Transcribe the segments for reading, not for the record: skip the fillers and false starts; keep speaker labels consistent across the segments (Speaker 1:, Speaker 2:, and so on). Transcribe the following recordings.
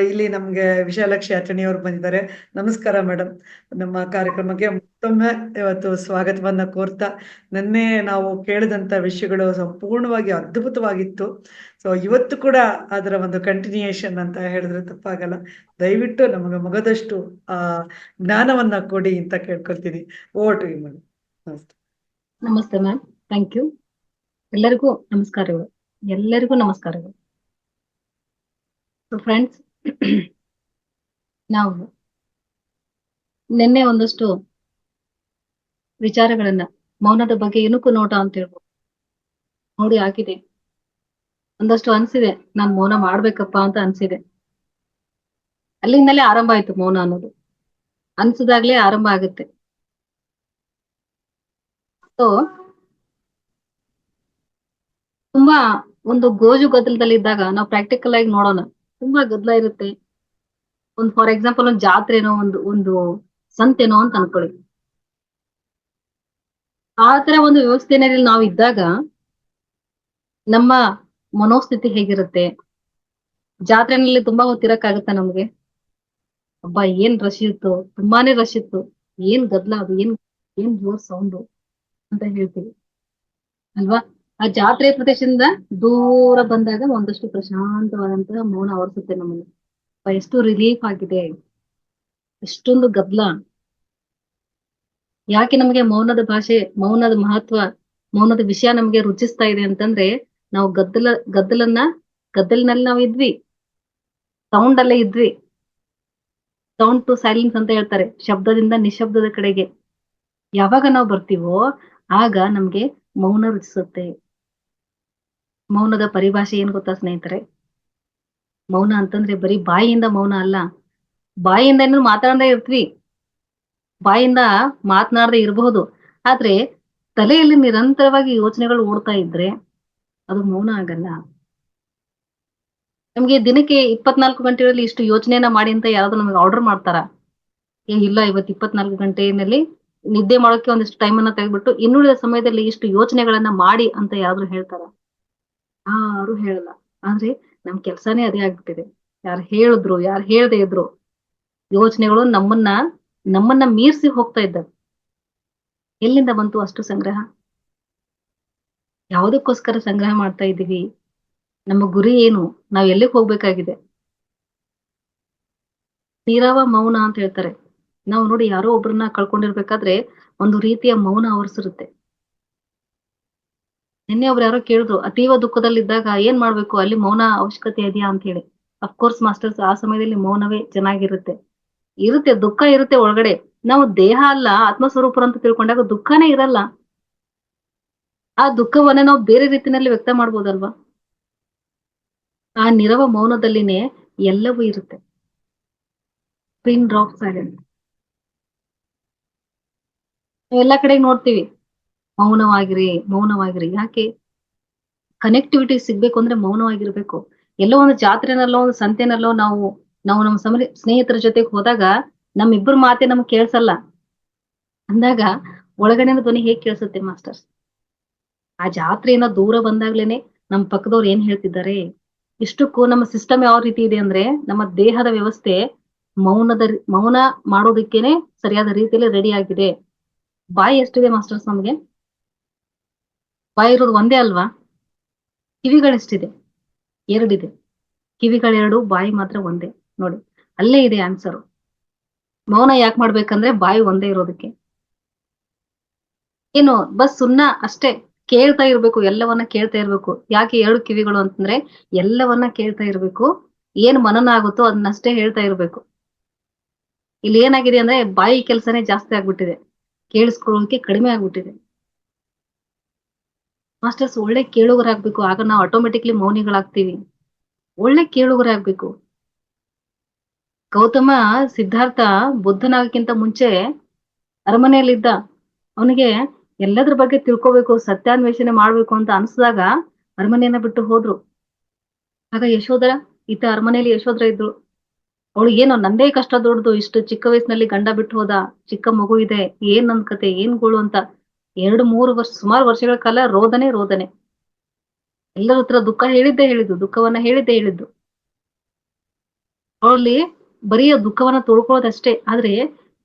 Speaker 1: ಇಲ್ಲಿ ನಮ್ಗೆ ವಿಶಾಲಾಕ್ಷಿ ಅಟಣಿಯವರು ಬಂದಿದ್ದಾರೆ. ನಮಸ್ಕಾರ ಮೇಡಮ್. ನಮ್ಮ ಕಾರ್ಯಕ್ರಮಕ್ಕೆ ಮತ್ತೊಮ್ಮೆ ಇವತ್ತು ಸ್ವಾಗತವನ್ನ ಕೋರ್ತಾ, ನಿನ್ನೆ ನಾವು ಕೇಳಿದಂತ ವಿಷಯಗಳು ಸಂಪೂರ್ಣವಾಗಿ ಅದ್ಭುತವಾಗಿತ್ತು. ಸೊ ಇವತ್ತು ಕೂಡ ಅದರ ಒಂದು ಕಂಟಿನ್ಯೂಯೇಷನ್ ಅಂತ ಹೇಳಿದ್ರೆ ತಪ್ಪಾಗಲ್ಲ. ದಯವಿಟ್ಟು ನಮಗೆ ಮಗದಷ್ಟು ಆ ಜ್ಞಾನವನ್ನ ಕೊಡಿ ಅಂತ ಕೇಳ್ಕೊಳ್ತೀನಿ. Over to you madam. ನಮಸ್ತೆ.
Speaker 2: ನಮಸ್ತೆ ಮ್ಯಾಮ್, ಥ್ಯಾಂಕ್ ಯು. ಎಲ್ಲರಿಗೂ ನಮಸ್ಕಾರಗಳು. ಎಲ್ಲರಿಗೂ ನಮಸ್ಕಾರಗಳು. ಸೊ ಫ್ರೆಂಡ್ಸ್, ನಾವು ನಿನ್ನೆ ಒಂದಷ್ಟು ವಿಚಾರಗಳನ್ನ ಮೌನದ ಬಗ್ಗೆ ಇಣುಕು ನೋಟ ಅಂತ ಹೇಳ್ಬೋದು ನೋಡಿ ಆಗಿದೆ. ಒಂದಷ್ಟು ಅನ್ಸಿದೆ, ನಾನ್ ಮೌನ ಮಾಡ್ಬೇಕಪ್ಪ ಅಂತ ಅನ್ಸಿದೆ. ಅಲ್ಲಿಂದಲೇ ಆರಂಭ ಆಯ್ತು ಮೌನ ಅನ್ನೋದು. ಅನ್ಸದಾಗ್ಲೇ ಆರಂಭ ಆಗುತ್ತೆ. ಸೊ ತುಂಬಾ ಒಂದು ಗೋಜು ಗದ್ದಲದಲ್ಲಿದ್ದಾಗ ನಾವು ಪ್ರಾಕ್ಟಿಕಲ್ ಆಗಿ ನೋಡೋಣ, ತುಂಬಾ ಗದ್ದಲ ಇರುತ್ತೆ. ಒಂದು ಫಾರ್ ಎಕ್ಸಾಂಪಲ್ ಒಂದು ಜಾತ್ರೆನೋ ಒಂದು ಸಂತೆನೋ ಅಂತ ಅನ್ಕೊಳ್ಳಿ. ಆ ತರ ಒಂದು ವ್ಯವಸ್ಥೆನಲ್ಲಿ ನಾವು ಇದ್ದಾಗ ನಮ್ಮ ಮನೋಸ್ಥಿತಿ ಹೇಗಿರುತ್ತೆ? ಜಾತ್ರೆನಲ್ಲಿ ತುಂಬಾ ಹೊತ್ತಿರಕ್ಕಾಗತ್ತ ನಮ್ಗೆ? ಅಬ್ಬಾ ಏನ್ ರಶ್ ಇತ್ತು, ತುಂಬಾನೇ ರಶ್ ಇತ್ತು, ಏನ್ ಗದ್ದಲ ಅದು, ಏನ್ ಜೋರ್ ಸೌಂಡು ಅಂತ ಹೇಳ್ತೀವಿ ಅಲ್ವಾ? ಆ ಜಾತ್ರೆ ಪ್ರದೇಶದಿಂದ ದೂರ ಬಂದಾಗ ಒಂದಷ್ಟು ಪ್ರಶಾಂತವಾದಂತಹ ಮೌನ ಆವರಿಸುತ್ತೆ ನಮ್ಮನ್ನು. ಎಷ್ಟು ರಿಲೀಫ್ ಆಗಿದೆ, ಎಷ್ಟೊಂದು ಗದ್ದಲ. ಯಾಕೆ ನಮಗೆ ಮೌನದ ಭಾಷೆ, ಮೌನದ ಮಹತ್ವ, ಮೌನದ ವಿಷಯ ನಮ್ಗೆ ರುಚಿಸ್ತಾ ಇದೆ ಅಂತಂದ್ರೆ, ನಾವು ಗದ್ದಲಿನಲ್ಲಿ ನಾವು ಇದ್ವಿ, ಸೌಂಡ್ ಅಲ್ಲೇ ಇದ್ವಿ. ಸೌಂಡ್ ಟು ಸೈಲೆನ್ಸ್ ಅಂತ ಹೇಳ್ತಾರೆ, ಶಬ್ದದಿಂದ ನಿಶಬ್ದದ ಕಡೆಗೆ ಯಾವಾಗ ನಾವು ಬರ್ತೀವೋ ಆಗ ನಮ್ಗೆ ಮೌನ ರುಚಿಸುತ್ತೆ. ಮೌನದ ಪರಿಭಾಷೆ ಏನ್ ಗೊತ್ತಾ ಸ್ನೇಹಿತರೆ? ಮೌನ ಅಂತಂದ್ರೆ ಬರೀ ಬಾಯಿಯಿಂದ ಮೌನ ಅಲ್ಲ. ಬಾಯಿಯಿಂದ ಏನು ಮಾತಾಡದೇ ಇರ್ತೀವಿ, ಬಾಯಿಂದ ಮಾತನಾಡದೆ ಇರಬಹುದು, ಆದ್ರೆ ತಲೆಯಲ್ಲಿ ನಿರಂತರವಾಗಿ ಯೋಚನೆಗಳು ಓಡ್ತಾ ಇದ್ರೆ ಅದು ಮೌನ ಆಗಲ್ಲ. ನಮ್ಗೆ ದಿನಕ್ಕೆ 24 ಗಂಟೆಗಳಲ್ಲಿ ಇಷ್ಟು ಯೋಚನೆಯನ್ನ ಮಾಡಿ ಅಂತ ಯಾರಾದ್ರೂ ನಮ್ಗೆ ಆರ್ಡರ್ ಮಾಡ್ತಾರ? ಇಲ್ಲ, ಇವತ್ತು 24 ಗಂಟೆಯಲ್ಲಿ ನಿದ್ದೆ ಮಾಡೋಕೆ ಒಂದಿಷ್ಟು ಟೈಮ್ ಅನ್ನ ತೆಗೆದ್ಬಿಟ್ಟು ಇನ್ನುಳಿದ ಸಮಯದಲ್ಲಿ ಇಷ್ಟು ಯೋಚನೆಗಳನ್ನ ಮಾಡಿ ಅಂತ ಯಾರಾದ್ರೂ ಹೇಳ್ತಾರ? ಯಾರು ಹೇಳಲ್ಲ. ಆದ್ರೆ ನಮ್ ಕೆಲ್ಸಾನೇ ಅದೇ ಆಗ್ಬಿಟ್ಟಿದೆ. ಯಾರು ಹೇಳಿದ್ರು ಯಾರು ಹೇಳದೇ ಇದ್ರು ಯೋಚನೆಗಳು ನಮ್ಮನ್ನ ಮೀರ್ಸಿ ಹೋಗ್ತಾ ಇದ್ದಾವೆ. ಎಲ್ಲಿಂದ ಬಂತು ಅಷ್ಟು ಸಂಗ್ರಹ? ಯಾವುದಕ್ಕೋಸ್ಕರ ಸಂಗ್ರಹ ಮಾಡ್ತಾ ಇದ್ದೀವಿ? ನಮ್ಮ ಗುರಿ ಏನು? ನಾವ್ ಎಲ್ಲಿಗೆ ಹೋಗ್ಬೇಕಾಗಿದೆ? ನೀರವ ಮೌನ ಅಂತ ಹೇಳ್ತಾರೆ. ನಾವು ನೋಡಿ, ಯಾರೋ ಒಬ್ರನ್ನ ಕಳ್ಕೊಂಡಿರ್ಬೇಕಾದ್ರೆ ಒಂದು ರೀತಿಯ ಮೌನ ಆವರಿಸಿರುತ್ತೆ. ನಿನ್ನೆ ಒಬ್ರು ಯಾರೋ ಕೇಳಿದ್ರು, ಅತೀವ ದುಃಖದಲ್ಲಿದ್ದಾಗ ಏನ್ ಮಾಡ್ಬೇಕು, ಅಲ್ಲಿ ಮೌನ ಅವಶ್ಯಕತೆ ಇದೆಯಾ ಅಂತ ಹೇಳಿ. ಅಫ್ಕೋರ್ಸ್ ಮಾಸ್ಟರ್ಸ್, ಆ ಸಮಯದಲ್ಲಿ ಮೌನವೇ ಚೆನ್ನಾಗಿರುತ್ತೆ. ದುಃಖ ಇರುತ್ತೆ ಒಳಗಡೆ. ನಾವು ದೇಹ ಅಲ್ಲ, ಆತ್ಮಸ್ವರೂಪರು ಅಂತ ತಿಳ್ಕೊಂಡಾಗ ದುಃಖನೇ ಇರಲ್ಲ. ಆ ದುಃಖವನ್ನ ನಾವು ಬೇರೆ ರೀತಿನಲ್ಲಿ ವ್ಯಕ್ತ ಮಾಡ್ಬೋದಲ್ವಾ? ಆ ನಿರವ ಮೌನದಲ್ಲಿನೇ ಎಲ್ಲವೂ ಇರುತ್ತೆ. Pin drop silent. ಎಲ್ಲಾ ಕಡೆ ನೋಡ್ತೀವಿ, ಮೌನವಾಗಿರಿ ಮೌನವಾಗಿರಿ. ಯಾಕೆ? ಕನೆಕ್ಟಿವಿಟಿ ಸಿಗ್ಬೇಕು ಅಂದ್ರೆ ಮೌನವಾಗಿರ್ಬೇಕು. ಎಲ್ಲೋ ಒಂದು ಜಾತ್ರೆನಲ್ಲೋ ಒಂದು ಸಂತೆನಲ್ಲೋ ನಾವು ನಮ್ಮ ಸ್ನೇಹಿತರ ಜೊತೆಗೆ ಹೋದಾಗ ನಮ್ಮಿಬ್ಬರ ಮಾತೆ ನಮ್ಗೆ ಕೇಳ್ಸಲ್ಲ ಅಂದಾಗ ಒಳಗಡೆನ ಧ್ವನಿ ಹೇಗ್ ಕೇಳಿಸುತ್ತೆ ಮಾಸ್ಟರ್ಸ್? ಆ ಜಾತ್ರೆಯಿಂದ ದೂರ ಬಂದಾಗ್ಲೇನೆ ನಮ್ ಪಕ್ಕದವ್ರು ಏನ್ ಹೇಳ್ತಿದ್ದಾರೆ, ಇಷ್ಟಕ್ಕೂ ನಮ್ಮ ಸಿಸ್ಟಮ್ ಯಾವ ರೀತಿ ಇದೆ ಅಂದ್ರೆ, ನಮ್ಮ ದೇಹದ ವ್ಯವಸ್ಥೆ ಮೌನ ಮಾಡೋದಕ್ಕೇನೆ ಸರಿಯಾದ ರೀತಿಯಲ್ಲಿ ರೆಡಿ ಆಗಿದೆ. ಬಾಯಿ ಎಷ್ಟಿದೆ ಮಾಸ್ಟರ್ಸ್ ನಮ್ಗೆ? ಬಾಯಿ ಇರೋದು ಒಂದೇ ಅಲ್ವಾ? ಕಿವಿಗಳೆಷ್ಟಿದೆ? ಎರಡಿದೆ. ಕಿವಿಗಳೆರಡು, ಬಾಯಿ ಮಾತ್ರ ಒಂದೇ. ನೋಡಿ, ಅಲ್ಲೇ ಇದೆ ಆನ್ಸರು. ಮೌನ ಯಾಕೆ ಮಾಡ್ಬೇಕಂದ್ರೆ ಬಾಯಿ ಒಂದೇ ಇರೋದಕ್ಕೆ. ಏನು ಬಸ್ ಸುಣ್ಣ ಅಷ್ಟೇ, ಕೇಳ್ತಾ ಇರ್ಬೇಕು, ಎಲ್ಲವನ್ನ ಕೇಳ್ತಾ ಇರ್ಬೇಕು. ಯಾಕೆ ಎರಡು ಕಿವಿಗಳು ಅಂತಂದ್ರೆ ಎಲ್ಲವನ್ನ ಕೇಳ್ತಾ ಇರ್ಬೇಕು, ಏನ್ ಮನನ ಆಗುತ್ತೋ ಅದನ್ನಷ್ಟೇ ಹೇಳ್ತಾ ಇರ್ಬೇಕು. ಇಲ್ಲಿ ಏನಾಗಿದೆ ಅಂದ್ರೆ ಬಾಯಿ ಕೆಲ್ಸನೇ ಜಾಸ್ತಿ ಆಗ್ಬಿಟ್ಟಿದೆ, ಕೇಳಿಸ್ಕೊಳ್ಳೋಕೆ ಕಡಿಮೆ ಆಗ್ಬಿಟ್ಟಿದೆ. ಮಾಸ್ಟರ್ಸ್, ಒಳ್ಳೆ ಕೇಳುಗರಾಗ್ಬೇಕು, ಆಗ ನಾವು ಆಟೋಮೆಟಿಕ್ಲಿ ಮೌನಿಗಳಾಗ್ತೀವಿ. ಒಳ್ಳೆ ಕೇಳುಗರಾಗ್ಬೇಕು. ಗೌತಮ ಸಿದ್ಧಾರ್ಥ ಬುದ್ಧನಾಗಕ್ಕಿಂತ ಮುಂಚೆ ಅರಮನೆಯಲ್ಲಿದ್ದ. ಅವನಿಗೆ ಎಲ್ಲದ್ರ ಬಗ್ಗೆ ತಿಳ್ಕೊಬೇಕು, ಸತ್ಯಾನ್ವೇಷಣೆ ಮಾಡ್ಬೇಕು ಅಂತ ಅನ್ಸಿದಾಗ ಅರಮನೆಯನ್ನ ಬಿಟ್ಟು ಹೋದ್ರು. ಆಗ ಯಶೋಧರ ಅರಮನೆಯಲ್ಲಿ ಯಶೋಧರ ಇದ್ರು. ಅವಳಿಗೇನೋ ನಂದೇ ಕಷ್ಟ ದೊಡ್ಡದು, ಇಷ್ಟು ಚಿಕ್ಕ ವಯಸ್ಸಿನಲ್ಲಿ ಗಂಡ ಬಿಟ್ಟು ಹೋದ, ಚಿಕ್ಕ ಮಗು ಇದೆ, ಏನ್ ನನ್ ಕತೆ, ಏನ್ ಗೋಳು ಅಂತ 2-3 ವರ್ಷ, ಸುಮಾರು ವರ್ಷಗಳ ಕಾಲ ರೋದನೆ. ಎಲ್ಲರ ಹತ್ರ ದುಃಖವನ್ನ ಹೇಳಿದ್ದೇ ಹೇಳಿದ್ದು. ಅವಳಲ್ಲಿ ಬರೀ ದುಃಖವನ್ನ ತೋಡ್ಕೊಳ್ಳೋದಷ್ಟೇ. ಆದ್ರೆ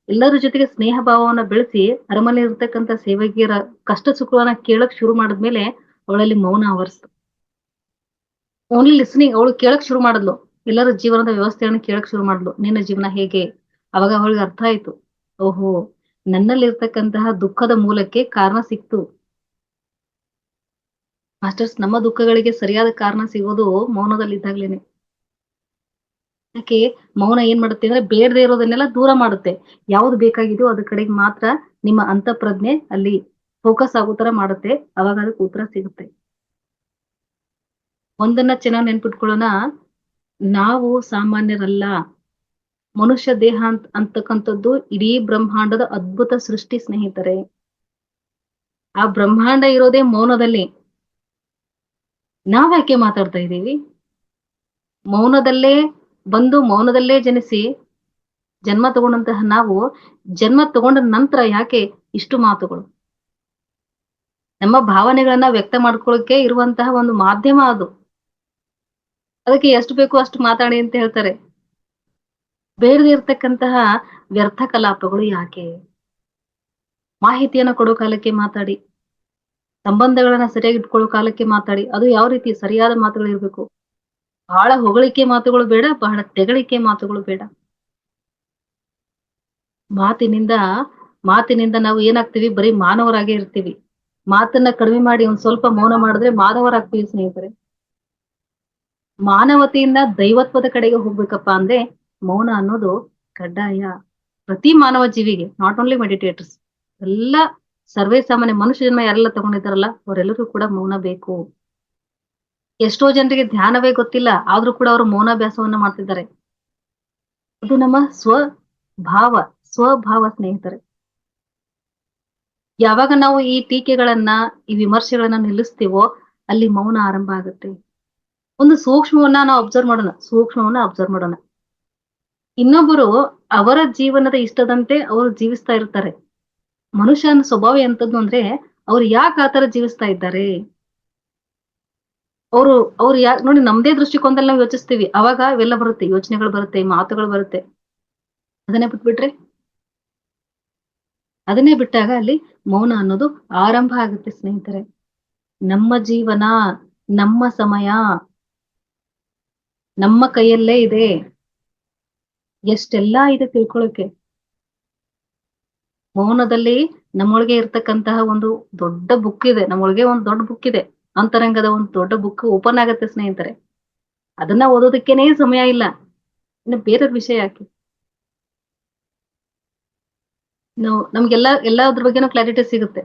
Speaker 2: ಎಲ್ಲರ ಜೊತೆಗೆ ಸ್ನೇಹ ಭಾವವನ್ನ ಬೆಳೆಸಿ ಅರಮನೆ ಇರ್ತಕ್ಕಂಥ ಸೇವಕಿಯರ ಕಷ್ಟ ಸುಖವನ್ನ ಕೇಳಕ್ ಶುರು ಮಾಡಿದ್ಮೇಲೆ ಅವಳಲ್ಲಿ ಮೌನ ಆವರಿಸ್ತು. Only listening. ಅವಳು ಕೇಳಕ್ ಶುರು ಮಾಡಿದ್ಲು. ಎಲ್ಲರ ಜೀವನದ ವ್ಯವಸ್ಥೆಯನ್ನ ಕೇಳಕ್ ಶುರು ಮಾಡಿದ್ಲು. ನಿನ್ನ ಜೀವನ ಹೇಗೆ? ಅವಾಗ ಅವಳಿಗೆ ಅರ್ಥ ಆಯ್ತು. ಓಹೋ, ನನ್ನಲ್ಲಿರ್ತಕ್ಕಂತಹ ದುಃಖದ ಮೂಲಕ್ಕೆ ಕಾರಣ ಸಿಕ್ತು. ಮಾಸ್ಟರ್ಸ್, ನಮ್ಮ ದುಃಖಗಳಿಗೆ ಸರಿಯಾದ ಕಾರಣ ಸಿಗೋದು ಮೌನದಲ್ಲಿದ್ದಾಗ್ಲೇನೆ. ಯಾಕೆ? ಮೌನ ಏನ್ ಮಾಡುತ್ತೆ ಅಂದ್ರೆ ಬೇಡದೇ ಇರೋದನ್ನೆಲ್ಲ ದೂರ ಮಾಡುತ್ತೆ. ಯಾವ್ದು ಬೇಕಾಗಿದೆಯೋ ಅದ್ರ ಕಡೆಗೆ ಮಾತ್ರ ನಿಮ್ಮ ಅಂತಃಪ್ರಜ್ಞೆ ಅಲ್ಲಿ ಫೋಕಸ್ ಆಗೋ ತರ ಮಾಡುತ್ತೆ. ಅವಾಗ ಅದಕ್ಕೆ ಉತ್ತರ ಸಿಗುತ್ತೆ. ಒಂದನ್ನ ಚೆನ್ನಾಗಿ ನೆನ್ಪಿಟ್ಕೊಳ್ಳೋಣ. ನಾವು ಸಾಮಾನ್ಯರಲ್ಲ. ಮನುಷ್ಯ ದೇಹ ಅಂತಕ್ಕಂಥದ್ದು ಇಡೀ ಬ್ರಹ್ಮಾಂಡದ ಅದ್ಭುತ ಸೃಷ್ಟಿ ಸ್ನೇಹಿತರೆ. ಆ ಬ್ರಹ್ಮಾಂಡ ಇರೋದೇ ಮೌನದಲ್ಲಿ. ನಾವ್ಯಾಕೆ ಮಾತಾಡ್ತಾ ಇದ್ದೀವಿ? ಮೌನದಲ್ಲೇ ಬಂದು ಮೌನದಲ್ಲೇ ಜನಿಸಿ ಜನ್ಮ ತಗೊಂಡಂತಹ ನಾವು ಜನ್ಮ ತಗೊಂಡ ನಂತರ ಯಾಕೆ ಇಷ್ಟು ಮಾತುಗಳು? ನಮ್ಮ ಭಾವನೆಗಳನ್ನ ವ್ಯಕ್ತ ಮಾಡ್ಕೊಳ್ಳೋಕೆ ಇರುವಂತಹ ಒಂದು ಮಾಧ್ಯಮ ಅದು. ಅದಕ್ಕೆ ಎಷ್ಟು ಬೇಕೋ ಅಷ್ಟು ಮಾತಾಡಿ ಅಂತ ಹೇಳ್ತಾರೆ. ಬೇಡದೇ ಇರ್ತಕ್ಕಂತಹ ವ್ಯರ್ಥ ಕಲಾಪಗಳು ಯಾಕೆ? ಮಾಹಿತಿಯನ್ನ ಕೊಡೋ ಕಾಲಕ್ಕೆ ಮಾತಾಡಿ, ಸಂಬಂಧಗಳನ್ನ ಸರಿಯಾಗಿ ಇಟ್ಕೊಳ್ಳೋ ಕಾಲಕ್ಕೆ ಮಾತಾಡಿ. ಅದು ಯಾವ ರೀತಿ? ಸರಿಯಾದ ಮಾತುಗಳು ಇರ್ಬೇಕು. ಬಹಳ ಹೊಗಳಿಕೆ ಮಾತುಗಳು ಬೇಡ, ಬಹಳ ತೆಗಳಿಕೆ ಮಾತುಗಳು ಬೇಡ. ಮಾತಿನಿಂದ ಮಾತಿನಿಂದ ನಾವು ಏನಾಗ್ತೀವಿ? ಬರೀ ಮಾನವರಾಗೇ ಇರ್ತೀವಿ. ಮಾತನ್ನ ಕಡಿಮೆ ಮಾಡಿ ಒಂದ್ ಸ್ವಲ್ಪ ಮೌನ ಮಾಡಿದ್ರೆ ಮಾನವರಾಗ್ತೀವಿ ಸ್ನೇಹಿತರೆ. ಮಾನವತೆಯಿಂದ ದೈವತ್ವದ ಕಡೆಗೆ ಹೋಗ್ಬೇಕಪ್ಪ ಅಂದ್ರೆ ಮೌನ ಅನ್ನೋದು ಕಡ್ಡಾಯ. ಪ್ರತಿ ಮಾನವ ಜೀವಿಗೆ, ನಾಟ್ ಓನ್ಲಿ ಮೆಡಿಟೇಟರ್ಸ್, ಎಲ್ಲ ಸರ್ವೇ ಸಾಮಾನ್ಯ ಮನುಷ್ಯ ಜನ್ಮ ಯಾರೆಲ್ಲ ತಗೊಂಡಿದ್ದಾರಲ್ಲ ಅವರೆಲ್ಲರೂ ಕೂಡ ಮೌನ ಬೇಕು. ಎಷ್ಟೋ ಜನರಿಗೆ ಧ್ಯಾನವೇ ಗೊತ್ತಿಲ್ಲ, ಆದ್ರೂ ಕೂಡ ಅವರು ಮೌನಾಭ್ಯಾಸವನ್ನ ಮಾಡ್ತಿದ್ದಾರೆ. ಅದು ನಮ್ಮ ಸ್ವಭಾವ ಸ್ನೇಹಿತರೆ. ಯಾವಾಗ ನಾವು ಈ ಟೀಕೆಗಳನ್ನ, ಈ ವಿಮರ್ಶೆಗಳನ್ನ ನಿಲ್ಲಿಸ್ತೀವೋ ಅಲ್ಲಿ ಮೌನ ಆರಂಭ ಆಗುತ್ತೆ. ಒಂದು ಸೂಕ್ಷ್ಮವನ್ನ ನಾವು ಅಬ್ಸರ್ವ್ ಮಾಡೋಣ. ಇನ್ನೊಬ್ಬರು ಅವರ ಜೀವನದ ಇಷ್ಟದಂತೆ ಅವರು ಜೀವಿಸ್ತಾ ಇರ್ತಾರೆ. ಮನುಷ್ಯನ ಸ್ವಭಾವ ಎಂತದ್ದು ಅಂದ್ರೆ ಅವ್ರು ಯಾಕೆ ಆತರ ಜೀವಿಸ್ತಾ ಇದ್ದಾರೆ, ಅವ್ರು ಯಾಕೆ ನೋಡಿ. ನಮ್ದೇ ದೃಷ್ಟಿಕೋನದಲ್ಲಿ ನಾವು ಯೋಚಿಸ್ತೀವಿ, ಅವಾಗ ಇವೆಲ್ಲ ಬರುತ್ತೆ, ಯೋಚನೆಗಳು ಬರುತ್ತೆ, ಮಾತುಗಳು ಬರುತ್ತೆ. ಅದನ್ನೇ ಬಿಟ್ಟಾಗ ಅಲ್ಲಿ ಮೌನ ಅನ್ನೋದು ಆರಂಭ ಆಗುತ್ತೆ ಸ್ನೇಹಿತರೆ. ನಮ್ಮ ಜೀವನ, ನಮ್ಮ ಸಮಯ ನಮ್ಮ ಕೈಯಲ್ಲೇ ಇದೆ. ಎಷ್ಟೆಲ್ಲಾ ಇದೆ ತಿಳ್ಕೊಳಕ್ಕೆ. ಮೌನದಲ್ಲಿ ನಮ್ಮೊಳಗೆ ಇರ್ತಕ್ಕಂತಹ ಒಂದು ದೊಡ್ಡ ಬುಕ್ ಇದೆ. ನಮ್ಮೊಳಗೆ ಒಂದು ದೊಡ್ಡ ಬುಕ್ ಇದೆ. ಅಂತರಂಗದ ಒಂದು ದೊಡ್ಡ ಬುಕ್ ಓಪನ್ ಆಗತ್ತೆ ಸ್ನೇಹಿತರೆ. ಅದನ್ನ ಓದೋದಕ್ಕೇನೆ ಸಮಯ ಇಲ್ಲ, ಇನ್ನು ಬೇರೆ ವಿಷಯ ಯಾಕೆ? ನಮ್ಗೆಲ್ಲ ಅದ್ರ ಬಗ್ಗೆನೂ ಕ್ಲಾರಿಟಿ ಸಿಗುತ್ತೆ.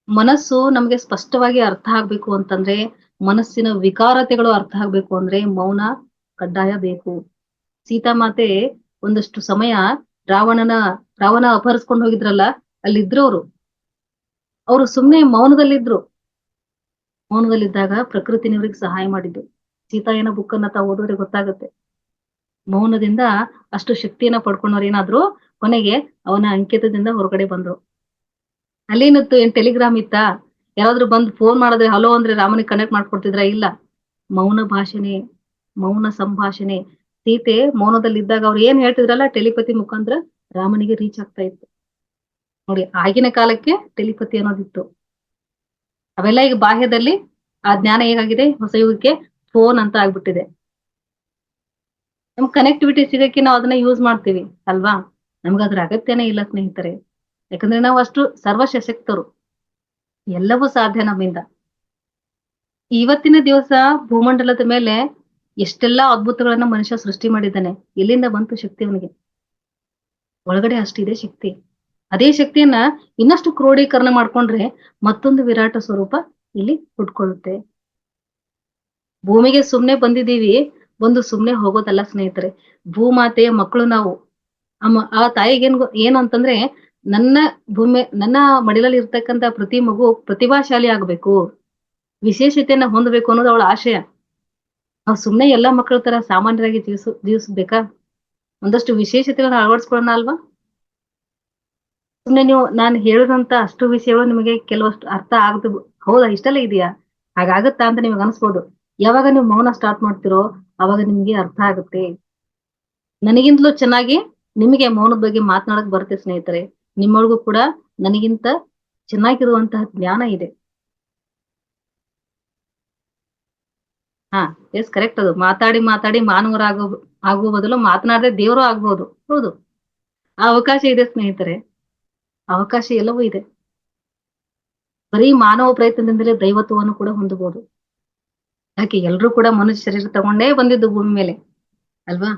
Speaker 2: ಮನಸ್ಸು ನಮ್ಗೆ ಸ್ಪಷ್ಟವಾಗಿ ಅರ್ಥ ಆಗ್ಬೇಕು ಅಂತಂದ್ರೆ, ಮನಸ್ಸಿನ ವಿಕಾರತೆಗಳು ಅರ್ಥ ಆಗ್ಬೇಕು ಅಂದ್ರೆ ಮೌನ ಕಡ್ಡಾಯ ಬೇಕು. ಸೀತಾಮಾತೆ ಒಂದಷ್ಟು ಸಮಯ ರಾವಣ ಅಪಹರಿಸ್ಕೊಂಡು ಹೋಗಿದ್ರಲ್ಲ, ಅಲ್ಲಿದ್ರು ಅವರು ಸುಮ್ನೆ ಮೌನದಲ್ಲಿದ್ರು. ಮೌನದಲ್ಲಿದ್ದಾಗ ಪ್ರಕೃತಿ ಇವ್ರಿಗೆ ಸಹಾಯ ಮಾಡಿದ್ದು. ಸೀತಾಯನ ಬುಕ್ ಅನ್ನ ತಾವು ಓದಿದ್ರೆ ಗೊತ್ತಾಗುತ್ತೆ. ಮೌನದಿಂದ ಅಷ್ಟು ಶಕ್ತಿಯನ್ನ ಪಡ್ಕೊಂಡವ್ರು ಏನಾದ್ರು ಕೊನೆಗೆ ಅವನ ಅಂಕಿತದಿಂದ ಹೊರಗಡೆ ಬಂದ್ರು. ಅಲ್ಲೇನಿತ್ತು? ಏನ್ ಟೆಲಿಗ್ರಾಮ್ ಇತ್ತಾ? ಯಾರಾದ್ರೂ ಬಂದು ಫೋನ್ ಮಾಡಿದ್ರೆ ಹಲೋ ಅಂದ್ರೆ ರಾಮನಿಗೆ ಕನೆಕ್ಟ್ ಮಾಡ್ಕೊಡ್ತಿದ್ರ? ಇಲ್ಲ. ಮೌನ ಭಾಷಣೆ, ಮೌನ ಸಂಭಾಷಣೆ. ಸೀತೆ ಮೌನದಲ್ಲಿದ್ದಾಗ ಅವ್ರು ಏನ್ ಹೇಳ್ತಿದ್ರಲ್ಲ ಟೆಲಿಪತಿ ಮುಖಾಂತರ ರಾಮನಿಗೆ ರೀಚ್ ಆಗ್ತಾ ಇತ್ತು. ನೋಡಿ, ಆಗಿನ ಕಾಲಕ್ಕೆ ಟೆಲಿಪತಿ ಅನ್ನೋದಿತ್ತು. ಅವೆಲ್ಲ ಈಗ ಬಾಹ್ಯದಲ್ಲಿ ಆ ಜ್ಞಾನ ಹೇಗಾಗಿದೆ, ಹೊಸ ಯುಗಕ್ಕೆ ಫೋನ್ ಅಂತ ಆಗ್ಬಿಟ್ಟಿದೆ. ನಮ್ ಕನೆಕ್ಟಿವಿಟಿ ಸಿಗಕ್ಕೆ ನಾವು ಅದನ್ನ ಯೂಸ್ ಮಾಡ್ತೀವಿ ಅಲ್ವಾ? ನಮ್ಗದ್ರ ಅಗತ್ಯನೇ ಇಲ್ಲ ಸ್ನೇಹಿತರೆ. ಯಾಕಂದ್ರೆ ನಾವು ಅಷ್ಟು ಸರ್ವಶಕ್ತರು. ಎಲ್ಲವೂ ಸಾಧ್ಯ ನಮ್ಮಿಂದ. ಇವತ್ತಿನ ದಿವಸ ಭೂಮಂಡಲದ ಮೇಲೆ ಎಷ್ಟೆಲ್ಲಾ ಅದ್ಭುತಗಳನ್ನ ಮನುಷ್ಯ ಸೃಷ್ಟಿ ಮಾಡಿದ್ದಾನೆ. ಎಲ್ಲಿಂದ ಬಂತು ಶಕ್ತಿ ಅವನಿಗೆ? ಒಳಗಡೆ ಅಷ್ಟಿದೆ ಶಕ್ತಿ. ಅದೇ ಶಕ್ತಿಯನ್ನ ಇನ್ನಷ್ಟು ಕ್ರೋಢೀಕರಣ ಮಾಡ್ಕೊಂಡ್ರೆ ಮತ್ತೊಂದು ವಿರಾಟ ಸ್ವರೂಪ ಇಲ್ಲಿ ಹುಟ್ಕೊಳ್ಳುತ್ತೆ. ಭೂಮಿಗೆ ಸುಮ್ನೆ ಬಂದಿದ್ದೀವಿ, ಒಂದು ಸುಮ್ನೆ ಹೋಗೋದಲ್ಲ ಸ್ನೇಹಿತರೆ. ಭೂಮಾತೆಯ ಮಕ್ಕಳು ನಾವು. ಆ ತಾಯಿಗೆ ಏನು ಅಂತಂದ್ರೆ, ನನ್ನ ಮಡಿಲಲ್ಲಿ ಇರ್ತಕ್ಕಂತ ಪ್ರತಿ ಮಗು ಪ್ರತಿಭಾಶಾಲಿ ಆಗ್ಬೇಕು, ವಿಶೇಷತೆಯನ್ನ ಹೊಂದಬೇಕು ಅನ್ನೋದು ಅವಳ ಆಶಯ. ನಾವು ಸುಮ್ನೆ ಎಲ್ಲಾ ಮಕ್ಕಳ ತರ ಸಾಮಾನ್ಯರಾಗಿ ಜೀವಿಸ್ಬೇಕಾ? ಒಂದಷ್ಟು ವಿಶೇಷತೆಗಳನ್ನ ಅಳವಡಿಸ್ಕೊಳ್ಳೋಣ ಅಲ್ವಾ? ಸುಮ್ನೆ ನಾನು ಹೇಳಿದಂತ ಅಷ್ಟು ವಿಷಯಗಳು ನಿಮಗೆ ಕೆಲವಷ್ಟು ಅರ್ಥ ಆಗದು. ಹೌದಾ, ಇಷ್ಟೆಲ್ಲ ಇದೆಯಾ, ಹಾಗಾಗತ್ತಾ ಅಂತ ನಿಮಗೆ ಅನ್ಸ್ಬೋದು. ಯಾವಾಗ ನೀವು ಮೌನ ಸ್ಟಾರ್ಟ್ ಮಾಡ್ತಿರೋ ಅವಾಗ ನಿಮ್ಗೆ ಅರ್ಥ ಆಗುತ್ತೆ. ನನಗಿಂತಲೂ ಚೆನ್ನಾಗಿ ನಿಮಗೆ ಮೌನದ ಬಗ್ಗೆ ಮಾತನಾಡಕ್ ಬರುತ್ತೆ ಸ್ನೇಹಿತರೆ. ನಿಮ್ಮೊಳಗೂ ಕೂಡ ನನಗಿಂತ ಚೆನ್ನಾಗಿರುವಂತಹ ಜ್ಞಾನ ಇದೆ. ಹಾ, ಎಸ್ ಕರೆಕ್ಟ್. ಅದು ಮಾತಾಡಿ ಮಾತಾಡಿ ಆಗುವ ಬದಲು ಮಾತನಾಡದೆ ದೇವರು ಆಗ್ಬಹುದು. ಹೌದು, ಆ ಅವಕಾಶ ಇದೆ ಸ್ನೇಹಿತರೆ. ಅವಕಾಶ ಎಲ್ಲವೂ ಇದೆ. ಬರೀ ಮಾನವ ಪ್ರಯತ್ನದಿಂದಲೇ ದೈವತ್ವವನ್ನು ಕೂಡ ಹೊಂದಬಹುದು. ಯಾಕೆ ಎಲ್ರೂ ಕೂಡ ಮನುಷ್ಯ ಶರೀರ ತಗೊಂಡೇ ಬಂದಿದ್ದು ಭೂಮಿ ಮೇಲೆ ಅಲ್ವಾ?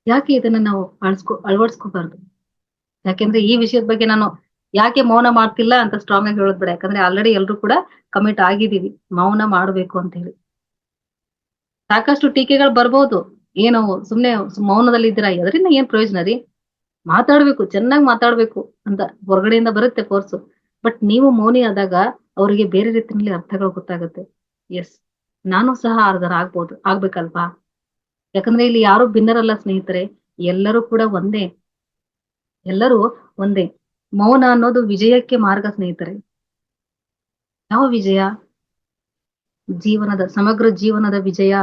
Speaker 2: ಯಾಕೆ ಇದನ್ನ ನಾವು ಅಳವಡಿಸ್ಕೋಬಾರ್ದು? ಯಾಕೆಂದ್ರೆ ಈ ವಿಷಯದ ಬಗ್ಗೆ ನಾನು ಯಾಕೆ ಮೌನ ಮಾಡ್ತಿಲ್ಲ ಅಂತ ಸ್ಟ್ರಾಂಗ್ ಆಗಿ ಹೇಳೋದ್ ಬೇಡ. ಯಾಕಂದ್ರೆ ಆಲ್ರೆಡಿ ಎಲ್ರು ಕೂಡ ಕಮಿಟ್ ಆಗಿದೀವಿ ಮೌನ ಮಾಡ್ಬೇಕು ಅಂತ ಹೇಳಿ. ಸಾಕಷ್ಟು ಟೀಕೆಗಳು ಬರ್ಬೋದು. ಏನು ಸುಮ್ನೆ ಮೌನದಲ್ಲಿ ಇದ್ದೀರಾ, ಅದರಿಂದ ಏನ್ ಪ್ರಯೋಜನ ರೀ? ಮಾತಾಡ್ಬೇಕು, ಚೆನ್ನಾಗಿ ಮಾತಾಡ್ಬೇಕು ಅಂತ ಹೊರಗಡೆಯಿಂದ ಬರುತ್ತೆ ಫೋರ್ಸ್. ಬಟ್ ನೀವು ಮೌನಿ ಆದಾಗ ಅವರಿಗೆ ಬೇರೆ ರೀತಿಯಲ್ಲಿ ಅರ್ಥಗಳು ಗೊತ್ತಾಗುತ್ತೆ. ಎಸ್, ನಾನು ಸಹ ಆಗ್ಬೇಕಲ್ವಾ? ಯಾಕಂದ್ರೆ ಇಲ್ಲಿ ಯಾರು ಭಿನ್ನರಲ್ಲ ಸ್ನೇಹಿತರೆ, ಎಲ್ಲರೂ ಕೂಡ ಒಂದೇ. ಎಲ್ಲರೂ ಒಂದೇ. ಮೌನ ಅನ್ನೋದು ವಿಜಯಕ್ಕೆ ಮಾರ್ಗ ಸ್ನೇಹಿತರೆ. ಯಾವ ವಿಜಯ? ಸಮಗ್ರ ಜೀವನದ ವಿಜಯ.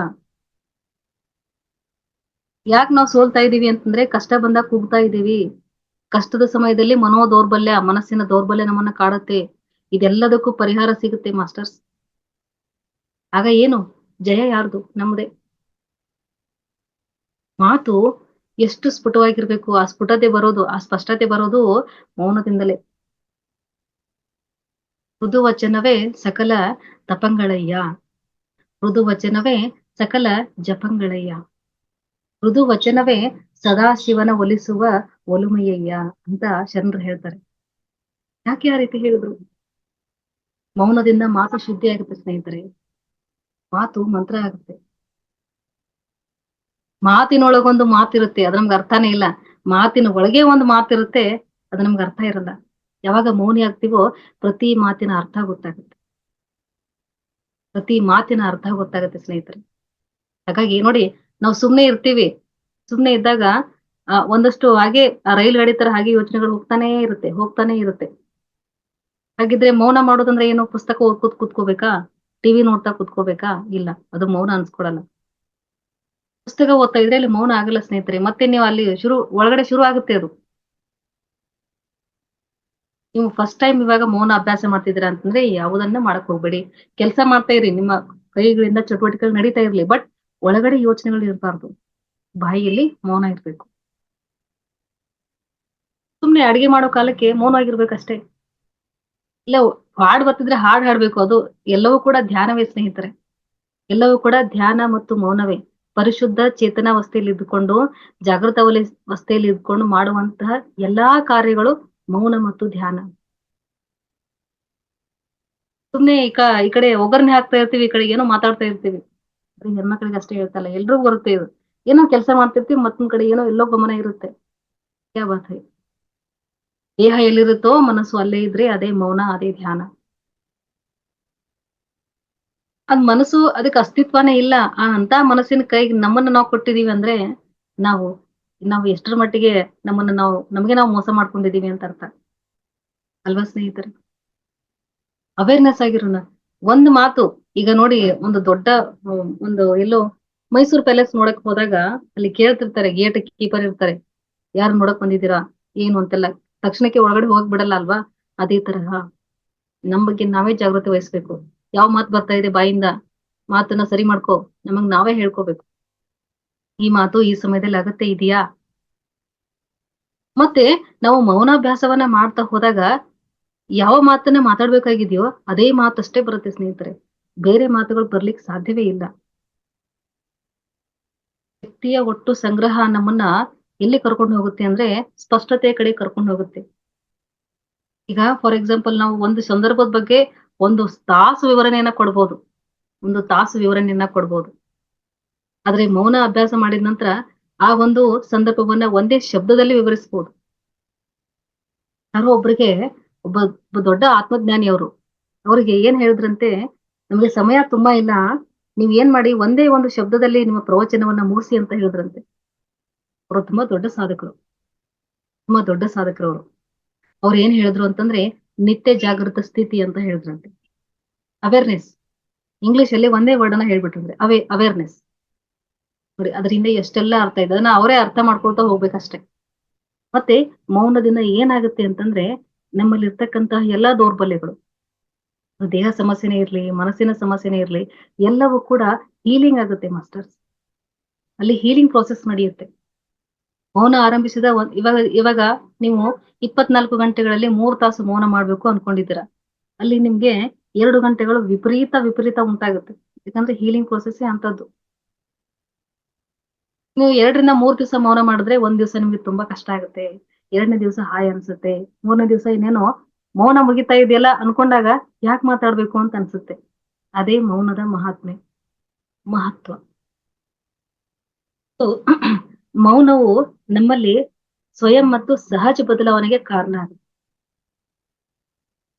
Speaker 2: ಯಾಕೆ ನಾವು ಸೋಲ್ತಾ ಇದೀವಿ ಅಂತಂದ್ರೆ ಕಷ್ಟ ಬಂದಾಗ ಕೂಗ್ತಾ ಇದೀವಿ. ಕಷ್ಟದ ಸಮಯದಲ್ಲಿ ಮನಸ್ಸಿನ ದೌರ್ಬಲ್ಯ ನಮ್ಮನ್ನ ಕಾಡುತ್ತೆ. ಇದೆಲ್ಲದಕ್ಕೂ ಪರಿಹಾರ ಸಿಗುತ್ತೆ ಮಾಸ್ಟರ್ಸ್. ಆಗ ಏನು? ಜಯ ಯಾರ್ದು? ನಮ್ದೇ. ಮಾತು ಎಷ್ಟು ಸ್ಫುಟವಾಗಿರ್ಬೇಕು, ಆ ಸ್ಪಷ್ಟತೆ ಬರೋದು ಮೌನದಿಂದಲೇ. ಮೃದು ವಚನವೇ ಸಕಲ ತಪಂಗಳಯ್ಯ, ಮೃದು ವಚನವೇ ಸಕಲ ಜಪಂಗಳಯ್ಯ, ಮೃದು ವಚನವೇ ಸದಾಶಿವನ ಒಲಿಸುವ ಒಲುಮೆಯಯ್ಯ ಅಂತ ಶರಣರು ಹೇಳ್ತಾರೆ. ಯಾಕೆ ಆ ರೀತಿ ಹೇಳಿದ್ರು? ಮೌನದಿಂದ ಮಾತು ಶುದ್ಧಿ ಆಗುತ್ತೆ ಸ್ನೇಹಿತರೆ. ಮಾತು ಮಂತ್ರ ಆಗುತ್ತೆ. ಮಾತಿನೊಳಗೊಂದು ಮಾತಿರುತ್ತೆ, ಅದು ನಮ್ಗೆ ಅರ್ಥನೇ ಇಲ್ಲ. ಮಾತಿನ ಒಳಗೆ ಒಂದು ಮಾತಿರುತ್ತೆ, ಅದು ನಮ್ಗೆ ಅರ್ಥ ಇರಲ್ಲ. ಯಾವಾಗ ಮೌನಿ ಆಗ್ತೀವೋ ಪ್ರತಿ ಮಾತಿನ ಅರ್ಥ ಗೊತ್ತಾಗುತ್ತೆ. ಪ್ರತಿ ಮಾತಿನ ಅರ್ಥ ಗೊತ್ತಾಗುತ್ತೆ ಸ್ನೇಹಿತರೆ. ಹಾಗಾಗಿ ನೋಡಿ, ನಾವು ಸುಮ್ನೆ ಇರ್ತೀವಿ. ಸುಮ್ನೆ ಇದ್ದಾಗ ಒಂದಷ್ಟು ಹಾಗೆ ರೈಲು ಗಾಡಿ ತರ ಹಾಗೆ ಯೋಚನೆಗಳು ಹೋಗ್ತಾನೆ ಇರುತ್ತೆ. ಹಾಗಿದ್ರೆ ಮೌನ ಮಾಡೋದಂದ್ರೆ ಏನು? ಪುಸ್ತಕ ಓದ್ಕೋತ ಕೂತ್ಕೋಬೇಕಾ? ಟಿವಿ ನೋಡ್ತಾ ಕೂತ್ಕೋಬೇಕಾ? ಇಲ್ಲ, ಅದು ಮೌನ ಅನ್ಸ್ಕೊಳಲ್ಲ. ಪುಸ್ತಕ ಓದ್ತಾ ಇದ್ರೆ ಅಲ್ಲಿ ಮೌನ ಆಗಲ್ಲ ಸ್ನೇಹಿತರೆ. ಮತ್ತೆ ನೀವು ಅಲ್ಲಿ ಒಳಗಡೆ ಶುರು ಆಗುತ್ತೆ ಅದು. ನೀವು ಫಸ್ಟ್ ಟೈಮ್ ಇವಾಗ ಮೌನ ಅಭ್ಯಾಸ ಮಾಡ್ತಿದ್ದೀರಾ ಅಂತಂದ್ರೆ ಯಾವುದನ್ನ ಮಾಡಕ್ ಹೋಗ್ಬೇಡಿ. ಕೆಲಸ ಮಾಡ್ತಾ ಇರಿ, ನಿಮ್ಮ ಕೈಗಳಿಂದ ಚಟುವಟಿಕೆಗಳು ನಡೀತಾ ಇರ್ಲಿ, ಬಟ್ ಒಳಗಡೆ ಯೋಚನೆಗಳು ಇರಬಾರ್ದು. ಬಾಯಿಯಲ್ಲಿ ಮೌನ ಇರ್ಬೇಕು. ಸುಮ್ನೆ ಅಡಿಗೆ ಮಾಡೋ ಕಾಲಕ್ಕೆ ಮೌನವಾಗಿರ್ಬೇಕಷ್ಟೇ. ಇಲ್ಲ, ಹಾಡ್ ಬರ್ತಿದ್ರೆ ಹಾಡ್ ಹಾಡ್ಬೇಕು. ಅದು ಎಲ್ಲವೂ ಕೂಡ ಧ್ಯಾನವೇ ಸ್ನೇಹಿತರೆ. ಎಲ್ಲವೂ ಕೂಡ ಧ್ಯಾನ ಮತ್ತು ಮೌನವೇ. ಪರಿಶುದ್ಧ ಚೇತನಾವಸ್ಥೆಯಲ್ಲಿ ಇದ್ದುಕೊಂಡು, ಜಾಗೃತ ಅವಸ್ಥೆಯಲ್ಲಿ ಇದ್ದುಕೊಂಡು ಮಾಡುವಂತಹ ಎಲ್ಲಾ ಕಾರ್ಯಗಳು ಮೌನ ಮತ್ತು ಧ್ಯಾನ. ಸುಮ್ನೆ ಈ ಕಡೆ ಒಗ್ಗರಣೆ ಹಾಕ್ತಾ ಇರ್ತೀವಿ, ಈ ಕಡೆ ಏನೋ ಮಾತಾಡ್ತಾ ಇರ್ತೀವಿ. ಬರೀ ಹೆಣ್ಮಕ್ಳಿಗೆ ಅಷ್ಟೇ ಹೇಳ್ತಲ್ಲ, ಎಲ್ರಿಗೂ ಬರುತ್ತೆ ಇದು. ಏನೋ ಕೆಲಸ ಮಾಡ್ತಿರ್ತೀವಿ, ಮತ್ತೊಂದ್ ಕಡೆ ಎಲ್ಲೋ ಗಮನ ಇರುತ್ತೆ. ಯಾ ಬಾತ್ ಹೈ. ದೇಹ ಎಲ್ಲಿರುತ್ತೋ ಮನಸ್ಸು ಅಲ್ಲೇ ಇದ್ರೆ ಅದೇ ಮೌನ, ಅದೇ ಧ್ಯಾನ. ಅದ್ ಮನಸ್ಸು, ಅದಕ್ಕೆ ಅಸ್ತಿತ್ವನೇ ಇಲ್ಲ. ಅಂತ ಮನಸ್ಸಿನ ಕೈಗೆ ನಮ್ಮನ್ನ ನಾವು ಕೊಟ್ಟಿದೀವಿ ಅಂದ್ರೆ ನಾವು ಎಷ್ಟರ ಮಟ್ಟಿಗೆ ನಮಗೆ ನಾವು ಮೋಸ ಮಾಡ್ಕೊಂಡಿದೀವಿ ಅಂತ ಅರ್ಥ ಅಲ್ವಾ ಸ್ನೇಹಿತರೆ? ಅವೇರ್ನೆಸ್ ಆಗಿರೋಣ. ಒಂದು ಮಾತು, ಈಗ ನೋಡಿ, ಒಂದು ದೊಡ್ಡ ಎಲ್ಲೋ ಮೈಸೂರು ಪ್ಯಾಲೇಸ್ ನೋಡಕ್ ಹೋದಾಗ ಅಲ್ಲಿ ಕೇಳ್ತಿರ್ತಾರೆ, ಗೇಟ್ ಕೀಪರ್ ಇರ್ತಾರೆ, ಯಾರು ನೋಡಕ್ ಬಂದಿದ್ದೀರಾ ಏನು ಅಂತೆಲ್ಲ. ತಕ್ಷಣಕ್ಕೆ ಒಳಗಡೆ ಹೋಗ್ಬಿಡಲ್ಲ ಅಲ್ವಾ? ಅದೇ ತರಹ ನಮ್ ಬಗ್ಗೆ ನಾವೇ ಜಾಗೃತಿ ವಹಿಸ್ಬೇಕು. ಯಾವ ಮಾತು ಬರ್ತಾ ಇದೆ ಬಾಯಿಂದ, ಮಾತನ್ನ ಸರಿ ಮಾಡ್ಕೋ, ನಮಗ್ ನಾವೇ ಹೇಳ್ಕೋಬೇಕು. ಈ ಮಾತು ಈ ಸಮಯದಲ್ಲಿ ಅಗತ್ಯ ಇದೆಯಾ? ಮತ್ತೆ ನಾವು ಮೌನಾಭ್ಯಾಸವನ್ನ ಮಾಡ್ತಾ ಹೋದಾಗ ಯಾವ ಮಾತನ್ನ ಮಾತಾಡ್ಬೇಕಾಗಿದೆಯೋ ಅದೇ ಮಾತಷ್ಟೇ ಬರುತ್ತೆ ಸ್ನೇಹಿತರೆ. ಬೇರೆ ಮಾತುಗಳು ಬರ್ಲಿಕ್ಕೆ ಸಾಧ್ಯವೇ ಇಲ್ಲ. ವ್ಯಕ್ತಿಯ ಒಟ್ಟು ಸಂಗ್ರಹ ನಮ್ಮನ್ನ ಎಲ್ಲಿ ಕರ್ಕೊಂಡು ಹೋಗುತ್ತೆ ಅಂದ್ರೆ ಸ್ಪಷ್ಟತೆಯ ಕಡೆ ಕರ್ಕೊಂಡು ಹೋಗುತ್ತೆ. ಈಗ ಫಾರ್ ಎಕ್ಸಾಂಪಲ್, ನಾವು ಒಂದು ಸಂದರ್ಭದ ಬಗ್ಗೆ ಒಂದು ತಾಸು ವಿವರಣೆಯನ್ನ ಕೊಡ್ಬೋದು. ಆದ್ರೆ ಮೌನ ಅಭ್ಯಾಸ ಮಾಡಿದ ನಂತರ ಆ ಒಂದು ಸಂದರ್ಭವನ್ನ ಒಂದೇ ಶಬ್ದದಲ್ಲಿ ವಿವರಿಸಬಹುದು. ಯಾರೋ ಒಬ್ಬ ದೊಡ್ಡ ಆತ್ಮಜ್ಞಾನಿ ಅವ್ರಿಗೆ ಏನ್ ಹೇಳಿದ್ರಂತೆ, ನಮ್ಗೆ ಸಮಯ ತುಂಬಾ ಇಲ್ಲ, ನೀವ್ ಏನ್ ಮಾಡಿ ಒಂದೇ ಒಂದು ಶಬ್ದದಲ್ಲಿ ನಿಮ್ಮ ಪ್ರವಚನವನ್ನ ಮುಗಿಸಿ ಅಂತ ಹೇಳಿದ್ರಂತೆ. ಅವರು ತುಂಬಾ ದೊಡ್ಡ ಸಾಧಕರು ಅವರು. ಅವ್ರು ಏನ್ ಹೇಳಿದ್ರು ಅಂತಂದ್ರೆ ನಿತ್ಯ ಜಾಗೃತ ಸ್ಥಿತಿ ಅಂತ ಹೇಳಿದ್ರಂತೆ. ಅವೇರ್ನೆಸ್. ಇಂಗ್ಲಿಷ್ ಅಲ್ಲಿ ಒಂದೇ ವರ್ಡ್ ಅನ್ನ ಹೇಳ್ಬಿಟ್ಟಿದ್ರೆ ಅವೇರ್ನೆಸ್. ನೋಡಿ ಅದ್ರ ಹಿಂದೆ ಎಷ್ಟೆಲ್ಲ ಅರ್ಥ ಇದೆ, ಅದನ್ನ ಅವರೇ ಅರ್ಥ ಮಾಡ್ಕೊಳ್ತಾ ಹೋಗ್ಬೇಕಷ್ಟೆ. ಮತ್ತೆ ಮೌನದಿಂದ ಏನಾಗುತ್ತೆ ಅಂತಂದ್ರೆ, ನಮ್ಮಲ್ಲಿ ಇರ್ತಕ್ಕಂತಹ ಎಲ್ಲಾ ದೌರ್ಬಲ್ಯಗಳು, ದೇಹ ಸಮಸ್ಯೆನೇ ಇರ್ಲಿ, ಮನಸ್ಸಿನ ಸಮಸ್ಯೆನೇ ಇರ್ಲಿ, ಎಲ್ಲವೂ ಕೂಡ ಹೀಲಿಂಗ್ ಆಗುತ್ತೆ ಮಾಸ್ಟರ್ಸ್. ಅಲ್ಲಿ ಹೀಲಿಂಗ್ ಪ್ರೋಸೆಸ್ ನಡೆಯುತ್ತೆ. ಮೌನ ಆರಂಭಿಸಿದ ಇವಾಗ ನೀವು 24 ಗಂಟೆಗಳಲ್ಲಿ 3 ತಾಸು ಮೌನ ಮಾಡ್ಬೇಕು ಅನ್ಕೊಂಡಿದ್ದೀರಾ. ಅಲ್ಲಿ ನಿಮ್ಗೆ 2 ಗಂಟೆಗಳು ವಿಪರೀತ ಉಂಟಾಗುತ್ತೆ. ಯಾಕಂದ್ರೆ ಹೀಲಿಂಗ್ ಪ್ರೋಸೆಸ್ ಅಂತದ್ದು. ನೀವು 2ರಿಂದ 3 ದಿವಸ ಮೌನ ಮಾಡಿದ್ರೆ, 1 ದಿವಸ ನಿಮ್ಗೆ ತುಂಬಾ ಕಷ್ಟ ಆಗುತ್ತೆ, 2ನೇ ದಿವಸ ಹಾಯ್ ಅನ್ಸುತ್ತೆ, 3ನೇ ದಿವಸ ಇನ್ನೇನೋ ಮೌನ ಮುಗಿತಾ ಇದೆಯಲ್ಲ ಅನ್ಕೊಂಡಾಗ ಯಾಕೆ ಮಾತಾಡ್ಬೇಕು ಅಂತ ಅನ್ಸುತ್ತೆ. ಅದೇ ಮೌನದ ಮಹತ್ವ. So, ಮೌನವು ನಮ್ಮಲ್ಲಿ ಸ್ವಯಂ ಮತ್ತು ಸಹಜ ಬದಲಾವಣೆಗೆ ಕಾರಣ ಆಗುತ್ತೆ.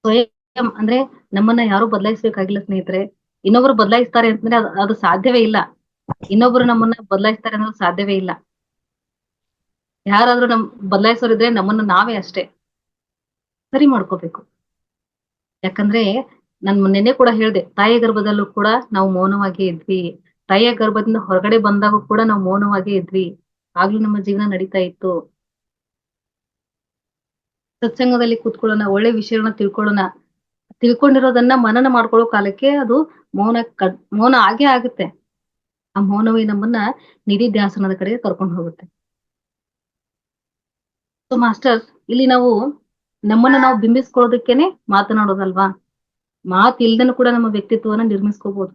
Speaker 2: ಸ್ವಯಂ ಅಂದ್ರೆ ನಮ್ಮನ್ನ ಯಾರು ಬದಲಾಯಿಸಬೇಕಾಗಿಲ್ಲ ಸ್ನೇಹಿತರೆ. ಇನ್ನೊಬ್ರು ಬದಲಾಯಿಸ್ತಾರೆ ಅಂತಂದ್ರೆ ಅದು ಸಾಧ್ಯವೇ ಇಲ್ಲ. ಇನ್ನೊಬ್ರು ನಮ್ಮನ್ನ ಬದಲಾಯಿಸ್ತಾರೆ ಅನ್ನೋದು ಸಾಧ್ಯವೇ ಇಲ್ಲ. ಯಾರಾದ್ರೂ ಬದಲಾಯಿಸೋರಿದ್ರೆ ನಮ್ಮನ್ನ ನಾವೇ ಅಷ್ಟೇ ಸರಿ ಮಾಡ್ಕೋಬೇಕು. ಯಾಕಂದ್ರೆ ನಾನ್ ಮೊನ್ನೆನೆ ಕೂಡ ಹೇಳ್ದೆ, ತಾಯಿಯ ಗರ್ಭದಲ್ಲೂ ಕೂಡ ನಾವು ಮೌನವಾಗಿ ಇದ್ವಿ, ತಾಯಿಯ ಗರ್ಭದಿಂದ ಹೊರಗಡೆ ಬಂದಾಗ ಕೂಡ ನಾವು ಮೌನವಾಗಿ ಇದ್ವಿ, ಆಗ್ಲೂ ನಮ್ಮ ಜೀವನ ನಡೀತಾ ಇತ್ತು. ಸತ್ಸಂಗದಲ್ಲಿ ಕೂತ್ಕೊಳ್ಳೋಣ, ಒಳ್ಳೆ ವಿಷಯಗಳನ್ನ ತಿಳ್ಕೊಂಡಿರೋದನ್ನ ಮನನ ಮಾಡ್ಕೊಳ್ಳೋ ಕಾಲಕ್ಕೆ ಅದು ಮೌನ ಆಗೇ ಆಗುತ್ತೆ. ಆ ಮೌನವೇ ನಮ್ಮನ್ನ ನಿಧಿಧ್ಯಾಸನದ ಕಡೆಗೆ ಕರ್ಕೊಂಡು ಹೋಗುತ್ತೆ. ಸೊ ಮಾಸ್ಟರ್, ಇಲ್ಲಿ ನಾವು ನಮ್ಮನ್ನ ನಾವು ಬಿಂಬಿಸ್ಕೊಳ್ಳೋದಕ್ಕೇನೆ ಮಾತನಾಡೋದಲ್ವಾ. ಮಾತು ಇಲ್ದನು ಕೂಡ ನಮ್ಮ ವ್ಯಕ್ತಿತ್ವವನ್ನ ನಿರ್ಮಿಸ್ಕೋಬಹುದು,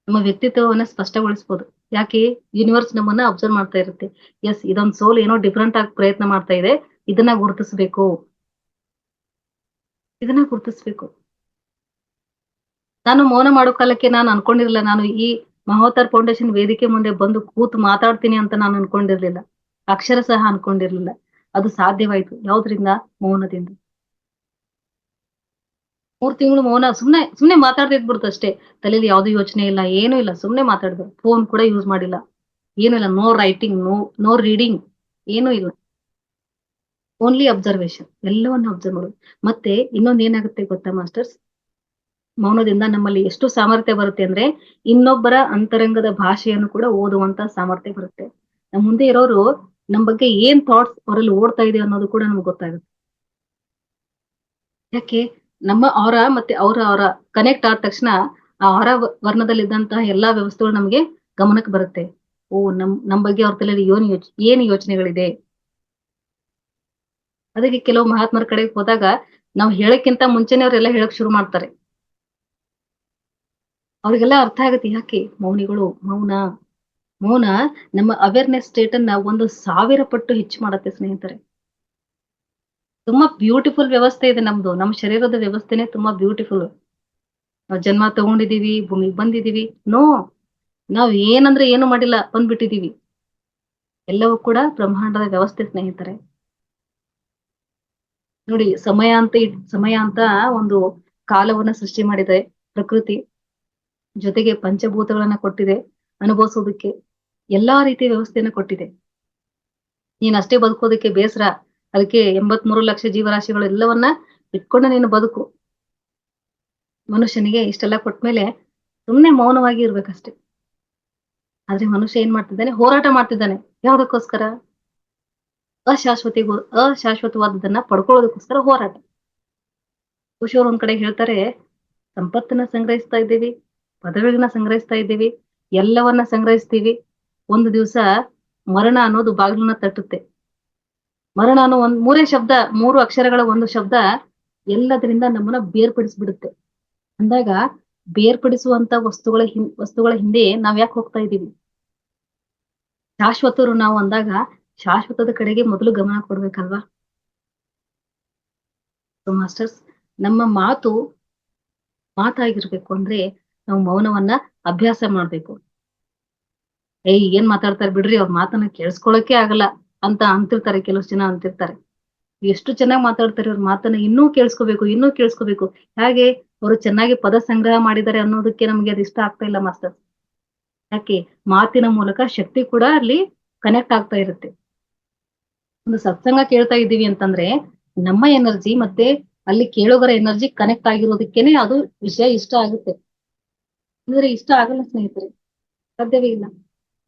Speaker 2: ನಮ್ಮ ವ್ಯಕ್ತಿತ್ವವನ್ನ ಸ್ಪಷ್ಟಗೊಳಿಸಬಹುದು. ಯಾಕೆ? ಯೂನಿವರ್ಸ್ ನಮ್ಮನ್ನ ಅಬ್ಸರ್ವ್ ಮಾಡ್ತಾ ಇರುತ್ತೆ. ಎಸ್, ಇದೊಂದ್ ಸೋಲ್ ಏನೋ ಡಿಫ್ರೆಂಟ್ ಆಗಿ ಪ್ರಯತ್ನ ಮಾಡ್ತಾ ಇದೆ, ಇದನ್ನ ಗುರುತಿಸ್ಬೇಕು. ನಾನು ಮೌನ ಮಾಡೋ ಕಾಲಕ್ಕೆ ನಾನು ಅನ್ಕೊಂಡಿರ್ಲಿಲ್ಲ, ನಾನು ಈ ಮಹೋತ್ತರ್ ಫೌಂಡೇಶನ್ ವೇದಿಕೆ ಮುಂದೆ ಬಂದು ಕೂತು ಮಾತಾಡ್ತೀನಿ ಅಂತ ನಾನು ಅನ್ಕೊಂಡಿರ್ಲಿಲ್ಲ, ಅಕ್ಷರ ಸಹ ಅನ್ಕೊಂಡಿರ್ಲಿಲ್ಲ. ಅದು ಸಾಧ್ಯವಾಯ್ತು ಯಾವ್ದ್ರಿಂದ? ಮೌನದಿಂದ. 3 ತಿಂಗಳು ಮೌನ ಸುಮ್ನೆ ಮಾತಾಡ್ತಿದ್ಬಿಡ್ತು ಅಷ್ಟೇ. ತಲೆಯಲ್ಲಿ ಯಾವ್ದು ಯೋಚನೆ ಇಲ್ಲ, ಏನೂ ಇಲ್ಲ, ಸುಮ್ನೆ ಮಾತಾಡ್ದು. ಫೋನ್ ಕೂಡ ಯೂಸ್ ಮಾಡಿಲ್ಲ, ಏನೂ ಇಲ್ಲ. ನೋ ರೈಟಿಂಗ್, ನೋ ರೀಡಿಂಗ್, ಏನೂ ಇಲ್ಲ. ಓನ್ಲಿ ಅಬ್ಸರ್ವೇಶನ್, ಎಲ್ಲವನ್ನ ಅಬ್ಸರ್ವ್ ಮಾಡೋದು. ಮತ್ತೆ ಇನ್ನೊಂದ್ ಏನಾಗುತ್ತೆ ಗೊತ್ತಾ ಮಾಸ್ಟರ್ಸ್, ಮೌನದಿಂದ ನಮ್ಮಲ್ಲಿ ಎಷ್ಟು ಸಾಮರ್ಥ್ಯ ಬರುತ್ತೆ ಅಂದ್ರೆ, ಇನ್ನೊಬ್ಬರ ಅಂತರಂಗದ ಭಾಷೆಯನ್ನು ಕೂಡ ಓದುವಂತ ಸಾಮರ್ಥ್ಯ ಬರುತ್ತೆ. ನಮ್ ಮುಂದೆ ಇರೋರು ನಮ್ ಬಗ್ಗೆ ಏನ್ ಥಾಟ್ಸ್ ಅವರಲ್ಲಿ ಓಡ್ತಾ ಇದೆ ಅನ್ನೋದು ಕೂಡ ನಮ್ಗೆ ಗೊತ್ತಾಗುತ್ತೆ. ಯಾಕೆ? ನಮ್ಮ ಅವರ ಮತ್ತೆ ಅವರ ಕನೆಕ್ಟ್ ಆದ ತಕ್ಷಣ ಆ ಹೊರ ವರ್ಣದಲ್ಲಿದ್ದಂತಹ ಎಲ್ಲಾ ವ್ಯವಸ್ಥೆಗಳು ನಮ್ಗೆ ಗಮನಕ್ಕೆ ಬರುತ್ತೆ. ಓ, ನಮ್ ಬಗ್ಗೆ ಅವ್ರ ತಲೆಯಲ್ಲಿ ಏನು ಯೋಚನೆಗಳಿದೆ. ಅದಕ್ಕೆ ಕೆಲವು ಮಹಾತ್ಮರ ಕಡೆಗೆ ಹೋದಾಗ ನಾವು ಹೇಳಕ್ಕಿಂತ ಮುಂಚೆನೆ ಅವರೆಲ್ಲ ಹೇಳಕ್ ಶುರು ಮಾಡ್ತಾರೆ. ಅವ್ರಿಗೆಲ್ಲ ಅರ್ಥ ಆಗುತ್ತೆ. ಯಾಕೆ? ಮೌನ ನಮ್ಮ ಅವೇರ್ನೆಸ್ ಸ್ಟೇಟ್ ಅನ್ನ 1000 ಪಟ್ಟು ಹೆಚ್ಚು ಮಾಡುತ್ತೆ ಸ್ನೇಹಿತರೆ. ತುಂಬಾ ಬ್ಯೂಟಿಫುಲ್ ವ್ಯವಸ್ಥೆ ಇದೆ ನಮ್ದು. ನಮ್ಮ ಶರೀರದ ವ್ಯವಸ್ಥೆನೆ ತುಂಬಾ ಬ್ಯೂಟಿಫುಲ್. ನಾವು ಜನ್ಮ ತಗೊಂಡಿದೀವಿ, ಭೂಮಿಗೆ ಬಂದಿದೀವಿ. ನಾವ್ ಏನಂದ್ರೆ ಏನು ಮಾಡಿಲ್ಲ, ಬಂದ್ಬಿಟ್ಟಿದೀವಿ. ಎಲ್ಲವೂ ಕೂಡ ಬ್ರಹ್ಮಾಂಡದ ವ್ಯವಸ್ಥೆ ಸ್ನೇಹಿತರೆ. ನೋಡಿ, ಸಮಯ ಅಂತ ಒಂದು ಕಾಲವನ್ನ ಸೃಷ್ಟಿ ಮಾಡಿದೆ ಪ್ರಕೃತಿ. ಜೊತೆಗೆ ಪಂಚಭೂತಗಳನ್ನ ಕೊಟ್ಟಿದೆ ಅನುಭವಿಸೋದಕ್ಕೆ. ಎಲ್ಲಾ ರೀತಿಯ ವ್ಯವಸ್ಥೆಯನ್ನ ಕೊಟ್ಟಿದೆ. ನೀನ್ ಅಷ್ಟೇ ಬದುಕೋದಕ್ಕೆ ಬೇಸರ, ಅದಕ್ಕೆ 83 ಲಕ್ಷ ಜೀವರಾಶಿಗಳು ಎಲ್ಲವನ್ನ ಇಟ್ಕೊಂಡು ನೀನು ಬದುಕು. ಮನುಷ್ಯನಿಗೆ ಇಷ್ಟೆಲ್ಲ ಕೊಟ್ಮೇಲೆ ಸುಮ್ನೆ ಮೌನವಾಗಿ ಇರ್ಬೇಕಷ್ಟೆ. ಆದ್ರೆ ಮನುಷ್ಯ ಏನ್ ಮಾಡ್ತಿದ್ದಾನೆ? ಹೋರಾಟ ಮಾಡ್ತಿದ್ದಾನೆ. ಯಾವ್ದಕ್ಕೋಸ್ಕರ? ಅಶಾಶ್ವತವಾದದನ್ನ ಪಡ್ಕೊಳ್ಳೋದಕ್ಕೋಸ್ಕರ ಹೋರಾಟ. ಖುಷಿಯವ್ರು ಒಂದ್ ಕಡೆ ಹೇಳ್ತಾರೆ, ಸಂಪತ್ತನ್ನ ಸಂಗ್ರಹಿಸ್ತಾ ಇದ್ದೀವಿ, ಪದವಿಗಳನ್ನ ಸಂಗ್ರಹಿಸ್ತಾ ಇದ್ದೀವಿ, ಎಲ್ಲವನ್ನ ಸಂಗ್ರಹಿಸ್ತೀವಿ. ಒಂದು ದಿವಸ ಮರಣ ಅನ್ನೋದು ಬಾಗಿಲನ್ನ ತಟ್ಟುತ್ತೆ. ಮರಣ ಅನ್ನೋ 3 ಅಕ್ಷರಗಳ ಒಂದು ಶಬ್ದ ಎಲ್ಲದರಿಂದ ನಮ್ಮನ್ನ ಬೇರ್ಪಡಿಸ್ಬಿಡುತ್ತೆ. ಅಂದಾಗ ಬೇರ್ಪಡಿಸುವಂತ ವಸ್ತುಗಳ ಹಿಂದೆ ನಾವ್ ಯಾಕೆ ಹೋಗ್ತಾ ಇದ್ದೀವಿ? ಶಾಶ್ವತರು ನಾವು ಅಂದಾಗ ಶಾಶ್ವತದ ಕಡೆಗೆ ಮೊದಲು ಗಮನ ಕೊಡ್ಬೇಕಲ್ವಾ? ಮಾಸ್ಟರ್ಸ್, ನಮ್ಮ ಮಾತಾಗಿರ್ಬೇಕು ಅಂದ್ರೆ ನಾವು ಮೌನವನ್ನ ಅಭ್ಯಾಸ ಮಾಡ್ಬೇಕು. ಏನ್ ಮಾತಾಡ್ತಾರೆ ಬಿಡ್ರಿ, ಅವ್ರ ಮಾತನ್ನ ಕೇಳಿಸ್ಕೊಳಕ್ಕೆ ಆಗಲ್ಲ ಅಂತ ಅಂತಿರ್ತಾರೆ. ಕೆಲವು ಜನ ಅಂತಿರ್ತಾರೆ, ಎಷ್ಟು ಚೆನ್ನಾಗಿ ಮಾತಾಡ್ತಾರೆ, ಅವ್ರ ಮಾತನ್ನ ಇನ್ನೂ ಕೇಳಿಸ್ಕೋಬೇಕು. ಹಾಗೆ ಅವರು ಚೆನ್ನಾಗಿ ಪದ ಸಂಗ್ರಹ ಮಾಡಿದ್ದಾರೆ ಅನ್ನೋದಕ್ಕೆ ನಮ್ಗೆ ಅದು ಇಷ್ಟ ಆಗ್ತಾ ಇಲ್ಲ ಮಾಸ್ಟರ್. ಯಾಕೆ? ಮಾತಿನ ಮೂಲಕ ಶಕ್ತಿ ಕೂಡ ಅಲ್ಲಿ ಕನೆಕ್ಟ್ ಆಗ್ತಾ ಇರುತ್ತೆ. ಒಂದು ಸತ್ಸಂಗ ಕೇಳ್ತಾ ಇದ್ದೀವಿ ಅಂತಂದ್ರೆ ನಮ್ಮ ಎನರ್ಜಿ ಮತ್ತೆ ಅಲ್ಲಿ ಕೇಳೋಗರ ಎನರ್ಜಿ ಕನೆಕ್ಟ್ ಆಗಿರೋದಕ್ಕೇನೆ ಅದು ವಿಷಯ ಇಷ್ಟ ಆಗುತ್ತೆ. ಅಂದ್ರೆ ಇಷ್ಟ ಆಗಲ್ಲ ಸ್ನೇಹಿತರೆ, ಸಾಧ್ಯವೇ ಇಲ್ಲ.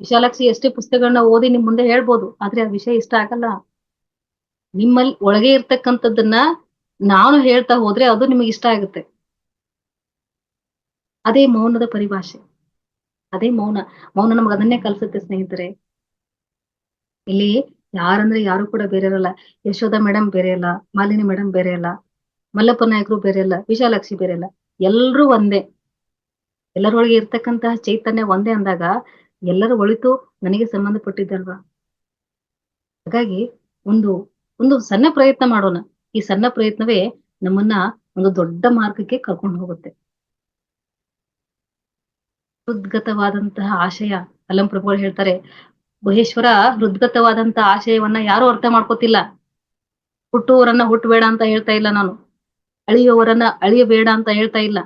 Speaker 2: ವಿಶಾಲಾಕ್ಷಿ ಎಷ್ಟೇ ಪುಸ್ತಕಗಳನ್ನ ಓದಿ ನಿಮ್ ಮುಂದೆ ಹೇಳ್ಬೋದು, ಆದ್ರೆ ಆ ವಿಷಯ ಇಷ್ಟ ಆಗಲ್ಲ. ನಿಮ್ಮಲ್ಲಿ ಒಳಗೆ ಇರ್ತಕ್ಕಂಥದ್ದನ್ನ ನಾನು ಹೇಳ್ತಾ ಹೋದ್ರೆ ಅದು ನಿಮಗೆ ಇಷ್ಟ ಆಗುತ್ತೆ. ಅದೇ ಮೌನದ ಪರಿಭಾಷೆ, ಅದೇ ಮೌನ. ಮೌನ ನಮ್ಗೆ ಅದನ್ನೇ ಕಲ್ಸುತ್ತೆ ಸ್ನೇಹಿತರೆ. ಇಲ್ಲಿ ಯಾರಂದ್ರೆ ಯಾರು ಕೂಡ ಬೇರೆ ಇರಲ್ಲ. ಯಶೋಧ ಮೇಡಮ್ ಬೇರೆ ಅಲ್ಲ, ಮಾಲಿನಿ ಮೇಡಮ್ ಬೇರೆ ಅಲ್ಲ, ಮಲ್ಲಪ್ಪ ನಾಯಕರು ಬೇರೆ ಅಲ್ಲ, ವಿಶಾಲಾಕ್ಷಿ ಬೇರೆ ಅಲ್ಲ. ಎಲ್ರೂ ಒಂದೇ. ಎಲ್ಲರೊಳಗೆ ಇರ್ತಕ್ಕಂತಹ ಚೈತನ್ಯ ಒಂದೇ ಅಂದಾಗ ಎಲ್ಲರ ಒಳಿತು ನನಗೆ ಸಂಬಂಧಪಟ್ಟಿದ್ದಲ್ವಾ. ಹಾಗಾಗಿ ಒಂದು ಒಂದು ಸಣ್ಣ ಪ್ರಯತ್ನ ಮಾಡೋಣ. ಈ ಸಣ್ಣ ಪ್ರಯತ್ನವೇ ನಮ್ಮನ್ನ ಒಂದು ದೊಡ್ಡ ಮಾರ್ಗಕ್ಕೆ ಕರ್ಕೊಂಡು ಹೋಗುತ್ತೆ. ಹೃದ್ಗತವಾದಂತಹ ಆಶಯ, ಅಲ್ಲಂ ಪ್ರಭುಗಳು ಹೇಳ್ತಾರೆ, ಮಹೇಶ್ವರ ಹೃದ್ಗತವಾದಂತಹ ಆಶಯವನ್ನ ಯಾರು ಅರ್ಥ ಮಾಡ್ಕೋತಿಲ್ಲ. ಹುಟ್ಟುವವರನ್ನ ಹುಟ್ಟಬೇಡ ಅಂತ ಹೇಳ್ತಾ ಇಲ್ಲ ನಾನು, ಅಳಿಯುವವರನ್ನ ಅಳಿಯಬೇಡ ಅಂತ ಹೇಳ್ತಾ ಇಲ್ಲ.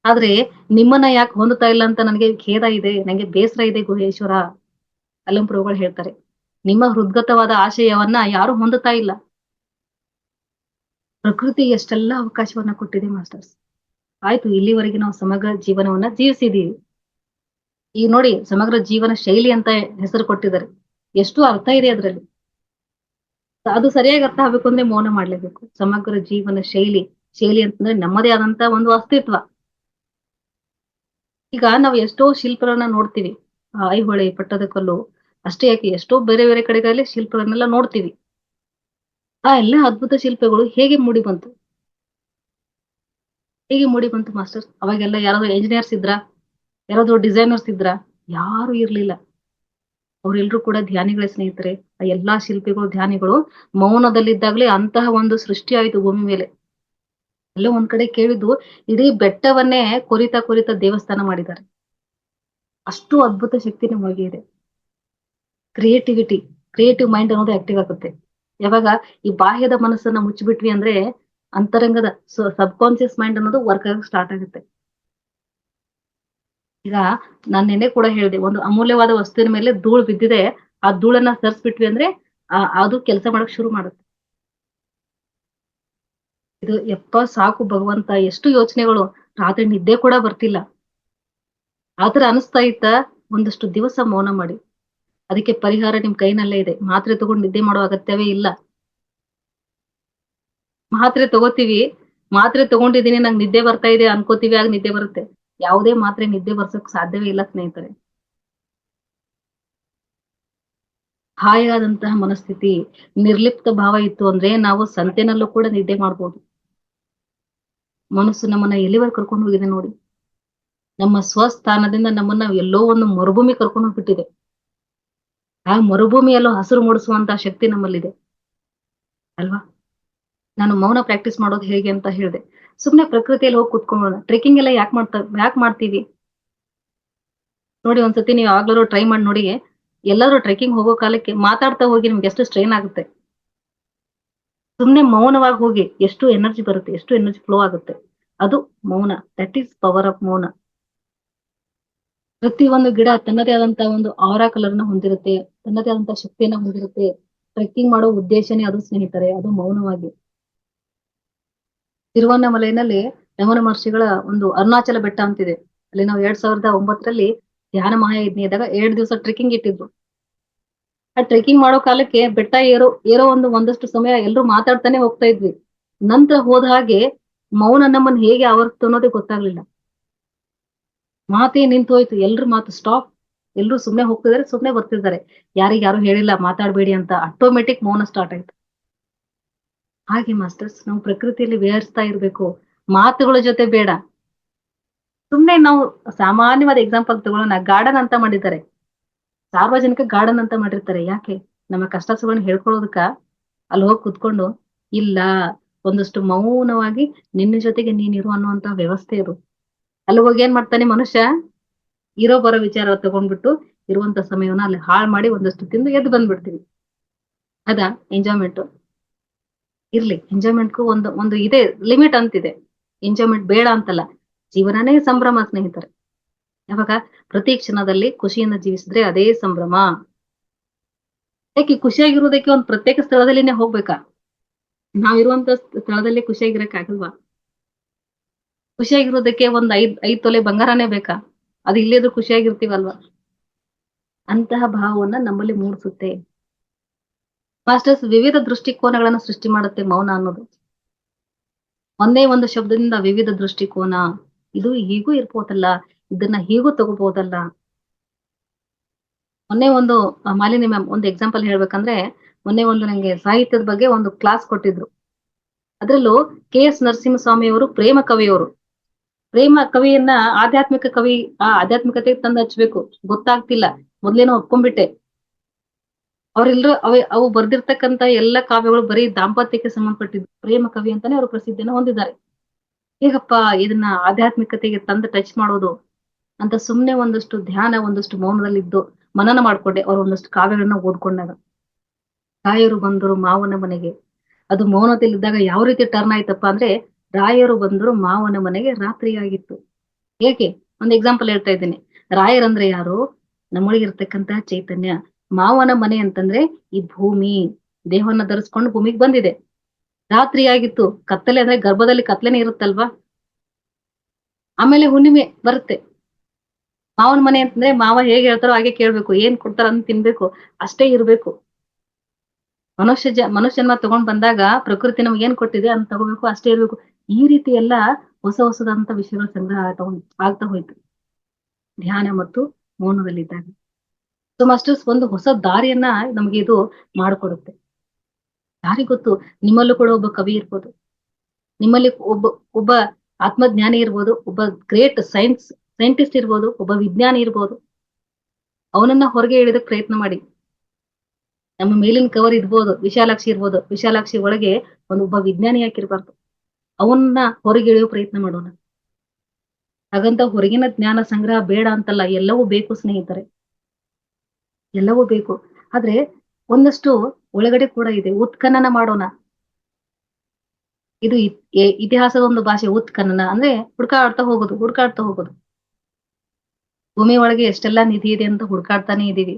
Speaker 2: ಆದ್ರೆ ನಿಮ್ಮನ್ನ ಯಾಕೆ ಹೊಂದುತ್ತಾ ಇಲ್ಲ ಅಂತ ನನಗೆ ಖೇದ ಇದೆ, ನನಗೆ ಬೇಸರ ಇದೆ ಗುಹೇಶ್ವರ. ಅಲ್ಲಂ ಪ್ರಭುಗಳು ಹೇಳ್ತಾರೆ, ನಿಮ್ಮ ಹೃದ್ಗತವಾದ ಆಶಯವನ್ನ ಯಾರು ಹೊಂದುತ್ತಾ ಇಲ್ಲ. ಪ್ರಕೃತಿ ಎಷ್ಟೆಲ್ಲ ಅವಕಾಶವನ್ನ ಕೊಟ್ಟಿದೆ ಮಾಸ್ಟರ್ಸ್. ಆಯ್ತು, ಇಲ್ಲಿವರೆಗೆ ನಾವು ಸಮಗ್ರ ಜೀವನವನ್ನ ಜೀವಿಸಿದೀವಿ. ಈಗ ನೋಡಿ, ಸಮಗ್ರ ಜೀವನ ಶೈಲಿ ಅಂತ ಹೆಸರು ಕೊಟ್ಟಿದ್ದಾರೆ. ಎಷ್ಟು ಅರ್ಥ ಇದೆ ಅದ್ರಲ್ಲಿ. ಅದು ಸರಿಯಾಗಿ ಅರ್ಥ ಆಗ್ಬೇಕು ಅಂದ್ರೆ ಮೌನ ಮಾಡ್ಲೇಬೇಕು. ಸಮಗ್ರ ಜೀವನ ಶೈಲಿ, ಶೈಲಿ ಅಂತಂದ್ರೆ ನಮ್ಮದೇ ಆದಂತ ಒಂದು ಅಸ್ತಿತ್ವ. ಈಗ ನಾವು ಎಷ್ಟೋ ಶಿಲ್ಪಗಳನ್ನ ನೋಡ್ತೀವಿ, ಐಹೊಳೆ, ಪಟ್ಟದಕಲ್ಲು ಅಷ್ಟೇ ಯಾಕೆ ಎಷ್ಟೋ ಬೇರೆ ಬೇರೆ ಕಡೆಗಳಲ್ಲಿ ಶಿಲ್ಪಗಳನ್ನೆಲ್ಲ ನೋಡ್ತೀವಿ. ಆ ಎಲ್ಲ ಅದ್ಭುತ ಶಿಲ್ಪಗಳು ಹೇಗೆ ಮೂಡಿ ಬಂತು? ಹೇಗೆ ಮೂಡಿ ಬಂತು ಮಾಸ್ಟರ್? ಅವಾಗೆಲ್ಲ ಯಾರಾದ್ರೂ ಎಂಜಿನಿಯರ್ಸ್ ಇದ್ರ, ಯಾರಾದ್ರೂ ಡಿಸೈನರ್ಸ್ ಇದ್ರ? ಯಾರು ಇರ್ಲಿಲ್ಲ. ಅವರೆಲ್ಲರೂ ಕೂಡ ಧ್ಯಾನಿಗಳೇ ಸ್ನೇಹಿತರೆ. ಆ ಎಲ್ಲಾ ಶಿಲ್ಪಿಗಳು, ಧ್ಯಾನಿಗಳು ಮೌನದಲ್ಲಿದ್ದಾಗ್ಲೇ ಅಂತಹ ಒಂದು ಸೃಷ್ಟಿ ಆಯ್ತು ಭೂಮಿ ಮೇಲೆ. ಎಲ್ಲೋ ಒಂದ್ ಕಡೆ ಕೇಳಿದ್ದು, ಇಡೀ ಬೆಟ್ಟವನ್ನೇ ಕೊರಿತಾ ಕೊರಿತಾ ದೇವಸ್ಥಾನ ಮಾಡಿದ್ದಾರೆ. ಅಷ್ಟು ಅದ್ಭುತ ಶಕ್ತಿ ನಮಗೆ ಇದೆ. ಕ್ರಿಯೇಟಿವ್ ಮೈಂಡ್ ಅನ್ನೋದು ಆಕ್ಟಿವ್ ಆಗುತ್ತೆ ಯಾವಾಗ ಈ ಬಾಹ್ಯದ ಮನಸ್ಸನ್ನ ಮುಚ್ಚಿಬಿಟ್ವಿ ಅಂದ್ರೆ ಅಂತರಂಗದ ಸಬ್ ಕಾನ್ಶಿಯಸ್ ಮೈಂಡ್ ಅನ್ನೋದು ವರ್ಕ್ ಆಗಕ್ಕೆ ಸ್ಟಾರ್ಟ್ ಆಗುತ್ತೆ. ಈಗ ನಾನ್ ನೆನ್ನೆ ಕೂಡ ಹೇಳಿದೆ, ಒಂದು ಅಮೂಲ್ಯವಾದ ವಸ್ತುವಿನ ಮೇಲೆ ಧೂಳು ಬಿದ್ದಿದೆ, ಆ ಧೂಳನ್ನ ಸರಿಸ್ಬಿಟ್ವಿ ಅಂದ್ರೆ ಅದು ಕೆಲಸ ಮಾಡಕ್ ಶುರು ಮಾಡುತ್ತೆ. ಇದು ಯಪ್ಪ ಸಾಕು ಭಗವಂತ, ಎಷ್ಟು ಯೋಚನೆಗಳು, ರಾತ್ರಿ ನಿದ್ದೆ ಕೂಡ ಬರ್ತಿಲ್ಲ. ಆತರ ಅನಿಸ್ತಾ ಇತ್ತ. ಒಂದಷ್ಟು ದಿವಸ ಮೌನ ಮಾಡಿ. ಅದಕ್ಕೆ ಪರಿಹಾರ ನಿಮ್ ಕೈನಲ್ಲೇ ಇದೆ. ಮಾತ್ರೆ ತಗೊಂಡು ನಿದ್ದೆ ಮಾಡೋ ಅಗತ್ಯವೇ ಇಲ್ಲ. ಮಾತ್ರೆ ತಗೋತೀವಿ, ಮಾತ್ರೆ ತಗೊಂಡಿದೀನಿ ನಂಗೆ ನಿದ್ದೆ ಬರ್ತಾ ಇದೆ ಅನ್ಕೋತೀವಿ, ಆಗ ನಿದ್ದೆ ಬರುತ್ತೆ. ಯಾವುದೇ ಮಾತ್ರೆ ನಿದ್ದೆ ಬರ್ಸಕ್ ಸಾಧ್ಯವೇ ಇಲ್ಲ ಸ್ನೇಹಿತರೆ. ಹಾಯಾದಂತಹ ಮನಸ್ಥಿತಿ, ನಿರ್ಲಿಪ್ತ ಭಾವ ಇತ್ತು ಅಂದ್ರೆ ನಾವು ಸಂತೆನಲ್ಲೂ ಕೂಡ ನಿದ್ದೆ ಮಾಡ್ಬೋದು. ಮನಸ್ಸು ನಮ್ಮನ್ನ ಎಲ್ಲಿವರೆಗೆ ಕರ್ಕೊಂಡು ಹೋಗಿದೆ ನೋಡಿ. ನಮ್ಮ ಸ್ವಸ್ಥಾನದಿಂದ ನಮ್ಮನ್ನ ಎಲ್ಲೋ ಒಂದು ಮರುಭೂಮಿ ಕರ್ಕೊಂಡು ಹೋಗ್ಬಿಟ್ಟಿದೆ. ಆ ಮರುಭೂಮಿಯಲ್ಲೂ ಹಸಿರು ಮೂಡಿಸುವಂತ ಶಕ್ತಿ ನಮ್ಮಲ್ಲಿದೆ ಅಲ್ವಾ. ನಾನು ಮೌನ ಪ್ರಾಕ್ಟೀಸ್ ಮಾಡೋದು ಹೇಗೆ ಅಂತ ಹೇಳಿದೆ. ಸುಮ್ನೆ ಪ್ರಕೃತಿಯಲ್ಲಿ ಹೋಗಿ ಕುತ್ಕೊಳ್ಳೋಣ. ಟ್ರೆಕ್ಕಿಂಗ್ ಎಲ್ಲ ಯಾಕೆ ಮಾಡ್ತೀವಿ ನೋಡಿ. ಒಂದ್ಸತಿ ನೀವು ಯಾವಾಗ್ಲಾರು ಟ್ರೈ ಮಾಡಿ ನೋಡಿ. ಎಲ್ಲರೂ ಟ್ರೆಕ್ಕಿಂಗ್ ಹೋಗೋ ಕಾಲಕ್ಕೆ ಮಾತಾಡ್ತಾ ಹೋಗಿ, ನಿಮ್ಗೆ ಎಷ್ಟು ಸ್ಟ್ರೈನ್ ಆಗುತ್ತೆ. ಸುಮ್ನೆ ಮೌನವಾಗಿ ಹೋಗಿ ಎಷ್ಟು ಎನರ್ಜಿ ಬರುತ್ತೆ, ಎಷ್ಟು ಎನರ್ಜಿ ಫ್ಲೋ ಆಗುತ್ತೆ. ಅದು ಮೌನ. ದಟ್ ಈಸ್ ಪವರ್ ಆಫ್ ಮೌನ. ಪ್ರತಿ ಒಂದು ಗಿಡ ತನ್ನದೇ ಆದಂತ ಒಂದು ಆರಾ ಕಲರ್ನ ಹೊಂದಿರುತ್ತೆ, ತನ್ನದೇ ಆದಂತ ಶಕ್ತಿಯನ್ನ ಹೊಂದಿರುತ್ತೆ. ಟ್ರೆಕ್ಕಿಂಗ್ ಮಾಡೋ ಉದ್ದೇಶನೇ ಅದು ಸ್ನೇಹಿತರೆ, ಅದು ಮೌನವಾಗಿ. ತಿರುವಣ್ಣಾಮಲೈನಲ್ಲಿ ರಮಣ ಮಹರ್ಷಿಗಳ ಒಂದು ಅರುಣಾಚಲ ಬೆಟ್ಟ ಅಂತಿದೆ. ಅಲ್ಲಿ ನಾವು 2009ರಲ್ಲಿ ಧ್ಯಾನ ಮಹಾಯಜ್ಞ ಇದ್ದಾಗ 2 ದಿವಸ ಟ್ರೆಕ್ಕಿಂಗ್ ಇಟ್ಟಿದ್ರು. ಆ ಟ್ರೆಕ್ಕಿಂಗ್ ಮಾಡೋ ಕಾಲಕ್ಕೆ ಬೆಟ್ಟ ಏರೋ ಒಂದಷ್ಟು ಸಮಯ ಎಲ್ರು ಮಾತಾಡ್ತಾನೆ ಹೋಗ್ತಾ ಇದ್ವಿ. ನಂತರ ಹೋದ ಹಾಗೆ ಮೌನ ನಮ್ಮನ್ನ ಹೇಗೆ ಆವರ್ತು ಅನ್ನೋದೇ ಗೊತ್ತಾಗ್ಲಿಲ್ಲ. ಮಾತೇ ನಿಂತು ಹೋಯ್ತು. ಎಲ್ರು ಮಾತು ಸ್ಟಾಪ್. ಎಲ್ರು ಸುಮ್ನೆ ಹೋಗ್ತಿದಾರೆ, ಸುಮ್ನೆ ಬರ್ತಿದ್ದಾರೆ. ಯಾರು ಹೇಳಿಲ್ಲ ಮಾತಾಡ್ಬೇಡಿ ಅಂತ. ಆಟೋಮೆಟಿಕ್ ಮೌನ ಸ್ಟಾರ್ಟ್ ಆಯ್ತು. ಹಾಗೆ ಮಾಸ್ಟರ್ಸ್, ನಾವು ಪ್ರಕೃತಿಯಲ್ಲಿ ವಿಹರಿಸ್ತಾ ಇರ್ಬೇಕು. ಮಾತುಗಳ ಜೊತೆ ಬೇಡ. ಸುಮ್ನೆ ನಾವು ಸಾಮಾನ್ಯವಾದ ಎಕ್ಸಾಂಪಲ್ ತಗೊಳ್ಳೋಣ. ಗಾರ್ಡನ್ ಅಂತ ಮಾಡಿದ್ದಾರೆ, ಸಾರ್ವಜನಿಕ ಗಾರ್ಡನ್ ಅಂತ ಮಾಡಿರ್ತಾರೆ. ಯಾಕೆ? ನಮ್ಮ ಕಷ್ಟ ಸುಖಗಳನ್ನ ಹೇಳ್ಕೊಳ್ಳೋದಕ್ಕ? ಅಲ್ಲಿ ಹೋಗಿ ಕುತ್ಕೊಂಡು ಇಲ್ಲ, ಒಂದಷ್ಟು ಮೌನವಾಗಿ ನಿನ್ನ ಜೊತೆಗೆ ನೀನಿರು ಅನ್ನುವಂತ ವ್ಯವಸ್ಥೆ ಇರು. ಅಲ್ಲಿ ಹೋಗಿ ಏನ್ ಮಾಡ್ತಾನೆ ಮನುಷ್ಯ? ಇರೋ ಬರೋ ವಿಚಾರ ತಗೊಂಡ್ಬಿಟ್ಟು ಇರುವಂತ ಸಮಯವನ್ನ ಅಲ್ಲಿ ಹಾಳು ಮಾಡಿ ಒಂದಷ್ಟು ತಿಂದು ಎದ್ದು ಬಂದ್ಬಿಡ್ತೀವಿ. ಅದಾ ಎಂಜಾಯ್ಮೆಂಟ್? ಇರ್ಲಿ, ಎಂಜಾಯ್ಮೆಂಟ್ಗೂ ಒಂದು ಇದೆ, ಲಿಮಿಟ್ ಅಂತಿದೆ. ಎಂಜಾಯ್ಮೆಂಟ್ ಬೇಡ ಅಂತಲ್ಲ, ಜೀವನನೇ ಸಂಭ್ರಮ ಸ್ನೇಹಿತರೆ. ಯಾವಾಗ ಪ್ರತಿ ಕ್ಷಣದಲ್ಲಿ ಖುಷಿಯಿಂದ ಜೀವಿಸಿದ್ರೆ ಅದೇ ಸಂಭ್ರಮ. ಯಾಕೆ ಖುಷಿಯಾಗಿರೋದಕ್ಕೆ ಒಂದು ಪ್ರತ್ಯೇಕ ಸ್ಥಳದಲ್ಲಿನೇ ಹೋಗ್ಬೇಕಾ? ನಾವಿರುವಂತ ಸ್ಥಳದಲ್ಲಿ ಖುಷಿಯಾಗಿರಕ್ ಆಗಲ್ವಾ? ಖುಷಿಯಾಗಿರೋದಕ್ಕೆ ಒಂದ್ 5 ತೊಲೆ ಬಂಗಾರನೇ ಬೇಕಾ? ಅದು ಇಲ್ಲಿದ್ರು ಖುಷಿಯಾಗಿರ್ತೀವಲ್ವಾ? ಅಂತಹ ಭಾವವನ್ನ ನಮ್ಮಲ್ಲಿ ಮೂಡಿಸುತ್ತೆ. ಮಾಸ್ಟರ್ಸ್, ವಿವಿಧ ದೃಷ್ಟಿಕೋನಗಳನ್ನು ಸೃಷ್ಟಿ ಮಾಡುತ್ತೆ ಮೌನ ಅನ್ನೋದು. ಒಂದೇ ಒಂದು ಶಬ್ದದಿಂದ ವಿವಿಧ ದೃಷ್ಟಿಕೋನ, ಇದು ಹೀಗೂ ಇರ್ಬೋದಲ್ಲ, ಇದನ್ನ ಹೀಗೂ ತಗೋಬಹುದಲ್ಲ. ಮೊನ್ನೆ ಒಂದು ಮಾಲಿನಿ ಮ್ಯಾಮ್ ಒಂದು ಎಕ್ಸಾಂಪಲ್ ಹೇಳ್ಬೇಕಂದ್ರೆ, ಮೊನ್ನೆ ಒಂದು ನಂಗೆ ಸಾಹಿತ್ಯದ ಬಗ್ಗೆ ಒಂದು ಕ್ಲಾಸ್ ಕೊಟ್ಟಿದ್ರು. ಅದ್ರಲ್ಲೂ KS ನರಸಿಂಹಸ್ವಾಮಿ ಅವರು ಪ್ರೇಮ ಕವಿಯವರು. ಪ್ರೇಮ ಕವಿಯನ್ನ ಆಧ್ಯಾತ್ಮಿಕ ಕವಿ, ಆ ಆಧ್ಯಾತ್ಮಿಕತೆಗೆ ತಂದು ಹಚ್ಬೇಕು, ಗೊತ್ತಾಗ್ತಿಲ್ಲ, ಮೊದ್ಲೇನೋ ಒಪ್ಕೊಂಡ್ಬಿಟ್ಟೆ. ಅವ್ರೆಲ್ರು ಅವು ಬರ್ದಿರ್ತಕ್ಕಂತ ಎಲ್ಲ ಕಾವ್ಯಗಳು ಬರೀ ದಾಂಪತ್ಯಕ್ಕೆ ಸಂಬಂಧಪಟ್ಟಿದ್ದು, ಪ್ರೇಮ ಕವಿ ಅಂತಾನೆ ಅವರು ಪ್ರಸಿದ್ಧಿಯನ್ನು ಹೊಂದಿದ್ದಾರೆ. ಹೇಗಪ್ಪ ಇದನ್ನ ಆಧ್ಯಾತ್ಮಿಕತೆಗೆ ತಂದು ಟಚ್ ಮಾಡೋದು ಅಂತ ಸುಮ್ನೆ ಒಂದಷ್ಟು ಧ್ಯಾನ, ಒಂದಷ್ಟು ಮೌನದಲ್ಲಿದ್ದು ಮನನ ಮಾಡ್ಕೊಂಡೆ. ಅವ್ರ ಒಂದಷ್ಟು ಕಾವ್ಯಗಳನ್ನ ಓದ್ಕೊಂಡಾಗ, ರಾಯರು ಬಂದರು ಮಾವನ ಮನೆಗೆ, ಅದು ಮೌನದಲ್ಲಿದ್ದಾಗ ಯಾವ ರೀತಿ ಟರ್ನ್ ಆಯ್ತಪ್ಪ ಅಂದ್ರೆ, ರಾಯರು ಬಂದರು ಮಾವನ ಮನೆಗೆ ರಾತ್ರಿ ಆಗಿತ್ತು. ಹೇಗೆ? ಒಂದು ಎಕ್ಸಾಂಪಲ್ ಹೇಳ್ತಾ ಇದ್ದೀನಿ. ರಾಯರಂದ್ರೆ ಯಾರು? ನಮ್ಮೊಳಗಿರ್ತಕ್ಕಂತಹ ಚೈತನ್ಯ. ಮಾವನ ಮನೆ ಅಂತಂದ್ರೆ ಈ ಭೂಮಿ, ದೇಹವನ್ನ ಧರಿಸ್ಕೊಂಡು ಭೂಮಿಗೆ ಬಂದಿದೆ. ರಾತ್ರಿ ಆಗಿತ್ತು, ಕತ್ತಲೆ ಅಂದ್ರೆ ಗರ್ಭದಲ್ಲಿ ಕತ್ಲೆನೇ ಇರುತ್ತಲ್ವಾ. ಆಮೇಲೆ ಹುಣ್ಣಿಮೆ ಬರುತ್ತೆ. ಮಾವನ ಮನೆ ಅಂತಂದ್ರೆ ಮಾವ ಹೇಗೆ ಹೇಳ್ತಾರೋ ಹಾಗೆ ಕೇಳ್ಬೇಕು, ಏನ್ ಕೊಡ್ತಾರ ಅಂತ ತಿನ್ಬೇಕು, ಅಷ್ಟೇ ಇರ್ಬೇಕು. ಮನುಷ್ಯನ್ಮ ತಗೊಂಡ್ ಬಂದಾಗ ಪ್ರಕೃತಿ ನಮ್ಗೆ ಏನ್ ಕೊಟ್ಟಿದೆ ಅಂತ ತಗೋಬೇಕು, ಅಷ್ಟೇ ಇರ್ಬೇಕು. ಈ ರೀತಿ ಎಲ್ಲ ಹೊಸದಂತ ವಿಷಯಗಳ ಸಂಗ್ರಹ ಆಗ್ತಾ ಹೋಯ್ತು ಧ್ಯಾನ ಮತ್ತು ಮೌನದಲ್ಲಿದ್ದಾಗ. ಸೊ ಮಾಸ್ಟರ್ಸ್, ಒಂದು ಹೊಸ ದಾರಿಯನ್ನ ನಮ್ಗೆ ಇದು ಮಾಡಿಕೊಡುತ್ತೆ. ಯಾರಿ ಗೊತ್ತು, ನಿಮ್ಮಲ್ಲೂ ಕೂಡ ಒಬ್ಬ ಕವಿ ಇರ್ಬೋದು, ನಿಮ್ಮಲ್ಲಿ ಒಬ್ಬ ಆತ್ಮಜ್ಞಾನಿ ಇರ್ಬೋದು, ಒಬ್ಬ ಗ್ರೇಟ್ ಸೈಂಟಿಸ್ಟ್ ಇರ್ಬೋದು, ಒಬ್ಬ ವಿಜ್ಞಾನಿ ಇರ್ಬೋದು. ಅವನನ್ನ ಹೊರಗೆ ಇಳಿದಕ್ಕೆ ಪ್ರಯತ್ನ ಮಾಡಿ. ನಮ್ಮ ಮೇಲಿನ ಕವರ್ ಇರ್ಬೋದು, ವಿಶಾಲಾಕ್ಷಿ ಇರ್ಬೋದು, ವಿಶಾಲಾಕ್ಷಿ ಒಳಗೆ ಒಬ್ಬ ವಿಜ್ಞಾನಿ ಯಾಕಿರ್ಬಾರ್ದು? ಅವನ್ನ ಹೊರಗೆ ಇಳಿಯೋ ಪ್ರಯತ್ನ ಮಾಡೋಣ. ಹಾಗಂತ ಹೊರಗಿನ ಜ್ಞಾನ ಸಂಗ್ರಹ ಬೇಡ ಅಂತಲ್ಲ, ಎಲ್ಲವೂ ಬೇಕು ಸ್ನೇಹಿತರೆ, ಎಲ್ಲವೂ ಬೇಕು. ಆದ್ರೆ ಒಂದಷ್ಟು ಒಳಗಡೆ ಕೂಡ ಇದೆ, ಉತ್ಖನನ ಮಾಡೋಣ. ಇದು ಇತಿಹಾಸದ ಒಂದು ಭಾಷೆ, ಉತ್ಖನನ ಅಂದ್ರೆ ಹುಡ್ಕಾಡ್ತಾ ಹೋಗೋದು. ಭೂಮಿ ಒಳಗೆ ಎಷ್ಟೆಲ್ಲಾ ನಿಧಿ ಇದೆ ಅಂತ ಹುಡ್ಕಾಡ್ತಾನೆ ಇದೀವಿ.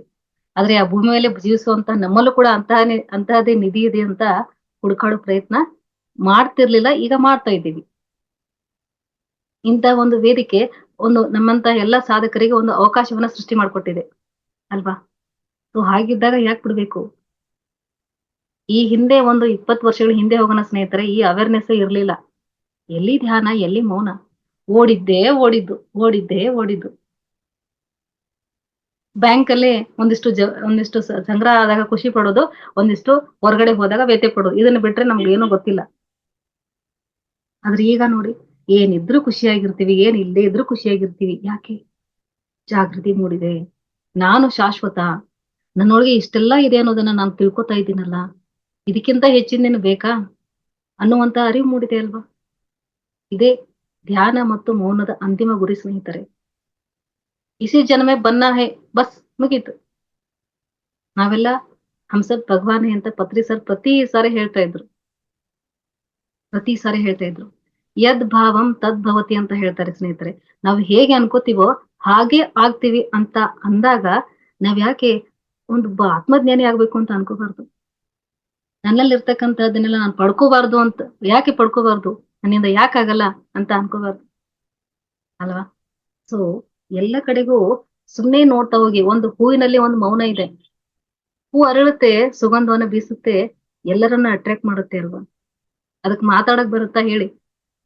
Speaker 2: ಆದ್ರೆ ಆ ಭೂಮಿ ಮೇಲೆ ಜೀವಿಸುವಂತ ನಮ್ಮಲ್ಲೂ ಕೂಡ ಅಂತಹದೇ ನಿಧಿ ಇದೆ ಅಂತ ಹುಡ್ಕಾಡೋ ಪ್ರಯತ್ನ ಮಾಡ್ತಿರ್ಲಿಲ್ಲ, ಈಗ ಮಾಡ್ತಾ ಇದ್ದೀವಿ. ಇಂಥ ಒಂದು ವೇದಿಕೆ ನಮ್ಮಂತ ಎಲ್ಲಾ ಸಾಧಕರಿಗೆ ಒಂದು ಅವಕಾಶವನ್ನ ಸೃಷ್ಟಿ ಮಾಡ್ಕೊಟ್ಟಿದೆ ಅಲ್ವಾ. ಸೊ ಹಾಗಿದ್ದಾಗ ಯಾಕೆ ಬಿಡ್ಬೇಕು? ಈ ಹಿಂದೆ 20 ವರ್ಷಗಳ ಹಿಂದೆ ಹೋಗೋಣ ಸ್ನೇಹಿತರೆ, ಈ ಅವೇರ್ನೆಸ್ ಇರ್ಲಿಲ್ಲ. ಎಲ್ಲಿ ಧ್ಯಾನ, ಎಲ್ಲಿ ಮೌನ, ಓಡಿದ್ದು. ಬ್ಯಾಂಕ್ ಅಲ್ಲಿ ಒಂದಿಷ್ಟು ಸಂಗ್ರಹ ಆದಾಗ ಖುಷಿ ಪಡೋದು, ಒಂದಿಷ್ಟು ಹೊರಗಡೆ ಹೋದಾಗ ವ್ಯಥೆ ಪಡೋದು, ಇದನ್ನ ಬಿಟ್ರೆ ನಮ್ಗೆ ಏನೂ ಗೊತ್ತಿಲ್ಲ. ಆದ್ರೆ ಈಗ ನೋಡಿ, ಏನಿದ್ರು ಖುಷಿಯಾಗಿರ್ತೀವಿ, ಏನ್ ಇಲ್ಲದೆ ಇದ್ರು ಖುಷಿಯಾಗಿರ್ತೀವಿ. ಯಾಕೆ? ಜಾಗೃತಿ ಮೂಡಿದೆ. ನಾನು ಶಾಶ್ವತ, ನನ್ನೊಳಗೆ ಇಷ್ಟೆಲ್ಲಾ ಇದೆ ಅನ್ನೋದನ್ನ ನಾನು ತಿಳ್ಕೊತಾ ಇದ್ದೀನಲ್ಲ, ಇದಕ್ಕಿಂತ ಹೆಚ್ಚಿನೇನು ಬೇಕಾ ಅನ್ನುವಂತ ಅರಿವು ಮೂಡಿದೆ ಅಲ್ವಾ. ಇದೇ ಧ್ಯಾನ ಮತ್ತು ಮೌನದ ಅಂತಿಮ ಗುರಿ ಸ್ನೇಹಿತರೆ. ಇಸಿ ಜನಮೇ ಬನ್ನ ಹೇ, ಬಸ್ ಮುಗೀತು. ನಾವೆಲ್ಲ ಹಂಸದ್ ಭಗವಾನೆ ಅಂತ ಪತ್ರಿ ಸರ್ ಪ್ರತಿ ಸಾರಿ ಹೇಳ್ತಾ ಇದ್ರು. ಯದ್ ಭಾವಂ ತದ್ ಭವತಿ ಅಂತ ಹೇಳ್ತಾರೆ ಸ್ನೇಹಿತರೆ. ನಾವು ಹೇಗೆ ಅನ್ಕೋತೀವೋ ಹಾಗೆ ಆಗ್ತೀವಿ ಅಂತ ಅಂದಾಗ ನಾವ್ ಯಾಕೆ ಒಂದು ಆತ್ಮಜ್ಞಾನಿ ಆಗ್ಬೇಕು ಅಂತ ಅನ್ಕೋಬಾರ್ದು? ನನ್ನಲ್ಲಿ ಇರ್ತಕ್ಕಂಥದ್ದನ್ನೆಲ್ಲ ನಾನು ಪಡ್ಕೋಬಾರ್ದು ಅಂತ ಯಾಕೆ ಪಡ್ಕೋಬಾರ್ದು? ನನ್ನಿಂದ ಯಾಕಾಗಲ್ಲ ಅಂತ ಅನ್ಕೋಬಾರ್ದು ಅಲ್ವಾ. ಸೊ ಎಲ್ಲ ಕಡೆಗೂ ಸುಮ್ನೆ ನೋಡ್ತಾ ಹೋಗಿ. ಒಂದು ಹೂವಿನಲ್ಲಿ ಒಂದು ಮೌನ ಇದೆ. ಹೂ ಅರಳುತ್ತೆ, ಸುಗಂಧವನ್ನ ಬೀಸುತ್ತೆ, ಎಲ್ಲರನ್ನ ಅಟ್ರಾಕ್ಟ್ ಮಾಡುತ್ತೆ ಅಲ್ವಾ. ಅದಕ್ಕೆ ಮಾತಾಡಕ್ ಬರುತ್ತಾ ಹೇಳಿ?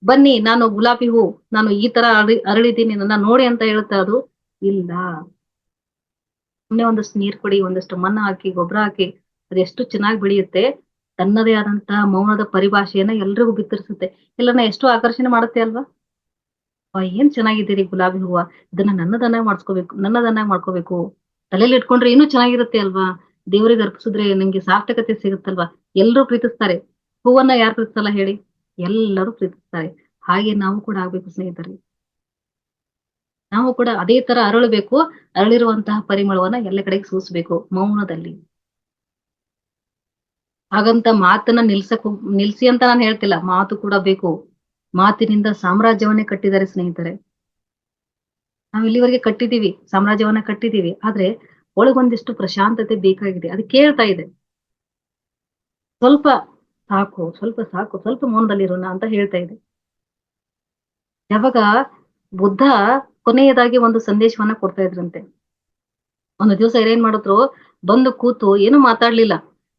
Speaker 2: ಬನ್ನಿ, ನಾನು ಗುಲಾಬಿ ಹೂ, ನಾನು ಈ ತರ ಅರಳಿದ್ದೀನಿ, ನನ್ನ ನೋಡಿ ಅಂತ ಹೇಳುತ್ತಾ ಅದು? ಇಲ್ಲ. ಸುಮ್ನೆ ಒಂದಷ್ಟು ನೀರ್ ಕೊಡಿ, ಒಂದಷ್ಟು ಮಣ್ಣು ಹಾಕಿ, ಗೊಬ್ಬರ ಹಾಕಿ, ಅದೆಷ್ಟು ಚೆನ್ನಾಗಿ ಬೆಳೆಯುತ್ತೆ. ತನ್ನದೇ ಆದಂತಹ ಮೌನದ ಪರಿಭಾಷೆಯನ್ನ ಎಲ್ರಿಗೂ ಬಿತ್ತರಿಸುತ್ತೆ. ಎಲ್ಲರನ್ನ ಎಷ್ಟು ಆಕರ್ಷಣೆ ಮಾಡುತ್ತೆ ಅಲ್ವಾ. ಏನ್ ಚೆನ್ನಾಗಿದ್ದೀರಿ ಗುಲಾಬಿ ಹೂವ, ಇದನ್ನ ನನ್ನದನ್ನಾಗಿ ಮಾಡ್ಕೋಬೇಕು, ತಲೆಯಲ್ಲಿ ಇಟ್ಕೊಂಡ್ರೆ ಇನ್ನೂ ಚೆನ್ನಾಗಿರುತ್ತೆ ಅಲ್ವಾ. ದೇವರಿಗೆ ಅರ್ಪಿಸಿದ್ರೆ ನಿಮ್ಗೆ ಸಾರ್ಥಕತೆ ಸಿಗುತ್ತಲ್ವಾ. ಎಲ್ರೂ ಪ್ರೀತಿಸ್ತಾರೆ. ಹೂವನ್ನ ಯಾರು ಪ್ರೀತಿಸಲ್ಲ ಹೇಳಿ? ಎಲ್ಲರೂ ಪ್ರೀತಿಸ್ತಾರೆ. ಹಾಗೆ ನಾವು ಕೂಡ ಆಗ್ಬೇಕು ಸ್ನೇಹಿತರೆ. ನಾವು ಕೂಡ ಅದೇ ತರ ಅರಳಬೇಕು. ಅರಳಿರುವಂತಹ ಪರಿಮಳವನ್ನ ಎಲ್ಲ ಕಡೆಗೆ ಸೂಸ್ಬೇಕು ಮೌನದಲ್ಲಿ. ಹಾಗಂತ ಮಾತನ್ನ ನಿಲ್ಸಿ ಅಂತ ನಾನು ಹೇಳ್ತಿಲ್ಲ, ಮಾತು ಕೂಡ ಬೇಕು. ಮಾತಿನಿಂದ ಸಾಮ್ರಾಜ್ಯವನ್ನೇ ಕಟ್ಟಿದ್ದಾರೆ ಸ್ನೇಹಿತರೆ. ನಾವ್ ಇಲ್ಲಿವರೆಗೆ ಸಾಮ್ರಾಜ್ಯವನ್ನ ಕಟ್ಟಿದೀವಿ. ಆದ್ರೆ ಒಳಗೊಂದಿಷ್ಟು ಪ್ರಶಾಂತತೆ ಬೇಕಾಗಿದೆ, ಅದು ಕೇಳ್ತಾ ಇದೆ. ಸ್ವಲ್ಪ ಸಾಕು, ಮೌನದಲ್ಲಿರೋಣ ಅಂತ ಹೇಳ್ತಾ ಇದೆ. ಯಾವಾಗ ಬುದ್ಧ ಕೊನೆಯದಾಗಿ ಒಂದು ಸಂದೇಶವನ್ನ ಕೊಡ್ತಾ ಇದ್ರಂತೆ. ಒಂದು ದಿವಸ ಏನ್ ಮಾಡಿದ್ರು, ಬಂದು ಕೂತು ಏನು ಮಾತಾಡ್ಲಿಲ್ಲ,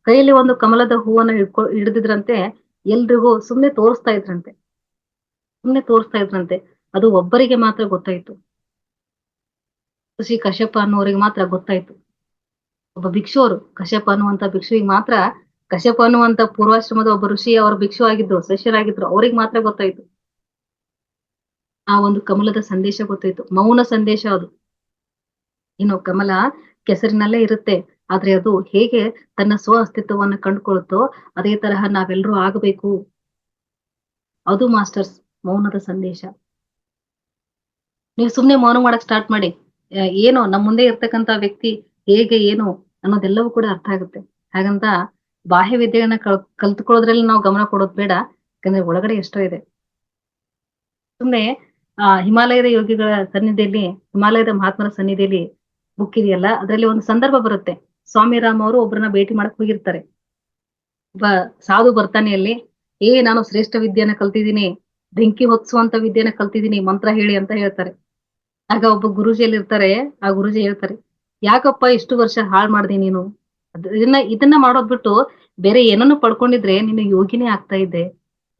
Speaker 2: ಕೈಯಲ್ಲಿ ಒಂದು ಕಮಲದ ಹೂವನ್ನ ಹಿಡಿದಿದ್ರಂತೆ. ಎಲ್ರಿಗೂ ಸುಮ್ನೆ ತೋರಿಸ್ತಾ ಇದ್ರಂತೆ. ಅದು ಒಬ್ಬರಿಗೆ ಮಾತ್ರ ಗೊತ್ತಾಯ್ತು, ಋಷಿ ಕಶ್ಯಪ ಅನ್ನೋರಿಗೆ ಮಾತ್ರ ಗೊತ್ತಾಯ್ತು. ಒಬ್ಬ ಭಿಕ್ಷುವರು, ಕಶ್ಯಪ ಅನ್ನುವಂತ ಭಿಕ್ಷುವಿಗೆ ಮಾತ್ರ, ಕಶ್ಯಪ ಅನ್ನುವಂತ ಪೂರ್ವಾಶ್ರಮದ ಒಬ್ಬ ಋಷಿ ಅವರ ಭಿಕ್ಷು ಆಗಿದ್ರು, ಶಿಷ್ಯರಾಗಿದ್ರು, ಅವ್ರಿಗೆ ಮಾತ್ರ ಗೊತ್ತಾಯ್ತು. ಆ ಒಂದು ಕಮಲದ ಸಂದೇಶ ಗೊತ್ತಾಯ್ತು, ಮೌನ ಸಂದೇಶ ಅದು. ಇನ್ನು ಕಮಲ ಕೆಸರಿನಲ್ಲೇ ಇರುತ್ತೆ, ಆದ್ರೆ ಅದು ಹೇಗೆ ತನ್ನ ಸ್ವ ಅಸ್ತಿತ್ವವನ್ನ ಕಂಡುಕೊಳ್ಳುತ್ತೋ ಅದೇ ತರಹ ನಾವೆಲ್ಲರೂ ಆಗಬೇಕು. ಅದು ಮಾಸ್ಟರ್ಸ್ ಮೌನದ ಸಂದೇಶ. ನೀವು ಸುಮ್ನೆ ಮೌನ ಮಾಡಕ್ ಸ್ಟಾರ್ಟ್ ಮಾಡಿ, ಏನೋ ನಮ್ ಮುಂದೆ ಇರ್ತಕ್ಕಂತ ವ್ಯಕ್ತಿ ಹೇಗೆ ಏನು ಅನ್ನೋದೆಲ್ಲವೂ ಕೂಡ ಅರ್ಥ ಆಗುತ್ತೆ. ಹಾಗಂತ ಬಾಹ್ಯ ವಿದ್ಯೆಯನ್ನ ಕಲ್ತ್ಕೊಳ್ಳೋದ್ರಲ್ಲಿ ನಾವು ಗಮನ ಕೊಡೋದ್ ಬೇಡ, ಯಾಕಂದ್ರೆ ಒಳಗಡೆ ಎಷ್ಟೋ ಇದೆ. ಸುಮ್ನೆ ಹಿಮಾಲಯದ ಯೋಗಿಗಳ ಸನ್ನಿಧಿಯಲ್ಲಿ, ಹಿಮಾಲಯದ ಮಹಾತ್ಮರ ಸನ್ನಿಧಿಯಲ್ಲಿ ಬುಕ್ ಇದೆಯಲ್ಲ, ಅದ್ರಲ್ಲಿ ಒಂದು ಸಂದರ್ಭ ಬರುತ್ತೆ. ಸ್ವಾಮಿ ರಾಮ್ ಅವರು ಒಬ್ರನ್ನ ಭೇಟಿ ಮಾಡಕ್ ಹೋಗಿರ್ತಾರೆ. ಒಬ್ಬ ಸಾಧು ಬರ್ತಾನೆ ಅಲ್ಲಿ, ನಾನು ಶ್ರೇಷ್ಠ ವಿದ್ಯೆನ ಕಲ್ತಿದ್ದೀನಿ, ಬೆಂಕಿ ಹೊತ್ಸುವಂತ ವಿದ್ಯೆನ ಕಲ್ತಿದ್ದೀನಿ, ಮಂತ್ರ ಹೇಳಿ ಅಂತ ಹೇಳ್ತಾರೆ. ಆಗ ಒಬ್ಬ ಗುರುಜಿಯಲ್ಲಿ ಇರ್ತಾರೆ, ಆ ಗುರುಜಿ ಹೇಳ್ತಾರೆ, ಯಾಕಪ್ಪ ಇಷ್ಟು ವರ್ಷ ಹಾಳ್ ಮಾಡ್ದಿ ನೀನು, ಇದನ್ನ ಮಾಡೋದ್ ಬಿಟ್ಟು ಬೇರೆ ಏನನ್ನು ಪಡ್ಕೊಂಡಿದ್ರೆ ನೀನು ಯೋಗಿನೇ ಆಗ್ತಾ ಇದ್ದೆ.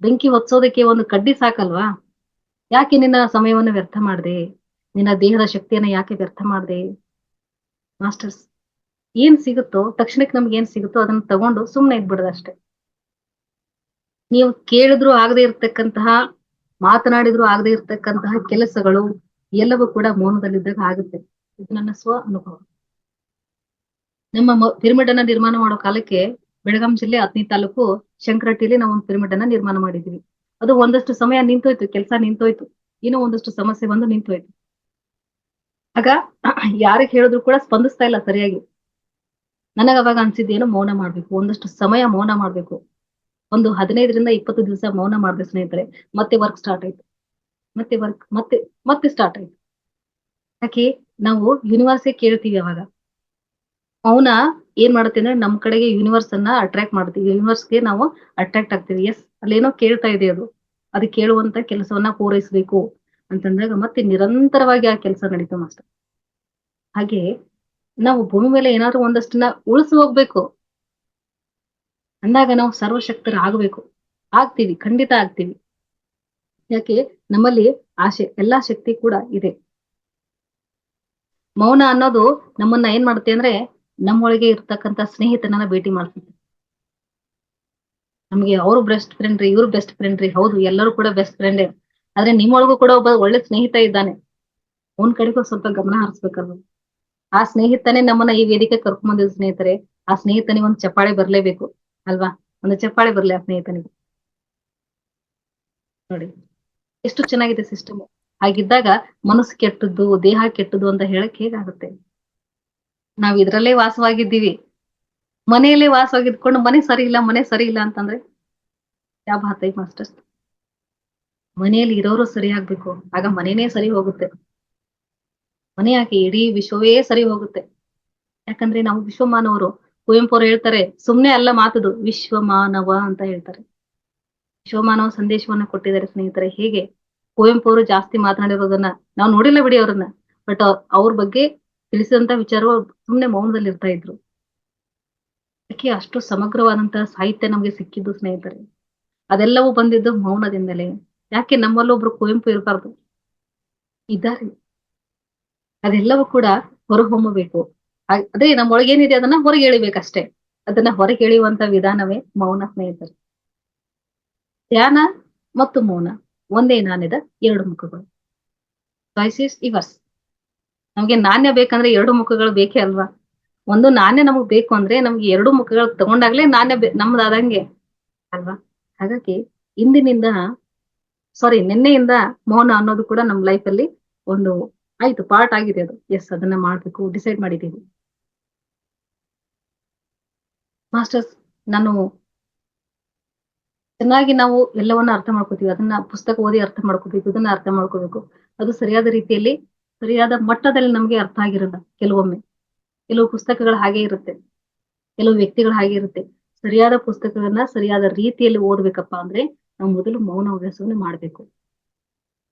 Speaker 2: ಬೆಂಕಿ ಹೊತ್ಸೋದಕ್ಕೆ ಒಂದು ಕಡ್ಡಿ ಸಾಕಲ್ವಾ, ಯಾಕೆ ನಿನ್ನ ಸಮಯವನ್ನ ವ್ಯರ್ಥ ಮಾಡ್ದೆ, ನಿನ್ನ ದೇಹದ ಶಕ್ತಿಯನ್ನ ಯಾಕೆ ವ್ಯರ್ಥ ಮಾಡ್ದೆ. ಮಾಸ್ಟರ್ಸ್ ಏನ್ ಸಿಗುತ್ತೋ ತಕ್ಷಣಕ್ಕೆ ನಮ್ಗೆ ಏನ್ ಸಿಗುತ್ತೋ ಅದನ್ನ ತಗೊಂಡು ಸುಮ್ನೆ ಇದ್ಬಿಡದಷ್ಟೇ. ನೀವು ಕೇಳಿದ್ರು ಆಗದೆ ಇರ್ತಕ್ಕಂತಹ, ಮಾತನಾಡಿದ್ರು ಆಗದೆ ಇರ್ತಕ್ಕಂತಹ ಕೆಲಸಗಳು ಎಲ್ಲವೂ ಕೂಡ ಮೌನದಲ್ಲಿದ್ದಾಗ ಆಗುತ್ತೆ. ಇದು ನನ್ನ ಸ್ವ ಅನುಭವ. ನಮ್ಮ ಪಿರಮಿಡ್ ಅನ್ನ ನಿರ್ಮಾಣ ಮಾಡೋ ಕಾಲಕ್ಕೆ ಬೆಳಗಾಂ ಜಿಲ್ಲೆ ಹತ್ತನೇ ತಾಲೂಕು ಶಂಕರಟ್ಟಿಲಿ ನಾವು ಒಂದು ಪಿರಮಿಡ್ ಅನ್ನ ನಿರ್ಮಾಣ ಮಾಡಿದ್ವಿ. ಅದು ಒಂದಷ್ಟು ಸಮಯ ನಿಂತೋಯ್ತು, ಕೆಲಸ ನಿಂತೋಯ್ತು, ಇನ್ನೂ ಒಂದಷ್ಟು ಸಮಸ್ಯೆ ಬಂದು ನಿಂತೋಯ್ತು. ಆಗ ಯಾರಿಗೆ ಹೇಳಿದ್ರು ಕೂಡ ಸ್ಪಂದಿಸ್ತಾ ಇಲ್ಲ ಸರಿಯಾಗಿ. ನನಗ ಅವಾಗ ಅನ್ಸಿದ್ದೇನು, ಮೌನ ಮಾಡ್ಬೇಕು, ಒಂದಷ್ಟು ಸಮಯ ಮೌನ ಮಾಡ್ಬೇಕು. ಒಂದು 15ರಿಂದ 20 ದಿವಸ ಮೌನ ಮಾಡಿದೆ ಸ್ನೇಹಿತರೆ. ಮತ್ತೆ ವರ್ಕ್ ಸ್ಟಾರ್ಟ್ ಆಯ್ತು, ಮತ್ತೆ ಸ್ಟಾರ್ಟ್ ಆಯ್ತು. ಯಾಕೆ ನಾವು ಯೂನಿವರ್ಸೇ ಕೇಳ್ತೀವಿ ಅವಾಗ. ಮೌನ ಏನ್ ಮಾಡುತ್ತೆ ಅಂದ್ರೆ ನಮ್ ಕಡೆಗೆ ಯೂನಿವರ್ಸ್ ಅನ್ನ ಅಟ್ರಾಕ್ಟ್ ಮಾಡ್ತೀವಿ, ಯೂನಿವರ್ಸ್ಗೆ ನಾವು ಅಟ್ರಾಕ್ಟ್ ಆಗ್ತೀವಿ. ಎಸ್, ಅಲ್ಲೇನೋ ಕೇಳ್ತಾ ಇದೆ, ಅದು ಕೇಳುವಂತ ಕೆಲಸವನ್ನ ಪೂರೈಸ್ಬೇಕು ಅಂತಂದಾಗ ಮತ್ತೆ ನಿರಂತರವಾಗಿ ಆ ಕೆಲಸ ನಡೀತು ಮಾಸ್ಟರ್. ಹಾಗೆ ನಾವು ಭೂಮಿ ಮೇಲೆ ಏನಾದ್ರೂ ಒಂದಷ್ಟನ್ನ ಉಳಿಸಿ ಹೋಗ್ಬೇಕು ಅಂದಾಗ ನಾವು ಸರ್ವಶಕ್ತರ ಆಗ್ಬೇಕು. ಆಗ್ತೀವಿ, ಖಂಡಿತ ಆಗ್ತೀವಿ. ಯಾಕೆ ನಮ್ಮಲ್ಲಿ ಆಶೆ, ಎಲ್ಲಾ ಶಕ್ತಿ ಕೂಡ ಇದೆ. ಮೌನ ಅನ್ನೋದು ನಮ್ಮನ್ನ ಏನ್ ಮಾಡುತ್ತೆ ಅಂದ್ರೆ ನಮ್ಮೊಳಗೆ ಇರ್ತಕ್ಕಂತ ಸ್ನೇಹಿತನನ್ನ ಭೇಟಿ ಮಾಡ್ಸುತ್ತೆ. ನಮ್ಗೆ ಅವ್ರು ಬೆಸ್ಟ್ ಫ್ರೆಂಡ್ ರೀ, ಇವ್ರು ಬೆಸ್ಟ್ ಫ್ರೆಂಡ್ ರೀ, ಹೌದು ಎಲ್ಲರೂ ಕೂಡ ಬೆಸ್ಟ್ ಫ್ರೆಂಡೇ. ಆದ್ರೆ ನಿಮ್ಮೊಳಗೂ ಕೂಡ ಒಬ್ಬ ಒಳ್ಳೆ ಸ್ನೇಹಿತ ಇದ್ದಾನೆ, ಅವನ್ ಕಡೆಗೂ ಸ್ವಲ್ಪ ಗಮನ ಹರಿಸ್ಬೇಕಲ್ವ. ಆ ಸ್ನೇಹಿತನೇ ನಮ್ಮನ್ನ ಈ ವೇದಿಕೆ ಕರ್ಕೊಂಡ್ ಬಂದಿದ್ ಸ್ನೇಹಿತರೆ. ಆ ಸ್ನೇಹಿತನಿಗೆ ಒಂದು ಚಪ್ಪಾಳೆ ಬರ್ಲೇಬೇಕು ಅಲ್ವಾ, ಒಂದು ಚಪ್ಪಾಳೆ ಬರ್ಲಿ ಆ ಸ್ನೇಹಿತನಿಗೆ. ನೋಡಿ ಎಷ್ಟು ಚೆನ್ನಾಗಿದೆ ಸಿಸ್ಟಮ್. ಹಾಗಿದ್ದಾಗ ಮನಸ್ಸು ಕೆಟ್ಟದ್ದು, ದೇಹ ಕೆಟ್ಟದ್ದು ಅಂತ ಹೇಳಕ್ ಹೇಗಾಗುತ್ತೆ. ನಾವ್ ಇದ್ರಲ್ಲೇ ವಾಸವಾಗಿದ್ದೀವಿ, ಮನೆಯಲ್ಲೇ ವಾಸವಾಗಿದ್ಕೊಂಡು ಮನೆ ಸರಿ ಇಲ್ಲ ಅಂತಂದ್ರೆ ಯಾವ ಬಾತೈ ಮಾಸ್ಟರ್ಸ್. ಮನೆಯಲ್ಲಿ ಇರೋರು ಸರಿ ಆಗ್ಬೇಕು, ಆಗ ಮನೆನೇ ಸರಿ ಹೋಗುತ್ತೆ. ಮನೆ ಯಾಕೆ, ಇಡೀ ವಿಶ್ವವೇ ಸರಿ ಹೋಗುತ್ತೆ. ಯಾಕಂದ್ರೆ ನಾವು ವಿಶ್ವಮಾನವರು. ಕುವೆಂಪು ಅವರು ಹೇಳ್ತಾರೆ, ಸುಮ್ನೆ ಅಲ್ಲ ಮಾತದು, ವಿಶ್ವಮಾನವ ಅಂತ ಹೇಳ್ತಾರೆ. ವಿಶ್ವಮಾನವ ಸಂದೇಶವನ್ನ ಕೊಟ್ಟಿದ್ದಾರೆ ಸ್ನೇಹಿತರೆ. ಹೇಗೆ ಕುವೆಂಪು ಅವರು ಜಾಸ್ತಿ ಮಾತನಾಡಿರೋದನ್ನ ನಾವು ನೋಡಿಲ್ಲ ಬಿಡಿ ಅವ್ರನ್ನ, ಬಟ್ ಅವ್ರ ಬಗ್ಗೆ ತಿಳಿಸಿದಂತ ವಿಚಾರಗಳು ಸುಮ್ನೆ ಮೌನದಲ್ಲಿ ಇರ್ತಾ ಇದ್ರು. ಯಾಕೆ ಅಷ್ಟು ಸಮಗ್ರವಾದಂತಹ ಸಾಹಿತ್ಯ ನಮ್ಗೆ ಸಿಕ್ಕಿದ್ದು ಸ್ನೇಹಿತರೆ. ಅದೆಲ್ಲವೂ ಬಂದಿದ್ದು ಮೌನದಿಂದಲೇ. ಯಾಕೆ ನಮ್ಮಲ್ಲೊಬ್ರು ಕುವೆಂಪು ಇರಬಾರ್ದು, ಇದ್ದಾರೆ. ಅದೆಲ್ಲವೂ ಕೂಡ ಹೊರಹೊಮ್ಮಬೇಕು. ಅದೇ ನಮ್ಮೊಳಗೇನಿದೆ ಅದನ್ನ ಹೊರಗೆ ಎಳಿಬೇಕಷ್ಟೇ. ಅದನ್ನ ಹೊರಗೆ ಎಳೆಯುವಂತ ವಿಧಾನವೇ ಮೌನ ಸ್ನೇಹಿತರು. ಧ್ಯಾನ ಮತ್ತು ಮೌನ ಒಂದೇ ನಾಣ್ಯದ ಎರಡು ಮುಖಗಳು. Choice is yours. ನಮ್ಗೆ ನಾಣ್ಯ ಬೇಕಂದ್ರೆ ಎರಡು ಮುಖಗಳು ಬೇಕೇ ಅಲ್ವಾ. ಒಂದು ನಾಣ್ಯ ನಮಗ್ ಬೇಕು ಅಂದ್ರೆ ನಮ್ಗೆ ಎರಡು ಮುಖಗಳು ತಗೊಂಡಾಗ್ಲೇ ನಾಣ್ಯ ನಮ್ದಾದಂಗೆ ಅಲ್ವಾ. ಹಾಗಾಗಿ ನಿನ್ನೆಯಿಂದ ಮೌನ ಅನ್ನೋದು ಕೂಡ ನಮ್ ಲೈಫ್ ಅಲ್ಲಿ ಒಂದು ಆಯ್ತು, ಪಾರ್ಟ್ ಆಗಿದೆ ಅದು. ಎಸ್, ಅದನ್ನ ಮಾಡ್ಬೇಕು ಡಿಸೈಡ್ ಮಾಡಿದ್ದೀವಿ ಮಾಸ್ಟರ್ಸ್. ಚೆನ್ನಾಗಿ ನಾವು ಎಲ್ಲವನ್ನ ಅರ್ಥ ಮಾಡ್ಕೋತೀವಿ, ಅದನ್ನ ಪುಸ್ತಕ ಓದಿ ಅರ್ಥ ಮಾಡ್ಕೋಬೇಕು, ಇದನ್ನ ಅರ್ಥ ಮಾಡ್ಕೋಬೇಕು. ಅದು ಸರಿಯಾದ ರೀತಿಯಲ್ಲಿ, ಸರಿಯಾದ ಮಟ್ಟದಲ್ಲಿ ನಮ್ಗೆ ಅರ್ಥ ಆಗಿರಲ್ಲ. ಕೆಲವು ಪುಸ್ತಕಗಳು ಹಾಗೆ ಇರುತ್ತೆ, ಕೆಲವು ವ್ಯಕ್ತಿಗಳು ಹಾಗೆ ಇರುತ್ತೆ. ಸರಿಯಾದ ಪುಸ್ತಕಗಳನ್ನ ಸರಿಯಾದ ರೀತಿಯಲ್ಲಿ ಓದ್ಬೇಕಪ್ಪ ಅಂದ್ರೆ ನಾವು ಮೊದಲು ಮೌನ ಅಭ್ಯಾಸವನ್ನ ಮಾಡ್ಬೇಕು.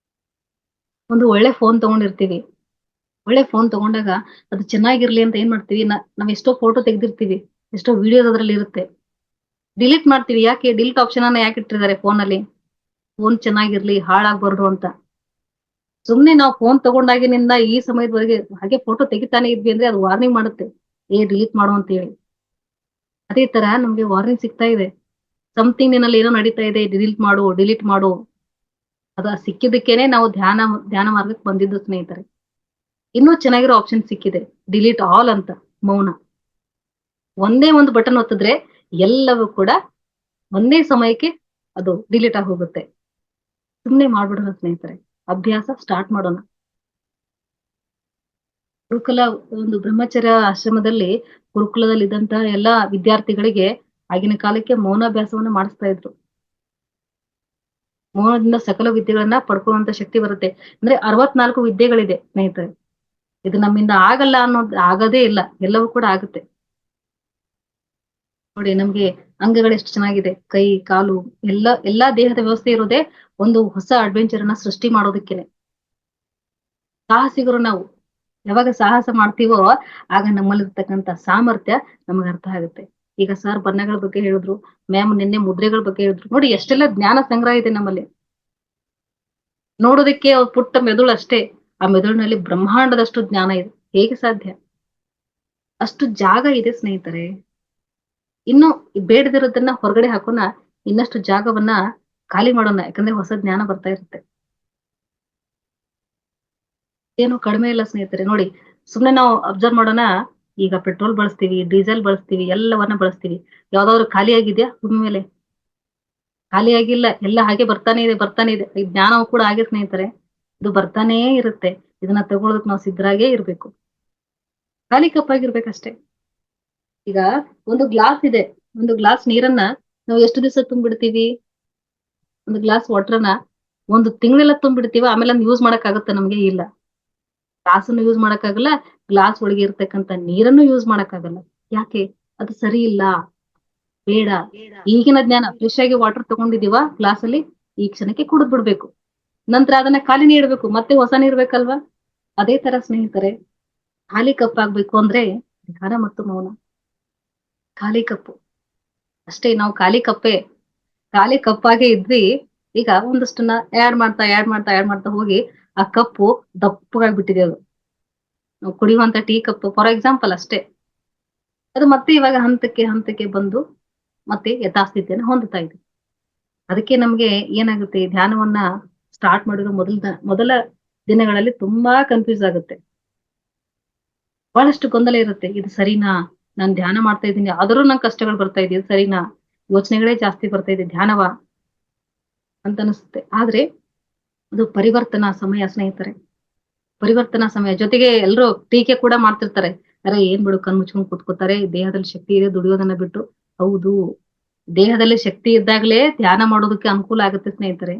Speaker 2: ಒಂದು ಒಳ್ಳೆ ಫೋನ್ ತಗೊಂಡಿರ್ತೀವಿ, ಒಳ್ಳೆ ಫೋನ್ ತಗೊಂಡಾಗ ಅದು ಚೆನ್ನಾಗಿರ್ಲಿ ಅಂತ ಏನ್ ಮಾಡ್ತೀವಿ, ನಾವ್ ಎಷ್ಟೋ ಫೋಟೋ ತೆಗ್ದಿರ್ತೀವಿ, ಎಷ್ಟೋ ವಿಡಿಯೋಸ್ ಅದ್ರಲ್ಲಿ ಇರುತ್ತೆ, ಡಿಲೀಟ್ ಮಾಡ್ತೀವಿ. ಯಾಕೆ? ಡಿಲೀಟ್ ಆಪ್ಷನ್ ಅನ್ನ ಯಾಕೆ ಇಟ್ಟಿದ್ದಾರೆ ಫೋನಲ್ಲಿ? ಫೋನ್ ಚೆನ್ನಾಗಿರ್ಲಿ, ಹಾಳಾಗ್ಬಾರ್ದು ಅಂತ. ಸುಮ್ನೆ ನಾವು ಫೋನ್ ತಗೊಂಡಾಗಿನಿಂದ ಈ ಸಮಯದವರೆಗೆ ಹಾಗೆ ಫೋಟೋ ತೆಗಿತಾನೆ ಇದ್ವಿ ಅಂದ್ರೆ ಅದು ವಾರ್ನಿಂಗ್ ಮಾಡುತ್ತೆ, ಡಿಲೀಟ್ ಮಾಡು ಅಂತ ಹೇಳಿ. ಅದೇ ತರ ನಮ್ಗೆ ವಾರ್ನಿಂಗ್ ಸಿಗ್ತಾ ಇದೆ, ಸಮಥಿಂಗ್ ನಿನ್ನಲ್ಲಿ ಏನೋ ನಡೀತಾ ಇದೆ, ಡಿಲೀಟ್ ಮಾಡು, ಡಿಲೀಟ್ ಮಾಡು. ಅದು ಸಿಕ್ಕಿದ್ದಕ್ಕೇನೆ ನಾವು ಧ್ಯಾನ ಮಾರ್ಗಕ್ಕೆ ಬಂದಿದ್ದು ಸ್ನೇಹಿತರೆ. ಇನ್ನೂ ಚೆನ್ನಾಗಿರೋ ಆಪ್ಷನ್ ಸಿಕ್ಕಿದೆ, ಡಿಲೀಟ್ ಆಲ್ ಅಂತ, ಮೌನ. ಒಂದೇ ಒಂದು ಬಟನ್ ಒತ್ತಿದ್ರೆ ಎಲ್ಲವೂ ಕೂಡ ಒಂದೇ ಸಮಯಕ್ಕೆ ಅದು ಡಿಲೀಟ್ ಆಗಿ ಹೋಗುತ್ತೆ. ಸುಮ್ನೆ ಮಾಡ್ಬಿಡೋಣ ಸ್ನೇಹಿತರೆ, ಅಭ್ಯಾಸ ಸ್ಟಾರ್ಟ್ ಮಾಡೋಣ. ಗುರುಕುಲ ಒಂದು ಬ್ರಹ್ಮಚರ್ಯ ಆಶ್ರಮದಲ್ಲಿ, ಗುರುಕುಲದಲ್ಲಿ ಇದ್ದಂತಹ ಎಲ್ಲಾ ವಿದ್ಯಾರ್ಥಿಗಳಿಗೆ ಆಗಿನ ಕಾಲಕ್ಕೆ ಮೌನಾಭ್ಯಾಸವನ್ನ ಮಾಡಿಸ್ತಾ ಇದ್ರು. ಮೌನದಿಂದ ಸಕಲ ವಿದ್ಯೆಗಳನ್ನ ಪಡ್ಕೊಳ್ಳುವಂತ ಶಕ್ತಿ ಬರುತ್ತೆ. ಅಂದ್ರೆ 64 ವಿದ್ಯೆಗಳಿದೆ ಸ್ನೇಹಿತರೆ. ಇದು ನಮ್ಮಿಂದ ಆಗಲ್ಲ ಅನ್ನೋದು ಆಗದೇ ಇಲ್ಲ, ಎಲ್ಲವೂ ಕೂಡ ಆಗುತ್ತೆ. ನೋಡಿ, ನಮ್ಗೆ ಅಂಗಗಳು ಎಷ್ಟು ಚೆನ್ನಾಗಿದೆ, ಕೈ, ಕಾಲು, ಎಲ್ಲಾ ದೇಹದ ವ್ಯವಸ್ಥೆ ಇರೋದೇ ಒಂದು ಹೊಸ ಅಡ್ವೆಂಚರ್ ಅನ್ನ ಸೃಷ್ಟಿ ಮಾಡೋದಕ್ಕೇನೆ. ಸಾಹಸಿಗರು ನಾವು. ಯಾವಾಗ ಸಾಹಸ ಮಾಡ್ತೀವೋ ಆಗ ನಮ್ಮಲ್ಲಿರ್ತಕ್ಕಂಥ ಸಾಮರ್ಥ್ಯ ನಮಗೆ ಅರ್ಥ ಆಗುತ್ತೆ. ಈಗ ಸರ್ ಬಣ್ಣಗಳ ಬಗ್ಗೆ ಹೇಳಿದ್ರು, ಮ್ಯಾಮ್ ನಿನ್ನೆ ಮುದ್ರೆಗಳ ಬಗ್ಗೆ ಹೇಳಿದ್ರು. ನೋಡಿ, ಎಷ್ಟೆಲ್ಲ ಜ್ಞಾನ ಸಂಗ್ರಹ ಇದೆ ನಮ್ಮಲ್ಲಿ. ನೋಡೋದಕ್ಕೆ ಪುಟ್ಟ ಮೆದುಳು ಅಷ್ಟೇ, ಆ ಮೆದುಳಿನಲ್ಲಿ ಬ್ರಹ್ಮಾಂಡದಷ್ಟು ಜ್ಞಾನ ಇದೆ. ಹೇಗೆ ಸಾಧ್ಯ? ಅಷ್ಟು ಜಾಗ ಇದೆ ಸ್ನೇಹಿತರೆ. ಇನ್ನು ಬೇಡದಿರೋದನ್ನ ಹೊರಗಡೆ ಹಾಕೋಣ, ಇನ್ನಷ್ಟು ಜಾಗವನ್ನ ಖಾಲಿ ಮಾಡೋಣ. ಯಾಕಂದ್ರೆ ಹೊಸ ಜ್ಞಾನ ಬರ್ತಾ ಇರುತ್ತೆ. ಏನು ಕಡಿಮೆ ಇಲ್ಲ ಸ್ನೇಹಿತರೆ. ನೋಡಿ, ಸುಮ್ನೆ ನಾವು ಅಬ್ಸರ್ವ್ ಮಾಡೋಣ. ಈಗ ಪೆಟ್ರೋಲ್ ಬಳಸ್ತೀವಿ, ಡೀಸೆಲ್ ಬಳಸ್ತೀವಿ, ಎಲ್ಲವನ್ನ ಬಳಸ್ತೀವಿ. ಯಾವ್ದಾದ್ರು ಖಾಲಿ ಆಗಿದ್ಯಾ ಭೂಮಿ ಮೇಲೆ? ಖಾಲಿ ಆಗಿಲ್ಲ, ಎಲ್ಲ ಹಾಗೆ ಬರ್ತಾನೆ ಇದೆ, ಬರ್ತಾನೆ ಇದೆ. ಈ ಜ್ಞಾನವು ಕೂಡ ಹಾಗೆ ಸ್ನೇಹಿತರೆ, ಇದು ಬರ್ತಾನೇ ಇರುತ್ತೆ. ಇದನ್ನ ತಗೊಳೋದಕ್ ನಾವು ಸಿದ್ಧರಾಗೇ ಇರ್ಬೇಕು, ಖಾಲಿ ಕಪ್ಪಾಗಿರ್ಬೇಕಷ್ಟೇ. ಈಗ ಒಂದು ಗ್ಲಾಸ್ ಇದೆ, ಒಂದು ಗ್ಲಾಸ್ ನೀರನ್ನ ನಾವು ಎಷ್ಟು ದಿವಸ ತುಂಬಿಡ್ತೀವಿ? ಒಂದು ಗ್ಲಾಸ್ ವಾಟರ್ನ ಒಂದು ತಿಂಗಳೆಲ್ಲ ತುಂಬಿಡ್ತೀವ, ಆಮೇಲೆ ಯೂಸ್ ಮಾಡಕ್ ಆಗುತ್ತೆ ನಮ್ಗೆ? ಇಲ್ಲ. ಗ್ಲಾಸನ್ನು ಯೂಸ್ ಮಾಡಕ್ಕಾಗಲ್ಲ, ಗ್ಲಾಸ್ ಒಳಗೆ ಇರ್ತಕ್ಕಂಥ ನೀರನ್ನು ಯೂಸ್ ಮಾಡಕ್ಕಾಗಲ್ಲ. ಯಾಕೆ? ಅದು ಸರಿ ಇಲ್ಲ, ಬೇಡ. ಈಗಿನ ಜ್ಞಾನ, ಫ್ರೆಶ್ ಆಗಿ ವಾಟರ್ ತಗೊಂಡಿದೀವ ಗ್ಲಾಸ್ ಅಲ್ಲಿ, ಈ ಕ್ಷಣಕ್ಕೆ ಕುಡಿದ್ ಬಿಡ್ಬೇಕು, ನಂತರ ಅದನ್ನ ಖಾಲಿನೇ ಇಡ್ಬೇಕು, ಮತ್ತೆ ಹೊಸ ನೀರ್ ಬೇಕಲ್ವಾ? ಅದೇ ತರ ಸ್ನೇಹಿತರೆ, ಖಾಲಿ ಕಪ್ ಆಗ್ಬೇಕು ಅಂದ್ರೆ ಧ್ಯಾನ ಮತ್ತು ಮೌನ. ಖಾಲಿ ಕಪ್ಪು ಅಷ್ಟೇ, ನಾವು ಖಾಲಿ ಕಪ್ಪೇ, ಖಾಲಿ ಕಪ್ಪಾಗೆ ಇದ್ವಿ. ಈಗ ಒಂದಷ್ಟನ್ನ ಆಡ್ ಮಾಡ್ತಾ ಹೋಗಿ ಆ ಕಪ್ಪು ದಪ್ಪಗಾಗ್ಬಿಟ್ಟಿದೆ. ಅದು ನಾವು ಕುಡಿಯುವಂತ ಟೀ ಕಪ್ ಫಾರ್ ಎಕ್ಸಾಂಪಲ್ ಅಷ್ಟೇ. ಅದು ಮತ್ತೆ ಇವಾಗ ಹಂತಕ್ಕೆ ಬಂದು ಮತ್ತೆ ಯಥಾಸ್ಥಿತಿಯನ್ನು ಹೊಂದುತ್ತಾ ಇದೆ. ಅದಕ್ಕೆ ನಮ್ಗೆ ಏನಾಗುತ್ತೆ, ಧ್ಯಾನವನ್ನ ಸ್ಟಾರ್ಟ್ ಮಾಡಿರೋ ಮೊದಲ ದಿನಗಳಲ್ಲಿ ತುಂಬಾ ಕನ್ಫ್ಯೂಸ್ ಆಗುತ್ತೆ, ಬಹಳಷ್ಟು ಗೊಂದಲ ಇರುತ್ತೆ. ಇದು ಸರಿನಾ? ನಾನ್ ಧ್ಯಾನ ಮಾಡ್ತಾ ಇದ್ದೀನಿ, ಆದರೂ ನಂಗೆ ಕಷ್ಟಗಳು ಬರ್ತಾ ಇದೆ, ಇದು ಸರಿನಾ? ಯೋಚನೆಗಳೇ ಜಾಸ್ತಿ ಬರ್ತಾ ಇದೆ, ಧ್ಯಾನವಾ ಅಂತ ಅನಿಸುತ್ತೆ. ಆದ್ರೆ ಅದು ಪರಿವರ್ತನಾ ಸಮಯ ಸ್ನೇಹಿತರೆ, ಪರಿವರ್ತನಾ ಸಮಯ. ಜೊತೆಗೆ ಎಲ್ರು ಟೀಕೆ ಕೂಡ ಮಾಡ್ತಿರ್ತಾರೆ, ಅರೆ ಏನ್ ಬಿಡು ಕಣ್ ಮುಚ್ಕೊಂಡ್ ಕೂತ್ಕೋತಾರೆ, ದೇಹದಲ್ಲಿ ಶಕ್ತಿ ಇದೆ ದುಡಿಯೋದನ್ನ ಬಿಟ್ಟು. ಹೌದು, ದೇಹದಲ್ಲಿ ಶಕ್ತಿ ಇದ್ದಾಗ್ಲೇ ಧ್ಯಾನ ಮಾಡೋದಕ್ಕೆ ಅನುಕೂಲ ಆಗುತ್ತೆ ಸ್ನೇಹಿತರೆ.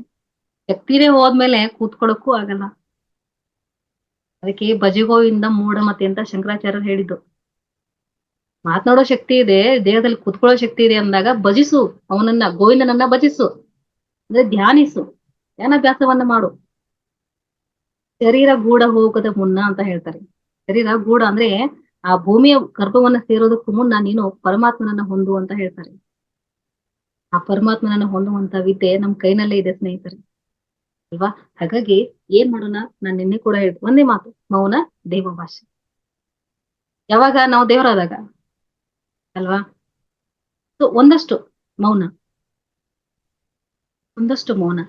Speaker 2: ಶಕ್ತಿನೇ ಹೋದ್ಮೇಲೆ ಕೂತ್ಕೊಳ್ಳೋಕ್ಕೂ ಆಗಲ್ಲ. ಅದಕ್ಕೆ ಭಜಗೋವಿಂದ ಮೂಢಮತಿ ಅಂತ ಶಂಕರಾಚಾರ್ಯರು ಹೇಳಿದ್ದು. ಮಾತನಾಡೋ ಶಕ್ತಿ ಇದೆ, ದೇಹದಲ್ಲಿ ಕುತ್ಕೊಳ್ಳೋ ಶಕ್ತಿ ಇದೆ ಅಂದಾಗ ಭಜಿಸು, ಅವನನ್ನ, ಗೋವಿಂದನನ್ನ ಭಜಿಸು, ಅಂದ್ರೆ ಧ್ಯಾನಿಸು, ಧ್ಯಾನಾಭ್ಯಾಸವನ್ನ ಮಾಡು. ಶರೀರ ಗೂಢ ಹೋಗದ ಮುನ್ನ ಅಂತ ಹೇಳ್ತಾರೆ. ಶರೀರ ಗೂಢ ಅಂದ್ರೆ ಆ ಭೂಮಿಯ ಗರ್ಭವನ್ನ ಸೇರೋದಕ್ಕೂ ಮುನ್ನ ನೀನು ಪರಮಾತ್ಮನನ್ನ ಹೊಂದು ಅಂತ ಹೇಳ್ತಾರೆ. ಆ ಪರಮಾತ್ಮನನ್ನ ಹೊಂದುವಂತ ವಿದ್ಯೆ ನಮ್ ಕೈನಲ್ಲೇ ಇದೆ ಸ್ನೇಹಿತರೆ, ಅಲ್ವಾ? ಹಾಗಾಗಿ ಏನ್ ಮಾಡೋಣ, ನಾನ್ ನಿನ್ನೆ ಕೂಡ ಹೇಳಿದೆ ಒಂದೇ ಮಾತು, ಮೌನ ದೇವ ಭಾಷೆ. ಯಾವಾಗ? ನಾವು ದೇವರಾದಾಗ ಅಲ್ವಾ? ಸೊ ಒಂದಷ್ಟು ಮೌನ, ಒಂದಷ್ಟು ಮೌನ,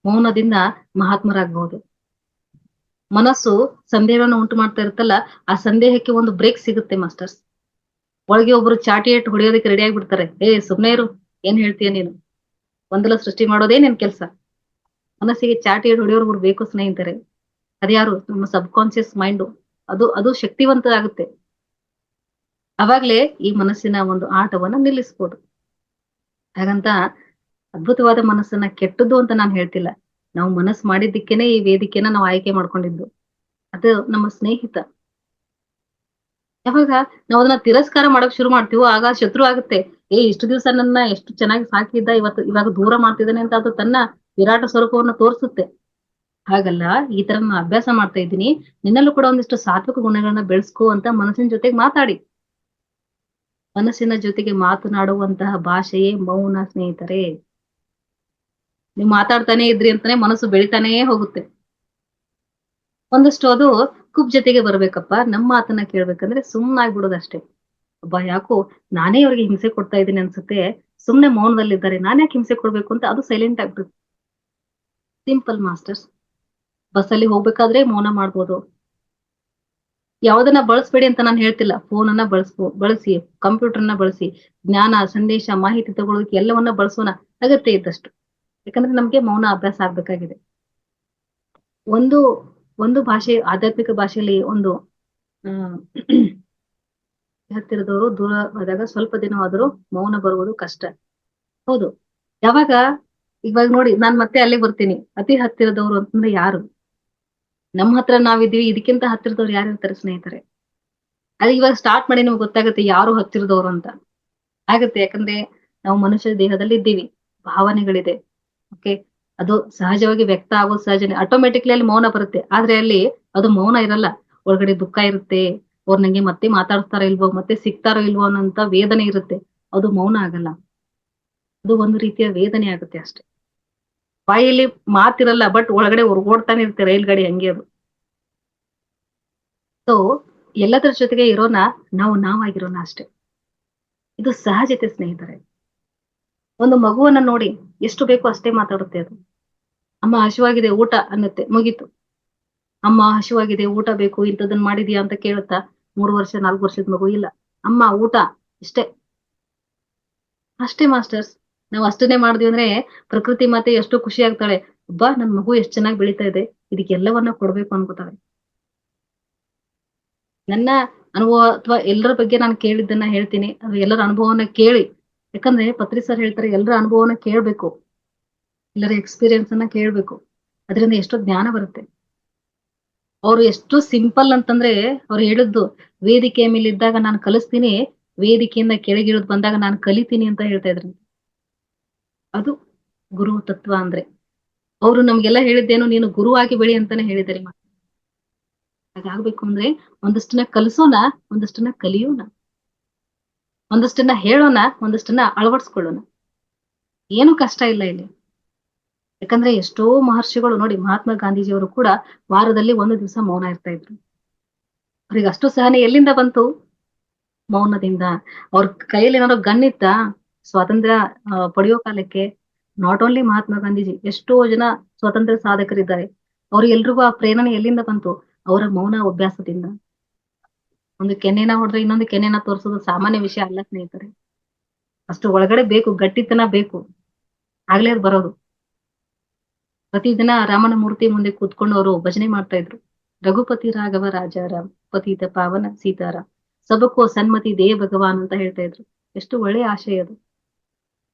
Speaker 2: ಮೌನದಿಂದ ಮಹಾತ್ಮರಾಗಬಹುದು. ಮನಸ್ಸು ಸಂದೇಹವನ್ನು ಉಂಟು ಮಾಡ್ತಾ ಇರುತ್ತಲ್ಲ, ಆ ಸಂದೇಹಕ್ಕೆ ಒಂದು ಬ್ರೇಕ್ ಸಿಗುತ್ತೆ ಮಾಸ್ಟರ್ಸ್. ಒಳಗೆ ಒಬ್ರು ಚಾಟಿ ಇಟ್ಟು ಹೊಡೆಯೋದಕ್ಕೆ ರೆಡಿ ಆಗ್ಬಿಡ್ತಾರೆ. ಸುಮ್ನೆ ಇರು, ಏನ್ ಹೇಳ್ತೀಯ ನೀನು, ಗೊಂದಲ ಸೃಷ್ಟಿ ಮಾಡೋದೇ ನಿನ್ ಕೆಲ್ಸ. ಮನಸ್ಸಿಗೆ ಚಾಟಿ ಇಟ್ಟು ಹೊಡೆಯೋರು ಬೇಕು ಸ್ನೇಹಿತರೆ. ಅದ್ಯಾರು? ನಮ್ಮ ಸಬ್ ಕಾನ್ಶಿಯಸ್ ಮೈಂಡು. ಅದು ಶಕ್ತಿವಂತ ಆಗುತ್ತೆ. ಅವಾಗ್ಲೇ ಈ ಮನಸ್ಸಿನ ಒಂದು ಆಟವನ್ನ ನಿಲ್ಲಿಸ್ಬೋದು. ಹಾಗಂತ ಅದ್ಭುತವಾದ ಮನಸ್ಸನ್ನ ಕೆಟ್ಟದ್ದು ಅಂತ ನಾನು ಹೇಳ್ತಿಲ್ಲ. ನಾವು ಮನಸ್ಸು ಮಾಡಿದ್ದಕ್ಕೇನೆ ಈ ವೇದಿಕೆನ ನಾವು ಆಯ್ಕೆ ಮಾಡ್ಕೊಂಡಿದ್ದು. ಅದು ನಮ್ಮ ಸ್ನೇಹಿತ. ಯಾವಾಗ ನಾವು ಅದನ್ನ ತಿರಸ್ಕಾರ ಮಾಡಕ್ ಶುರು ಮಾಡ್ತೀವೋ ಆಗ ಶತ್ರು ಆಗುತ್ತೆ. ಇಷ್ಟು ದಿವಸ ನನ್ನ ಎಷ್ಟು ಚೆನ್ನಾಗಿ ಸಾಕಿದ್ದ, ಇವಾಗ ದೂರ ಮಾಡ್ತಿದ್ದಾನೆ ಅಂತ ಅದು ತನ್ನ ವಿರಾಟ ಸ್ವರೂಪವನ್ನ ತೋರಿಸುತ್ತೆ. ಹಾಗಲ್ಲ, ಈ ತರ ನಾನು ಅಭ್ಯಾಸ ಮಾಡ್ತಾ ಇದ್ದೀನಿ, ನಿನ್ನಲ್ಲೂ ಕೂಡ ಒಂದಿಷ್ಟು ಸಾತ್ವಿಕ ಗುಣಗಳನ್ನ ಬೆಳೆಸ್ಕೋ ಅಂತ ಮನಸ್ಸಿನ ಜೊತೆಗೆ ಮಾತಾಡಿ. ಮನಸ್ಸಿನ ಜೊತೆಗೆ ಮಾತನಾಡುವಂತಹ ಭಾಷೆಯೇ ಮೌನ ಸ್ನೇಹಿತರೆ. ನೀವು ಮಾತಾಡ್ತಾನೆ ಇದ್ರಿ ಅಂತಾನೆ ಮನಸ್ಸು ಬೆಳಿತಾನೇ ಹೋಗುತ್ತೆ. ಒಂದಷ್ಟು ಅದು ಜೊತೆಗೆ ಬರ್ಬೇಕಪ್ಪ, ನಮ್ಮ ಮಾತನ್ನ ಕೇಳ್ಬೇಕಂದ್ರೆ ಸುಮ್ನಾಗ್ಬಿಡೋದಷ್ಟೇ. ಒಬ್ಬ ಯಾಕೋ ನಾನೇ ಅವ್ರಿಗೆ ಹಿಂಸೆ ಕೊಡ್ತಾ ಇದ್ದೀನಿ ಅನ್ಸುತ್ತೆ, ಸುಮ್ನೆ ಮೌನದಲ್ಲಿದ್ದಾರೆ, ನಾನ್ ಯಾಕೆ ಹಿಂಸೆ ಕೊಡ್ಬೇಕು ಅಂತ ಅದು ಸೈಲೆಂಟ್ ಆಗ್ಬಿಡುತ್ತೆ. Simple masters. ಬಸ್ಸಲ್ಲಿ ಹೋಗ್ಬೇಕಾದ್ರೆ ಮೌನ ಮಾಡ್ಬೋದು. ಯಾವ್ದನ್ನ ಬಳಸ್ಬೇಡಿ ಅಂತ ನಾನು ಹೇಳ್ತಿಲ್ಲ. ಫೋನನ್ನ ಬಳಸಿ, ಕಂಪ್ಯೂಟರ್ನ ಬಳಸಿ, ಜ್ಞಾನ, ಸಂದೇಶ, ಮಾಹಿತಿ ತಗೊಳ್ಳೋದಕ್ಕೆ ಎಲ್ಲವನ್ನ ಬಳಸೋಣ ಅಗತ್ಯ ಇದ್ದಷ್ಟು. ಯಾಕಂದ್ರೆ ನಮ್ಗೆ ಮೌನ ಅಭ್ಯಾಸ ಆಗ್ಬೇಕಾಗಿದೆ. ಒಂದು ಒಂದು ಭಾಷೆ, ಆಧ್ಯಾತ್ಮಿಕ ಭಾಷೆಯಲ್ಲಿ ಒಂದು ಹತ್ತಿರದವರು ದೂರ ಹೋದಾಗ ಸ್ವಲ್ಪ ದಿನವಾದರೂ ಮೌನ ಬರುವುದು ಕಷ್ಟ. ಹೌದು. ಯಾವಾಗ ಇವಾಗ ನೋಡಿ, ನಾನ್ ಮತ್ತೆ ಅಲ್ಲಿಗೆ ಬರ್ತೀನಿ. ಅತಿ ಹತ್ತಿರದವರು ಅಂತಂದ್ರೆ ಯಾರು? ನಮ್ಮ ಹತ್ರ ನಾವಿದ್ದೀವಿ, ಇದಕ್ಕಿಂತ ಹತ್ತಿರದವ್ರು ಯಾರು ಇರ್ತಾರೆ ಸ್ನೇಹಿತರೆ? ಅದು ಇವಾಗ ಸ್ಟಾರ್ಟ್ ಮಾಡಿ ನಿಮ್ಗೆ ಗೊತ್ತಾಗುತ್ತೆ ಯಾರು ಹತ್ತಿರದವ್ರು ಅಂತ. ಆಗತ್ತೆ, ಯಾಕಂದ್ರೆ ನಾವು ಮನುಷ್ಯ ದೇಹದಲ್ಲಿ ಇದ್ದೀವಿ, ಭಾವನೆಗಳಿದೆ. ಓಕೆ, ಅದು ಸಹಜವಾಗಿ ವ್ಯಕ್ತ ಆಗೋದು ಸಹಜನೇ. ಆಟೋಮೆಟಿಕ್ಲಿ ಅಲ್ಲಿ ಮೌನ ಬರುತ್ತೆ. ಆದ್ರೆ ಅಲ್ಲಿ ಅದು ಮೌನ ಇರಲ್ಲ. ಒಳಗಡೆ ದುಃಖ ಇರುತ್ತೆ. ಅವ್ರು ನಂಗೆ ಮತ್ತೆ ಮಾತಾಡ್ತಾರೋ ಇಲ್ವೋ, ಮತ್ತೆ ಸಿಗ್ತಾರೋ ಇಲ್ವೋ ಅನ್ನೋಂತ ವೇದನೆ ಇರುತ್ತೆ. ಅದು ಮೌನ ಆಗಲ್ಲ. ಅದು ಒಂದು ರೀತಿಯ ವೇದನೆ ಆಗುತ್ತೆ ಅಷ್ಟೇ. ಬಾಯಲ್ಲಿ ಮಾತಿರಲ್ಲ, ಬಟ್ ಒಳಗಡೆ ಹೊರ್ಗೋಡ್ತಾನೆ ಇರುತ್ತೆ ರೈಲ್ ಗಾಡಿ, ಹಂಗೆ ಅದು. ಸೊ ಎಲ್ಲದರ ಜೊತೆಗೆ ಇರೋಣ, ನಾವಾಗಿರೋಣ ಅಷ್ಟೇ. ಇದು ಸಹಜತೆ ಸ್ನೇಹಿತರೆ. ಒಂದು ಮಗುವನ್ನ ನೋಡಿ, ಎಷ್ಟು ಬೇಕೋ ಅಷ್ಟೇ ಮಾತಾಡುತ್ತೆ ಅದು. ಅಮ್ಮ ಹಸಿವಾಗಿದೆ ಊಟ ಅನ್ನತ್ತೆ, ಮುಗೀತು. ಅಮ್ಮ ಹಸಿವಾಗಿದೆ ಊಟ ಬೇಕು, ಇಂಥದನ್ನ ಮಾಡಿದ್ಯಾ ಅಂತ ಕೇಳುತ್ತಾ? 3 ವರ್ಷ 4 ವರ್ಷದ ಮಗು ಇಲ್ಲ, ಅಮ್ಮ ಊಟ, ಇಷ್ಟೇ. ಅಷ್ಟೇ ಮಾಸ್ಟರ್ಸ್. ನಾವು ಅಷ್ಟನ್ನೇ ಮಾಡಿದ್ವಿ ಅಂದ್ರೆ ಪ್ರಕೃತಿ ಮಾತೆ ಎಷ್ಟು ಖುಷಿ ಆಗ್ತಾಳೆ. ಒಬ್ಬ ನನ್ ಮಗು ಎಷ್ಟ್ ಚೆನ್ನಾಗಿ ಬೆಳೀತಾ ಇದೆ, ಇದಕ್ಕೆಲ್ಲವನ್ನ ಕೊಡ್ಬೇಕು ಅನ್ಕೋತಾಳೆ. ನನ್ನ ಅನುಭವ ಅಥವಾ ಎಲ್ಲರ ಬಗ್ಗೆ ನಾನು ಕೇಳಿದ್ದನ್ನ ಹೇಳ್ತೀನಿ. ಅದು ಎಲ್ಲರ ಅನುಭವನ ಕೇಳಿ. ಯಾಕಂದ್ರೆ ಪತ್ರಿ ಸರ್ ಹೇಳ್ತಾರೆ, ಎಲ್ಲರ ಅನುಭವನ ಕೇಳ್ಬೇಕು, ಎಲ್ಲರ ಎಕ್ಸ್ಪೀರಿಯನ್ಸ್ ಅನ್ನ ಕೇಳ್ಬೇಕು. ಅದರಿಂದ ಎಷ್ಟೋ ಜ್ಞಾನ ಬರುತ್ತೆ. ಅವ್ರು ಎಷ್ಟು ಸಿಂಪಲ್ ಅಂತಂದ್ರೆ, ಅವ್ರು ಹೇಳಿದ್ದು ವೇದಿಕೆಯ ಮೇಲೆ ಇದ್ದಾಗ ನಾನು ಕಲಿಸ್ತೀನಿ, ವೇದಿಕೆಯಿಂದ ಕೆಳಗಿಳಿದು ಬಂದಾಗ ನಾನು ಕಲಿತೀನಿ ಅಂತ ಹೇಳ್ತಾ ಇದ್ರು. ಅದು ಗುರು ತತ್ವ ಅಂದ್ರೆ. ಅವ್ರು ನಮ್ಗೆಲ್ಲ ಹೇಳಿದ್ದೇನು, ನೀನು ಗುರುವಾಗಿ ಬೆಳಿ ಅಂತಾನೆ ಹೇಳಿದ್ದಾರೆ. ಹಾಗಾಗ್ಬೇಕು ಅಂದ್ರೆ ಒಂದಷ್ಟನ್ನ ಕಲಿಸೋಣ, ಒಂದಷ್ಟನ್ನ ಕಲಿಯೋಣ, ಒಂದಷ್ಟನ್ನ ಹೇಳೋಣ, ಒಂದಷ್ಟನ್ನ ಅಳವಡಿಸ್ಕೊಳ್ಳೋಣ. ಏನು ಕಷ್ಟ ಇಲ್ಲ ಇಲ್ಲಿ. ಯಾಕಂದ್ರೆ ಎಷ್ಟೋ ಮಹರ್ಷಿಗಳು ನೋಡಿ, ಮಹಾತ್ಮ ಗಾಂಧೀಜಿಯವರು ಕೂಡ ವಾರದಲ್ಲಿ 1 ದಿವಸ ಮೌನ ಇರ್ತಾ ಇದ್ರು. ಅವ್ರಿಗೆ ಅಷ್ಟು ಸಹನೆ ಎಲ್ಲಿಂದ ಬಂತು? ಮೌನದಿಂದ. ಅವ್ರ ಕೈಯಲ್ಲಿ ಏನಾದ್ರು ಗನ್ ಇತ್ತ ಸ್ವಾತಂತ್ರ್ಯ ಪಡೆಯೋ ಕಾಲಕ್ಕೆ? ನಾಟ್ ಓನ್ಲಿ ಮಹಾತ್ಮ ಗಾಂಧೀಜಿ, ಎಷ್ಟೋ ಜನ ಸ್ವಾತಂತ್ರ್ಯ ಸಾಧಕರಿದ್ದಾರೆ. ಅವ್ರಿಗೆಲ್ರಿಗೂ ಆ ಪ್ರೇರಣೆ ಎಲ್ಲಿಂದ ಬಂತು? ಅವರ ಮೌನ ಅಭ್ಯಾಸದಿಂದ. ಒಂದು ಕೆನ್ನೆನ ಹೊಡೆದ್ರೆ ಇನ್ನೊಂದು ಕೆನ್ನೆನ ತೋರಿಸೋದು ಸಾಮಾನ್ಯ ವಿಷಯ ಅಲ್ಲ ಸ್ನೇಹಿತರೆ. ಅಷ್ಟು ಒಳಗಡೆ ಬೇಕು, ಗಟ್ಟಿತನ ಬೇಕು, ಆಗ್ಲೇ ಅದು ಬರೋದು. ಪ್ರತಿದಿನ ರಾಮನ ಮೂರ್ತಿ ಮುಂದೆ ಕೂತ್ಕೊಂಡು ಅವರು ಭಜನೆ ಮಾಡ್ತಾ ಇದ್ರು. ರಘುಪತಿ ರಾಘವ ರಾಜಾರಾಮ್, ಪತಿತ ಪಾವನ ಸೀತಾರಾಮ್, ಸಬಕೋ ಸನ್ಮತಿ ದೇ ಭಗವಾನ್ ಅಂತ ಹೇಳ್ತಾ ಇದ್ರು. ಎಷ್ಟು ಒಳ್ಳೆಯ ಆಶಯ ಅದು.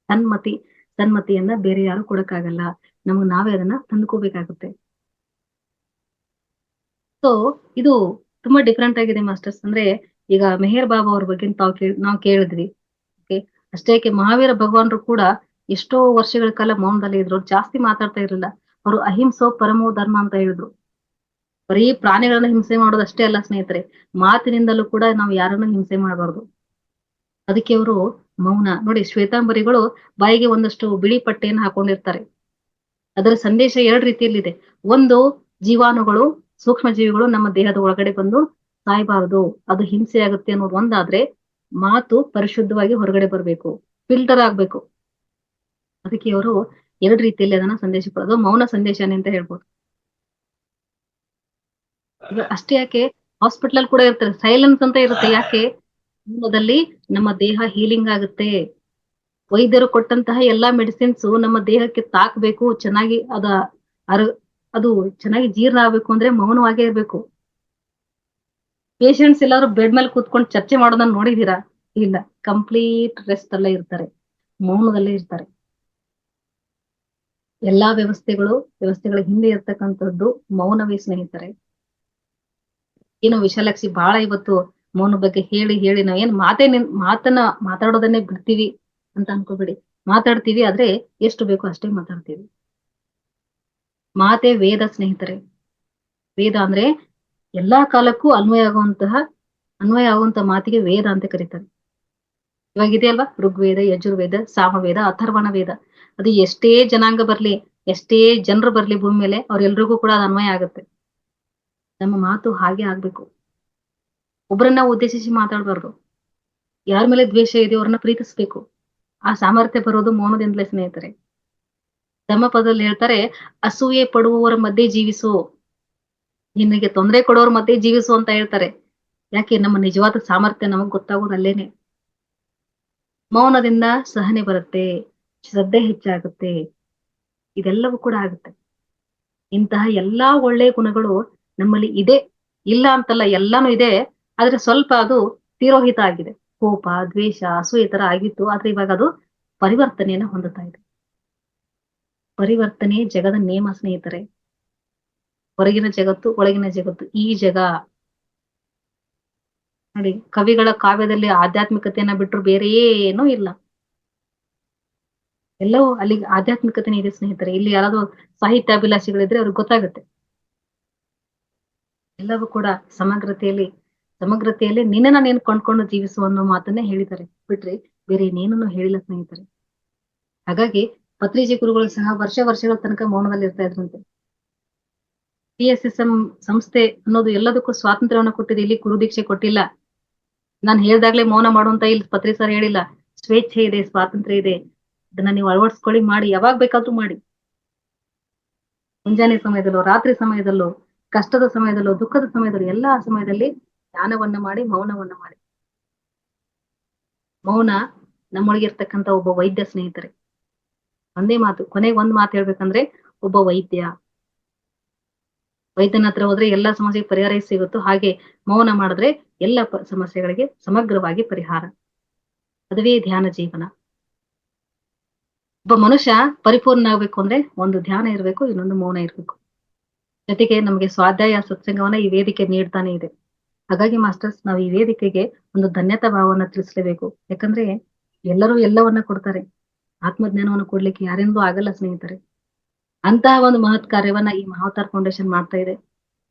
Speaker 2: ಸನ್ಮತಿಯನ್ನ ಬೇರೆ ಯಾರು ಕೊಡಕ್ಕಾಗಲ್ಲ, ನಮಗ್ ನಾವೇ ಅದನ್ನ ತಂದ್ಕೋಬೇಕಾಗುತ್ತೆ. ಸೊ ಇದು ತುಂಬಾ ಡಿಫ್ರೆಂಟ್ ಆಗಿದೆ ಮಾಸ್ಟರ್ಸ್. ಅಂದ್ರೆ ಈಗ ಮೆಹರ್ ಬಾಬಾ ಅವ್ರ ಬಗ್ಗೆ ನಾವು ಕೇಳಿದ್ವಿ. ಓಕೆ, ಅಷ್ಟೇ ಯಾಕೆ ಮಹಾವೀರ ಭಗವಾನ್ರು ಕೂಡ ಎಷ್ಟೋ ವರ್ಷಗಳ ಕಾಲ ಮೌನದಲ್ಲಿ ಇದ್ರು. ಜಾಸ್ತಿ ಮಾತಾಡ್ತಾ ಇರ್ಲಿಲ್ಲ. ಅವರು ಅಹಿಂಸೋ ಪರಮೋ ಧರ್ಮ ಅಂತ ಹೇಳಿದ್ರು. ಬರೀ ಪ್ರಾಣಿಗಳನ್ನ ಹಿಂಸೆ ಮಾಡೋದು ಅಷ್ಟೇ ಅಲ್ಲ ಸ್ನೇಹಿತರೆ, ಮಾತಿನಿಂದಲೂ ಕೂಡ ನಾವು ಯಾರನ್ನು ಹಿಂಸೆ ಮಾಡಬಾರ್ದು. ಅದಕ್ಕೆ ಅವರು ಮೌನ ನೋಡಿ, ಶ್ವೇತಾಂಬರಿಗಳು ಬಾಯಿಗೆ ಒಂದಷ್ಟು ಬಿಳಿ ಪಟ್ಟೆಯನ್ನು ಹಾಕೊಂಡಿರ್ತಾರೆ. ಅದರ ಸಂದೇಶ 2 ರೀತಿಯಲ್ಲಿದೆ. ಒಂದು, ಜೀವಾಣುಗಳು, ಸೂಕ್ಷ್ಮ ಜೀವಿಗಳು ನಮ್ಮ ದೇಹದ ಒಳಗಡೆ ಬಂದು ಸಾಯ್ಬಾರದು, ಅದು ಹಿಂಸೆ ಆಗುತ್ತೆ ಅನ್ನೋದು ಒಂದಾದ್ರೆ, ಮಾತು ಪರಿಶುದ್ಧವಾಗಿ ಹೊರಗಡೆ ಬರ್ಬೇಕು, ಫಿಲ್ಟರ್ ಆಗ್ಬೇಕು. ಅದಕ್ಕೆ ಅವರು 2 ರೀತಿಯಲ್ಲಿ ಅದನ್ನ ಸಂದೇಶ ಕೊಡೋದು. ಮೌನ ಸಂದೇಶನೇ ಅಂತ ಹೇಳ್ಬೋದು. ಅಷ್ಟೇ ಯಾಕೆ, ಹಾಸ್ಪಿಟಲ್ ಕೂಡ ಇರ್ತಾರೆ, ಸೈಲೆನ್ಸ್ ಅಂತ ಇರುತ್ತೆ. ಯಾಕೆ? ಮೂಲದಲ್ಲಿ ನಮ್ಮ ದೇಹ ಹೀಲಿಂಗ್ ಆಗುತ್ತೆ. ವೈದ್ಯರು ಕೊಟ್ಟಂತಹ ಎಲ್ಲಾ ಮೆಡಿಸಿನ್ಸ್ ನಮ್ಮ ದೇಹಕ್ಕೆ ತಾಕ್ಬೇಕು, ಚೆನ್ನಾಗಿ ಅದು ಚೆನ್ನಾಗಿ ಜೀರ್ಣ ಆಗ್ಬೇಕು ಅಂದ್ರೆ ಮೌನವಾಗೇ ಇರ್ಬೇಕು. ಪೇಷಂಟ್ಸ್ ಎಲ್ಲಾರು ಬೆಡ್ ಮೇಲೆ ಕೂತ್ಕೊಂಡು ಚರ್ಚೆ ಮಾಡೋದನ್ನ ನೋಡಿದೀರಾ? ಇಲ್ಲ, ಕಂಪ್ಲೀಟ್ ರೆಸ್ಟ್ ಅಲ್ಲೇ ಇರ್ತಾರೆ, ಮೌನದಲ್ಲೇ ಇರ್ತಾರೆ. ಎಲ್ಲಾ ವ್ಯವಸ್ಥೆಗಳ ಹಿಂದೆ ಇರ್ತಕ್ಕಂಥದ್ದು ಮೌನವೇ ಸ್ನೇಹಿತರೆ. ಏನು ವಿಶಾಲಾಕ್ಷಿ, ಬಹಳ ಇವತ್ತು ಮೌನ ಬಗ್ಗೆ ಹೇಳಿ ನಾವೇನ್ ಮಾತಾಡೋದನ್ನೇ ಬಿಡ್ತೀವಿ ಅಂತ ಅನ್ಕೋಬೇಡಿ. ಮಾತಾಡ್ತೀವಿ, ಆದ್ರೆ ಎಷ್ಟು ಬೇಕೋ ಅಷ್ಟೇ ಮಾತಾಡ್ತೀವಿ. ಮಾತೆ ವೇದ ಸ್ನೇಹಿತರೆ. ವೇದ ಅಂದ್ರೆ ಎಲ್ಲಾ ಕಾಲಕ್ಕೂ ಅನ್ವಯ ಆಗುವಂತಹ ಮಾತಿಗೆ ವೇದ ಅಂತ ಕರೀತಾರೆ. ಇವಾಗ ಇದೆಯಲ್ವಾ, ಋಗ್ವೇದ, ಯಜುರ್ವೇದ, ಸಾಮವೇದ, ಅಥರ್ವಣ ವೇದ. ಅದು ಎಷ್ಟೇ ಜನಾಂಗ ಬರ್ಲಿ, ಎಷ್ಟೇ ಜನರು ಬರ್ಲಿ ಭೂಮಿ ಮೇಲೆ, ಅವ್ರೆಲ್ರಿಗೂ ಕೂಡ ಅದು ಅನ್ವಯ ಆಗುತ್ತೆ. ನಮ್ಮ ಮಾತು ಹಾಗೆ ಆಗ್ಬೇಕು. ಒಬ್ಬರನ್ನ ಉದ್ದೇಶಿಸಿ ಮಾತಾಡ್ಬಾರ್ದು. ಯಾರ ಮೇಲೆ ದ್ವೇಷ ಇದೆಯೋ ಅವ್ರನ್ನ ಪ್ರೀತಿಸ್ಬೇಕು. ಆ ಸಾಮರ್ಥ್ಯ ಬರೋದು ಮೌನದಿಂದಲೇ ಸ್ನೇಹಿತರೆ. ಧಮ್ಮಪದದಲ್ಲಿ ಹೇಳ್ತಾರೆ, ಅಸೂಯೆ ಪಡುವವರ ಮಧ್ಯೆ ಜೀವಿಸು, ನಿನಗೆ ತೊಂದರೆ ಕೊಡೋರ ಮಧ್ಯೆ ಜೀವಿಸು ಅಂತ ಹೇಳ್ತಾರೆ. ಯಾಕೆ? ನಮ್ಮ ನಿಜವಾದ ಸಾಮರ್ಥ್ಯ ನಮಗ್ ಗೊತ್ತಾಗೋದು ಅಲ್ಲೇನೆ. ಮೌನದಿಂದ ಸಹನೆ ಬರುತ್ತೆ, ಶ್ರದ್ಧೆ ಹೆಚ್ಚಾಗುತ್ತೆ, ಇದೆಲ್ಲವೂ ಕೂಡ ಆಗುತ್ತೆ. ಇಂತಹ ಎಲ್ಲಾ ಒಳ್ಳೆಯ ಗುಣಗಳು ನಮ್ಮಲ್ಲಿ ಇದೆ, ಇಲ್ಲ ಅಂತಲ್ಲ, ಎಲ್ಲಾನು ಇದೆ. ಆದ್ರೆ ಸ್ವಲ್ಪ ಅದು ತಿರೋಹಿತ ಆಗಿದೆ. ಕೋಪ, ದ್ವೇಷ, ಅಸೂಯೆ ತರ ಆಗಿತ್ತು. ಆದ್ರೆ ಇವಾಗ ಅದು ಪರಿವರ್ತನೆಯನ್ನ ಹೊಂದುತ್ತಾ ಇದೆ. ಪರಿವರ್ತನೆ ಜಗದ ನೇಮ ಸ್ನೇಹಿತರೆ. ಹೊರಗಿನ ಜಗತ್ತು, ಒಳಗಿನ ಜಗತ್ತು, ಈ ಜಗ ನೋಡಿ, ಕವಿಗಳ ಕಾವ್ಯದಲ್ಲಿ ಆಧ್ಯಾತ್ಮಿಕತೆಯನ್ನ ಬಿಟ್ಟರು ಬೇರೆ ಏನೂ ಇಲ್ಲ. ಎಲ್ಲವೂ ಅಲ್ಲಿಗೆ ಆಧ್ಯಾತ್ಮಿಕತೆನೇ ಇದೆ ಸ್ನೇಹಿತರೆ. ಇಲ್ಲಿ ಯಾರಾದ್ರೂ ಸಾಹಿತ್ಯಾಭಿಲಾಷಿಗಳಿದ್ರೆ ಅವ್ರಿಗೆ ಗೊತ್ತಾಗುತ್ತೆ. ಎಲ್ಲವೂ ಕೂಡ ಸಮಗ್ರತೆಯಲ್ಲಿ ನಿನ್ನನ್ನ ನೀನು ಕೊಂಡ್ಕೊಂಡು ಜೀವಿಸು ಅನ್ನೋ ಮಾತನ್ನೇ ಹೇಳಿದ್ದಾರೆ, ಬಿಟ್ರೆ ಬೇರೆ ಇನ್ನೇನನ್ನು ಹೇಳಿಲ್ಲ ಸ್ನೇಹಿತರೆ. ಹಾಗಾಗಿ ಪತ್ರಿಜಿ ಗುರುಗಳು ಸಹ ವರ್ಷಗಳ ತನಕ ಮೌನದಲ್ಲಿ ಇರ್ತಾ ಇದ್ರಂತೆ. PSSM ಸಂಸ್ಥೆ ಅನ್ನೋದು ಎಲ್ಲದಕ್ಕೂ ಸ್ವಾತಂತ್ರ್ಯವನ್ನು ಕೊಟ್ಟಿದೆ, ಇಲ್ಲಿ ಗುರುದೀಕ್ಷೆ ಕೊಟ್ಟಿಲ್ಲ. ನಾನು ಹೇಳ್ದಾಗ್ಲೇ ಮೌನ ಮಾಡುವಂತ ಇಲ್ಲಿ ಪತ್ರಿ ಸರ್ ಹೇಳಿಲ್ಲ. ಸ್ವೇಚ್ಛೆ ಇದೆ, ಸ್ವಾತಂತ್ರ್ಯ ಇದೆ, ಅದನ್ನ ನೀವು ಅಳವಡಿಸ್ಕೊಳ್ಳಿ, ಮಾಡಿ, ಯಾವಾಗ ಬೇಕಾದ್ರೂ ಮಾಡಿ. ಮುಂಜಾನೆ ಸಮಯದಲ್ಲೋ, ರಾತ್ರಿ ಸಮಯದಲ್ಲೋ, ಕಷ್ಟದ ಸಮಯದಲ್ಲೋ, ದುಃಖದ ಸಮಯದಲ್ಲೋ, ಎಲ್ಲಾ ಸಮಯದಲ್ಲಿ ಧ್ಯಾನವನ್ನ ಮಾಡಿ, ಮೌನವನ್ನ ಮಾಡಿ. ಮೌನ ನಮ್ಮೊಳಗಿರ್ತಕ್ಕಂಥ ಒಬ್ಬ ವೈದ್ಯ ಸ್ನೇಹಿತರೆ. ಒಂದೇ ಮಾತು, ಕೊನೆಗೆ ಒಂದ್ ಮಾತು ಹೇಳ್ಬೇಕಂದ್ರೆ, ಒಬ್ಬ ವೈದ್ಯನ ಹತ್ರ ಹೋದ್ರೆ ಎಲ್ಲಾ ಸಮಸ್ಯೆಗೆ ಪರಿಹಾರ ಸಿಗುತ್ತೋ ಹಾಗೆ ಮೌನ ಮಾಡಿದ್ರೆ ಎಲ್ಲ ಸಮಸ್ಯೆಗಳಿಗೆ ಸಮಗ್ರವಾಗಿ ಪರಿಹಾರ. ಅದುವೇ ಧ್ಯಾನ ಜೀವನ. ಒಬ್ಬ ಮನುಷ್ಯ ಪರಿಪೂರ್ಣ ಆಗ್ಬೇಕು ಅಂದ್ರೆ ಒಂದು ಧ್ಯಾನ ಇರ್ಬೇಕು, ಇನ್ನೊಂದು ಮೌನ ಇರ್ಬೇಕು. ಜೊತೆಗೆ ನಮಗೆ ಸ್ವಾಧ್ಯಾಯ ಸತ್ಸಂಗವನ್ನ ಈ ವೇದಿಕೆ ನೀಡ್ತಾನೆ ಇದೆ. ಹಾಗಾಗಿ ಮಾಸ್ಟರ್ಸ್, ನಾವು ಈ ವೇದಿಕೆಗೆ ಒಂದು ಧನ್ಯತಾ ಭಾವವನ್ನ ತಿಳಿಸ್ಲೇಬೇಕು. ಯಾಕಂದ್ರೆ ಎಲ್ಲರೂ ಎಲ್ಲವನ್ನ ಕೊಡ್ತಾರೆ, ಆತ್ಮಜ್ಞಾನವನ್ನು ಕೊಡ್ಲಿಕ್ಕೆ ಯಾರಿಂದೂ ಆಗಲ್ಲ ಸ್ನೇಹಿತರೆ. ಅಂತಹ ಒಂದು ಮಹತ್ ಕಾರ್ಯವನ್ನ ಈ ಮಹಾವತಾರ್ ಫೌಂಡೇಶನ್ ಮಾಡ್ತಾ ಇದೆ.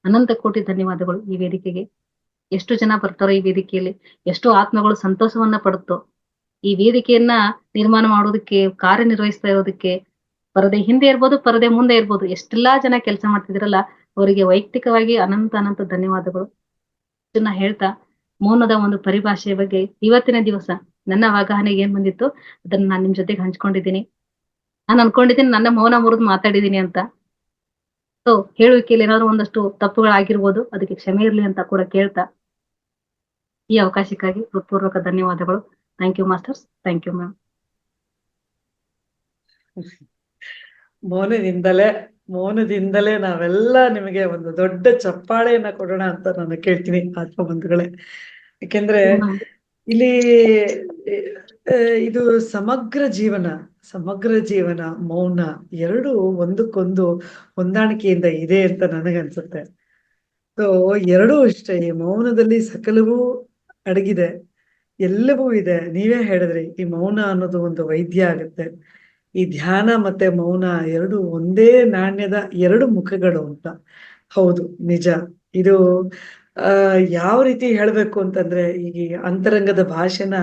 Speaker 2: ಅನಂತ ಕೋಟಿ ಧನ್ಯವಾದಗಳು ಈ ವೇದಿಕೆಗೆ. ಎಷ್ಟು ಜನ ಬರ್ತಾರೋ ಈ ವೇದಿಕೆಯಲ್ಲಿ, ಎಷ್ಟು ಆತ್ಮಗಳು ಸಂತೋಷವನ್ನ ಪಡುತ್ತೋ. ಈ ವೇದಿಕೆಯನ್ನ ನಿರ್ಮಾಣ ಮಾಡೋದಕ್ಕೆ, ಕಾರ್ಯನಿರ್ವಹಿಸ್ತಾ ಇರೋದಕ್ಕೆ, ಪರದೆ ಹಿಂದೆ ಇರ್ಬೋದು, ಪರದೆ ಮುಂದೆ ಇರ್ಬೋದು, ಎಷ್ಟೆಲ್ಲಾ ಜನ ಕೆಲಸ ಮಾಡ್ತಿದಿರಲ್ಲ, ಅವರಿಗೆ ವೈಯಕ್ತಿಕವಾಗಿ ಅನಂತ ಧನ್ಯವಾದಗಳು ಇದನ್ನ ಹೇಳ್ತಾ, ಮೌನದ ಒಂದು ಪರಿಭಾಷೆಯ ಬಗ್ಗೆ ಇವತ್ತಿನ ದಿವಸ ನನ್ನ ಅವಗಾಹನೆಗೆ ಏನ್ ಬಂದಿತ್ತು ಅದನ್ನ ನಾನು ನಿಮ್ ಜೊತೆಗೆ ಹಂಚ್ಕೊಂಡಿದ್ದೀನಿ. ನಾನು ಅನ್ಕೊಂಡಿದ್ದೀನಿ ನನ್ನ ಮೌನ ಮುರಿದು ಮಾತಾಡಿದೀನಿ ಅಂತ. ಸೊ ಹೇಳುವಿಕೆಯಲ್ಲಿ ಏನಾದ್ರು ಒಂದಷ್ಟು ತಪ್ಪುಗಳಾಗಿರ್ಬೋದು, ಅದಕ್ಕೆ ಕ್ಷಮೆ ಇರ್ಲಿ ಅಂತ ಕೂಡ ಕೇಳ್ತಾ, ಈ ಅವಕಾಶಕ್ಕಾಗಿ ಹೃತ್ಪೂರ್ವಕ ಧನ್ಯವಾದಗಳು. Thank you masters, thank you ma'am.
Speaker 1: ಮೌನದಿಂದಲೇ ನಾವೆಲ್ಲ ನಿಮಗೆ ಒಂದು ದೊಡ್ಡ ಚಪ್ಪಾಳೆಯನ್ನ ಕೊಡೋಣ ಅಂತ ನಾನು ಕೇಳ್ತೀನಿ ಆತ್ಮಬಂಧುಗಳೇ. ಯಾಕೆಂದ್ರೆ ಇಲ್ಲಿ ಇದು ಸಮಗ್ರ ಜೀವನ, ಮೌನ ಎರಡು ಒಂದಕ್ಕೊಂದು ಹೊಂದಾಣಿಕೆಯಿಂದ ಇದೆ ಅಂತ ನನಗನ್ಸುತ್ತೆ. ಸೊ ಎರಡೂ ಇಷ್ಟ, ಈ ಮೌನದಲ್ಲಿ ಸಕಲವೂ ಅಡಗಿದೆ, ಎಲ್ಲವೂ ಇದೆ. ನೀವೇ ಹೇಳಿದ್ರಿ, ಈ ಮೌನ ಅನ್ನೋದು ಒಂದು ವೈದ್ಯ ಆಗುತ್ತೆ. ಈ ಧ್ಯಾನ ಮತ್ತೆ ಮೌನ ಎರಡು ಒಂದೇ ನಾಣ್ಯದ ಎರಡು ಮುಖಗಳು ಅಂತ. ಹೌದು, ನಿಜ. ಇದು ಯಾವ ರೀತಿ ಹೇಳ್ಬೇಕು ಅಂತಂದ್ರೆ, ಈ ಅಂತರಂಗದ ಭಾಷೆನ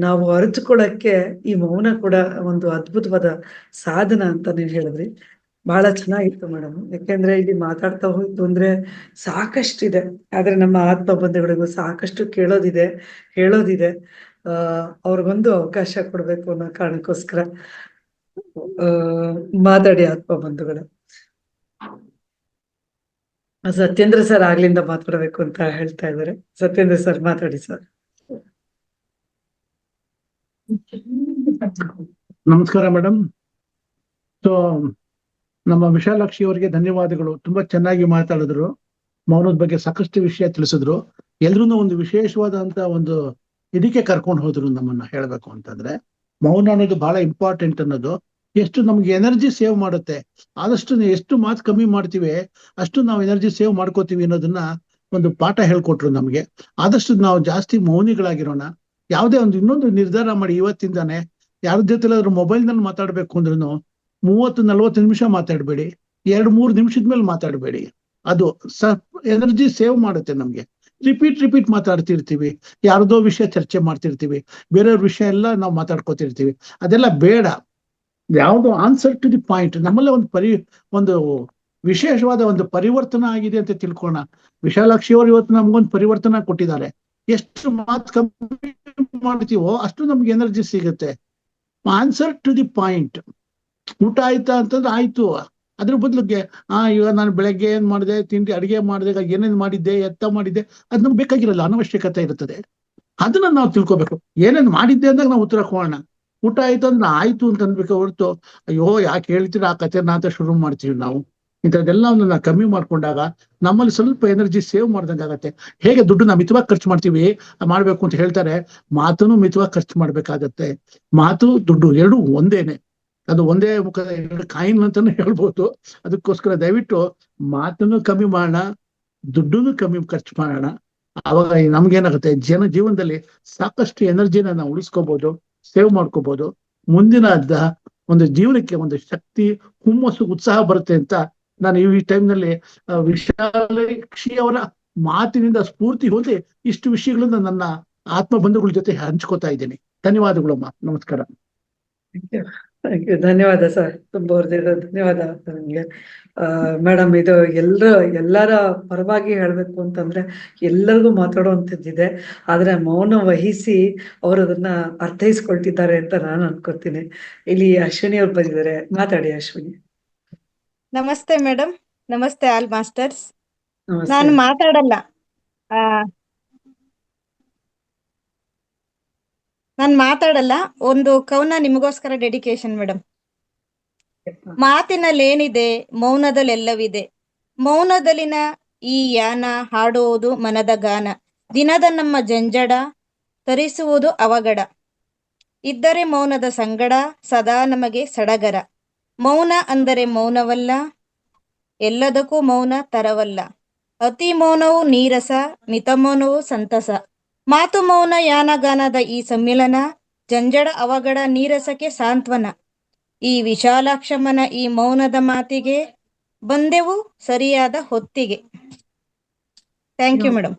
Speaker 1: ನಾವು ಅರಿತುಕೊಳ್ಳಕ್ಕೆ ಈ ಮೌನ ಕೂಡ ಒಂದು ಅದ್ಭುತವಾದ ಸಾಧನ ಅಂತ ನೀವು ಹೇಳಿದ್ರಿ. ಬಹಳ ಚೆನ್ನಾಗಿತ್ತು ಮೇಡಮ್. ಯಾಕೆಂದ್ರೆ ಇಲ್ಲಿ ಮಾತಾಡ್ತಾ ಹೋಯ್ತು ಅಂದ್ರೆ ಸಾಕಷ್ಟಿದೆ, ಆದ್ರೆ ನಮ್ಮ ಆತ್ಮ ಬಂಧುಗಳಿಗೂ ಸಾಕಷ್ಟು ಹೇಳೋದಿದೆ. ಅವ್ರಿಗೊಂದು ಅವಕಾಶ ಕೊಡ್ಬೇಕು ಅನ್ನೋ ಕಾರಣಕ್ಕೋಸ್ಕರ ಮಾತಾಡಿ ಆತ್ಮ ಬಂಧುಗಳು. ಸತ್ಯೇಂದ್ರ ಸರ್ ಆಗ್ಲಿಂದ ಮಾತಾಡ್ಬೇಕು ಅಂತ ಹೇಳ್ತಾ ಇದ್ದಾರೆ. ಸತ್ಯೇಂದ್ರ ಸರ್ ಮಾತಾಡಿ ಸರ್.
Speaker 3: ನಮಸ್ಕಾರ ಮೇಡಮ್. ಸೊ ನಮ್ಮ ವಿಶಾಲಾಕ್ಷಿ ಅವರಿಗೆ ಧನ್ಯವಾದಗಳು. ತುಂಬಾ ಚೆನ್ನಾಗಿ ಮಾತಾಡಿದ್ರು, ಮೌನದ ಬಗ್ಗೆ ಸಾಕಷ್ಟು ವಿಷಯ ತಿಳಿಸಿದ್ರು. ಎಲ್ರೂ ಒಂದು ವಿಶೇಷವಾದಂತ ಒಂದು ಇದಕ್ಕೆ ಕರ್ಕೊಂಡು ಹೋದ್ರು ನಮ್ಮನ್ನ. ಹೇಳ್ಬೇಕು ಅಂತಂದ್ರೆ ಮೌನ ಅನ್ನೋದು ಬಹಳ ಇಂಪಾರ್ಟೆಂಟ್ ಅನ್ನೋದು. ಎಷ್ಟು ನಮ್ಗೆ ಎನರ್ಜಿ ಸೇವ್ ಮಾಡುತ್ತೆ, ಆದಷ್ಟು ಎಷ್ಟು ಮಾತು ಕಮ್ಮಿ ಮಾಡ್ತೀವಿ ಅಷ್ಟು ನಾವು ಎನರ್ಜಿ ಸೇವ್ ಮಾಡ್ಕೋತೀವಿ ಅನ್ನೋದನ್ನ ಒಂದು ಪಾಠ ಹೇಳ್ಕೊಟ್ರು ನಮ್ಗೆ. ಆದಷ್ಟು ನಾವು ಜಾಸ್ತಿ ಮೌನಿಗಳಾಗಿರೋಣ. ಯಾವುದೇ ಒಂದು ಇನ್ನೊಂದು ನಿರ್ಧಾರ ಮಾಡಿ ಇವತ್ತಿಂದಾನೆ ಯಾರ ಜೊತೆ ಮೊಬೈಲ್ ನಲ್ಲಿ ಮಾತಾಡ್ಬೇಕು ಅಂದ್ರೂ 30-40 ನಿಮಿಷ ಮಾತಾಡ್ಬೇಡಿ. 2-3 ನಿಮಿಷದ ಮೇಲೆ ಮಾತಾಡಬೇಡಿ. ಅದು ಎನರ್ಜಿ ಸೇವ್ ಮಾಡುತ್ತೆ ನಮ್ಗೆ. ರಿಪೀಟ್ ಮಾತಾಡ್ತಿರ್ತೀವಿ, ಯಾರ್ದೋ ವಿಷಯ ಚರ್ಚೆ ಮಾಡ್ತಿರ್ತೀವಿ, ಬೇರೆಯವ್ರ ವಿಷಯ ಎಲ್ಲ ನಾವು ಮಾತಾಡ್ಕೋತಿರ್ತೀವಿ. ಅದೆಲ್ಲ ಬೇಡ. ಯಾವುದು ಆನ್ಸರ್ ಟು ದಿ ಪಾಯಿಂಟ್. ನಮ್ಮಲ್ಲೇ ಒಂದು ವಿಶೇಷವಾದ ಒಂದು ಪರಿವರ್ತನೆ ಆಗಿದೆ ಅಂತ ತಿಳ್ಕೋಣ. ವಿಶಾಲಾಕ್ಷಿ ಅವರು ಇವತ್ತು ನಮ್ಗೊಂದು ಪರಿವರ್ತನೆ ಕೊಟ್ಟಿದ್ದಾರೆ. ಎಷ್ಟು ಮಾತು ಕಮ್ಮಿ ಮಾಡ್ತೀವೋ ಅಷ್ಟು ನಮ್ಗೆ ಎನರ್ಜಿ ಸಿಗುತ್ತೆ. Answer to the point. ಊಟ ಆಯ್ತಾ ಅಂತಂದ್ರೆ ಆಯ್ತು. ಅದ್ರ ಬದಲಿಗೆ ಇವಾಗ ನಾನು ಬೆಳಗ್ಗೆ ಏನ್ ಮಾಡಿದೆ, ತಿಂಡಿ ಅಡಿಗೆ ಮಾಡಿದೆ, ಏನೇನ್ ಮಾಡಿದ್ದೆ, ಎತ್ತ ಮಾಡಿದ್ದೆ, ಅದ್ ನಮ್ಗೆ ಬೇಕಾಗಿರಲ್ಲ, ಅನವಶ್ಯಕತೆ ಇರ್ತದೆ. ಅದನ್ನ ನಾವು ತಿಳ್ಕೊಬೇಕು. ಏನೇನ್ ಮಾಡಿದ್ದೆ ಅಂದಾಗ ನಾವು ಉತ್ತರ ಕೊಡೋಣ. ಊಟ ಆಯ್ತು ಅಂದ್ರೆ ಆಯ್ತು ಅಂತ ಅನ್ಬೇಕು ಹೊರತು ಅಯ್ಯೋ ಯಾಕೆ ಹೇಳ್ತೀರಾ ಆ ಕಥೆನ ಅಂತ ಶುರು ಮಾಡ್ತೀವಿ ನಾವು. ಇಂಥದ್ದೆಲ್ಲ ಕಮ್ಮಿ ಮಾಡ್ಕೊಂಡಾಗ ನಮ್ಮಲ್ಲಿ ಸ್ವಲ್ಪ ಎನರ್ಜಿ ಸೇವ್ ಮಾಡ್ದಂಗೆ ಆಗತ್ತೆ. ಹೇಗೆ ದುಡ್ಡನ್ನ ಮಿತವಾಗಿ ಖರ್ಚು ಮಾಡ್ಬೇಕು ಅಂತ ಹೇಳ್ತಾರೆ, ಮಾತನ್ನು ಮಿತವಾಗಿ ಖರ್ಚು ಮಾಡ್ಬೇಕಾಗತ್ತೆ. ಮಾತು ದುಡ್ಡು ಎರಡು ಒಂದೇನೆ, ಅದು ಒಂದೇ ಮುಖದ ಎರಡು ಕಾಯಿನ್ ಅಂತಾನು ಹೇಳ್ಬೋದು. ಅದಕ್ಕೋಸ್ಕರ ದಯವಿಟ್ಟು ಮಾತನ್ನು ಕಮ್ಮಿ ಮಾಡೋಣ, ದುಡ್ಡನ್ನು ಕಮ್ಮಿ ಖರ್ಚು ಮಾಡೋಣ. ಅವಾಗ ನಮ್ಗೇನಾಗುತ್ತೆ, ಜೀವನದಲ್ಲಿ ಸಾಕಷ್ಟು ಎನರ್ಜಿನ ನಾವು ಉಳಿಸ್ಕೋಬಹುದು, ಸೇವ್ ಮಾಡ್ಕೋಬಹುದು. ಮುಂದಿನ ಒಂದು ಜೀವನಕ್ಕೆ ಒಂದು ಶಕ್ತಿ, ಹುಮ್ಮಸ್ಸು, ಉತ್ಸಾಹ ಬರುತ್ತೆ ಅಂತ ನಾನು ಈ ಟೈಮ್ನಲ್ಲಿ ವಿಶಾಲಾಕ್ಷಿ ಅವರ ಮಾತಿನಿಂದ ಸ್ಫೂರ್ತಿ ಹೊಂದಿ ಇಷ್ಟು ವಿಷಯಗಳನ್ನ ನನ್ನ ಆತ್ಮ ಬಂಧುಗಳ ಜೊತೆ ಹಂಚ್ಕೋತಾ ಇದ್ದೀನಿ. ಧನ್ಯವಾದಗಳಮ್ಮ. ನಮಸ್ಕಾರ.
Speaker 1: Thank you. ಧನ್ಯವಾದ ಸರ್, ತುಂಬ ಹೃದಯದ ಧನ್ಯವಾದ ನಿಮ್ಗೆ. ಮೇಡಮ್, ಇದು ಎಲ್ಲರ ಪರವಾಗಿ ಹೇಳ್ಬೇಕು ಅಂತಂದ್ರೆ ಎಲ್ಲರಿಗೂ ಮಾತಾಡುವಂಥದ್ದಿದೆ, ಆದ್ರೆ ಮೌನ ವಹಿಸಿ ಅವರು ಅದನ್ನ ಅರ್ಥೈಸ್ಕೊಳ್ತಿದ್ದಾರೆ ಅಂತ ನಾನು ಅನ್ಕೋತೀನಿ. ಇಲ್ಲಿ ಅಶ್ವಿನಿ ಅವ್ರು ಬಂದಿದ್ದಾರೆ, ಮಾತಾಡಿ ಅಶ್ವಿನಿ.
Speaker 4: ನಮಸ್ತೆ ಮೇಡಮ್. ನಮಸ್ತೆ ಆಲ್ ಮಾಸ್ಟರ್ಸ್.
Speaker 1: ನಮಸ್ತೆ.
Speaker 4: ನಾನು ಮಾತಾಡಲ್ಲ, ಒಂದು ಕವನ ನಿಮಗೋಸ್ಕರ ಡೆಡಿಕೇಶನ್ ಮೇಡಮ್. ಮಾತಿನಲ್ಲೇನಿದೆ, ಮೌನದಲ್ಲೆಲ್ಲವಿದೆ. ಮೌನದಲ್ಲಿನ ಈ ಯಾನ ಹಾಡುವುದು ಮನದ ಗಾನ. ದಿನದ ನಮ್ಮ ಜಂಜಡ ತರಿಸುವುದು ಅವಗಡ. ಇದ್ದರೆ ಮೌನದ ಸಂಗಡ ಸದಾ ನಮಗೆ ಸಡಗರ. ಮೌನ ಅಂದರೆ ಮೌನವಲ್ಲ, ಎಲ್ಲದಕ್ಕೂ ಮೌನ ತರವಲ್ಲ. ಅತಿ ಮೌನವು ನೀರಸ, ಮಿತ ಮೌನವು ಸಂತಸ. ಮಾತು ಮೌನ ಯಾನಗಾನದ ಈ ಸಮ್ಮಿಲನ, ಜಂಜಡ ಅವಗಡ ನೀರಸಕ್ಕೆ ಸಾಂತ್ವನ. ಈ ವಿಶಾಲಾಕ್ಷಮ್ಮನ ಈ ಮೌನದ ಮಾತಿಗೆ ಬಂದೆವು ಸರಿಯಾದ ಹೊತ್ತಿಗೆ. Thank you madam.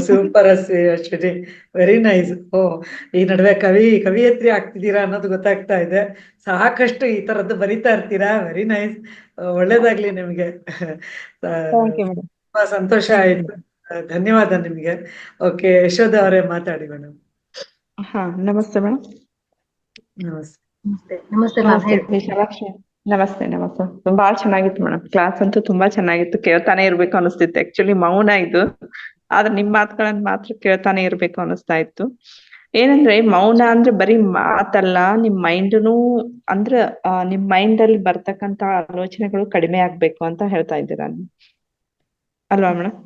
Speaker 1: Super Ashwini, very nice. ಈ ನಡುವೆ ಕವಿಯತ್ರಿ ಆಗ್ತಿದ್ದೀರಾ ಅನ್ನೋದು ಗೊತ್ತಾಗ್ತಾ ಇದೆ. ಸಾಕಷ್ಟು ಈ ತರದ್ದು ಬರಿತಾ ಇರ್ತೀರಾ. ವೆರಿ ನೈಸ್, ಒಳ್ಳೇದಾಗ್ಲಿ ನಿಮ್ಗೆ. ತುಂಬಾ ಸಂತೋಷ ಆಯ್ತು, ಧನ್ಯವಾದ ನಿಮ್ಗೆ. ಓಕೆ, ಯಶೋಧ ಅವರೇ ಮಾತಾಡಿ ಮೇಡಮ್.
Speaker 5: ನಮಸ್ತೆ ಮೇಡಮ್.
Speaker 2: ನಮಸ್ತೆ.
Speaker 5: ವಿಶಾಲಾಕ್ಷಿ, ನಮಸ್ತೆ. ತುಂಬಾ ಚೆನ್ನಾಗಿತ್ತು ಮೇಡಮ್. ಕ್ಲಾಸ್ ಅಂತೂ ತುಂಬಾ ಚೆನ್ನಾಗಿತ್ತು. ಕೇಳ್ತಾನೆ ಇರ್ಬೇಕು ಅನಿಸ್ತಿತ್ತು. ಆಕ್ಚುಲಿ ಮೌನ ಇದು, ಆದ್ರೆ ನಿಮ್ ಮಾತುಗಳನ್ನ ಮಾತ್ರ ಕೇಳ್ತಾನೆ ಇರ್ಬೇಕು ಅನಿಸ್ತಾ ಇತ್ತು. ಏನಂದ್ರೆ ಮೌನ ಅಂದ್ರೆ ಬರೀ ಮಾತಲ್ಲ, ನಿಮ್ ಮೈಂಡ್ನು ಅಂದ್ರೆ ನಿಮ್ ಮೈಂಡ್ ಅಲ್ಲಿ ಬರ್ತಕ್ಕಂತ ಆಲೋಚನೆಗಳು ಕಡಿಮೆ ಆಗ್ಬೇಕು ಅಂತ ಹೇಳ್ತಾ ಇದ್ದೀರಾ ನೀವು, ಅಲ್ವಾ ಮೇಡಮ್?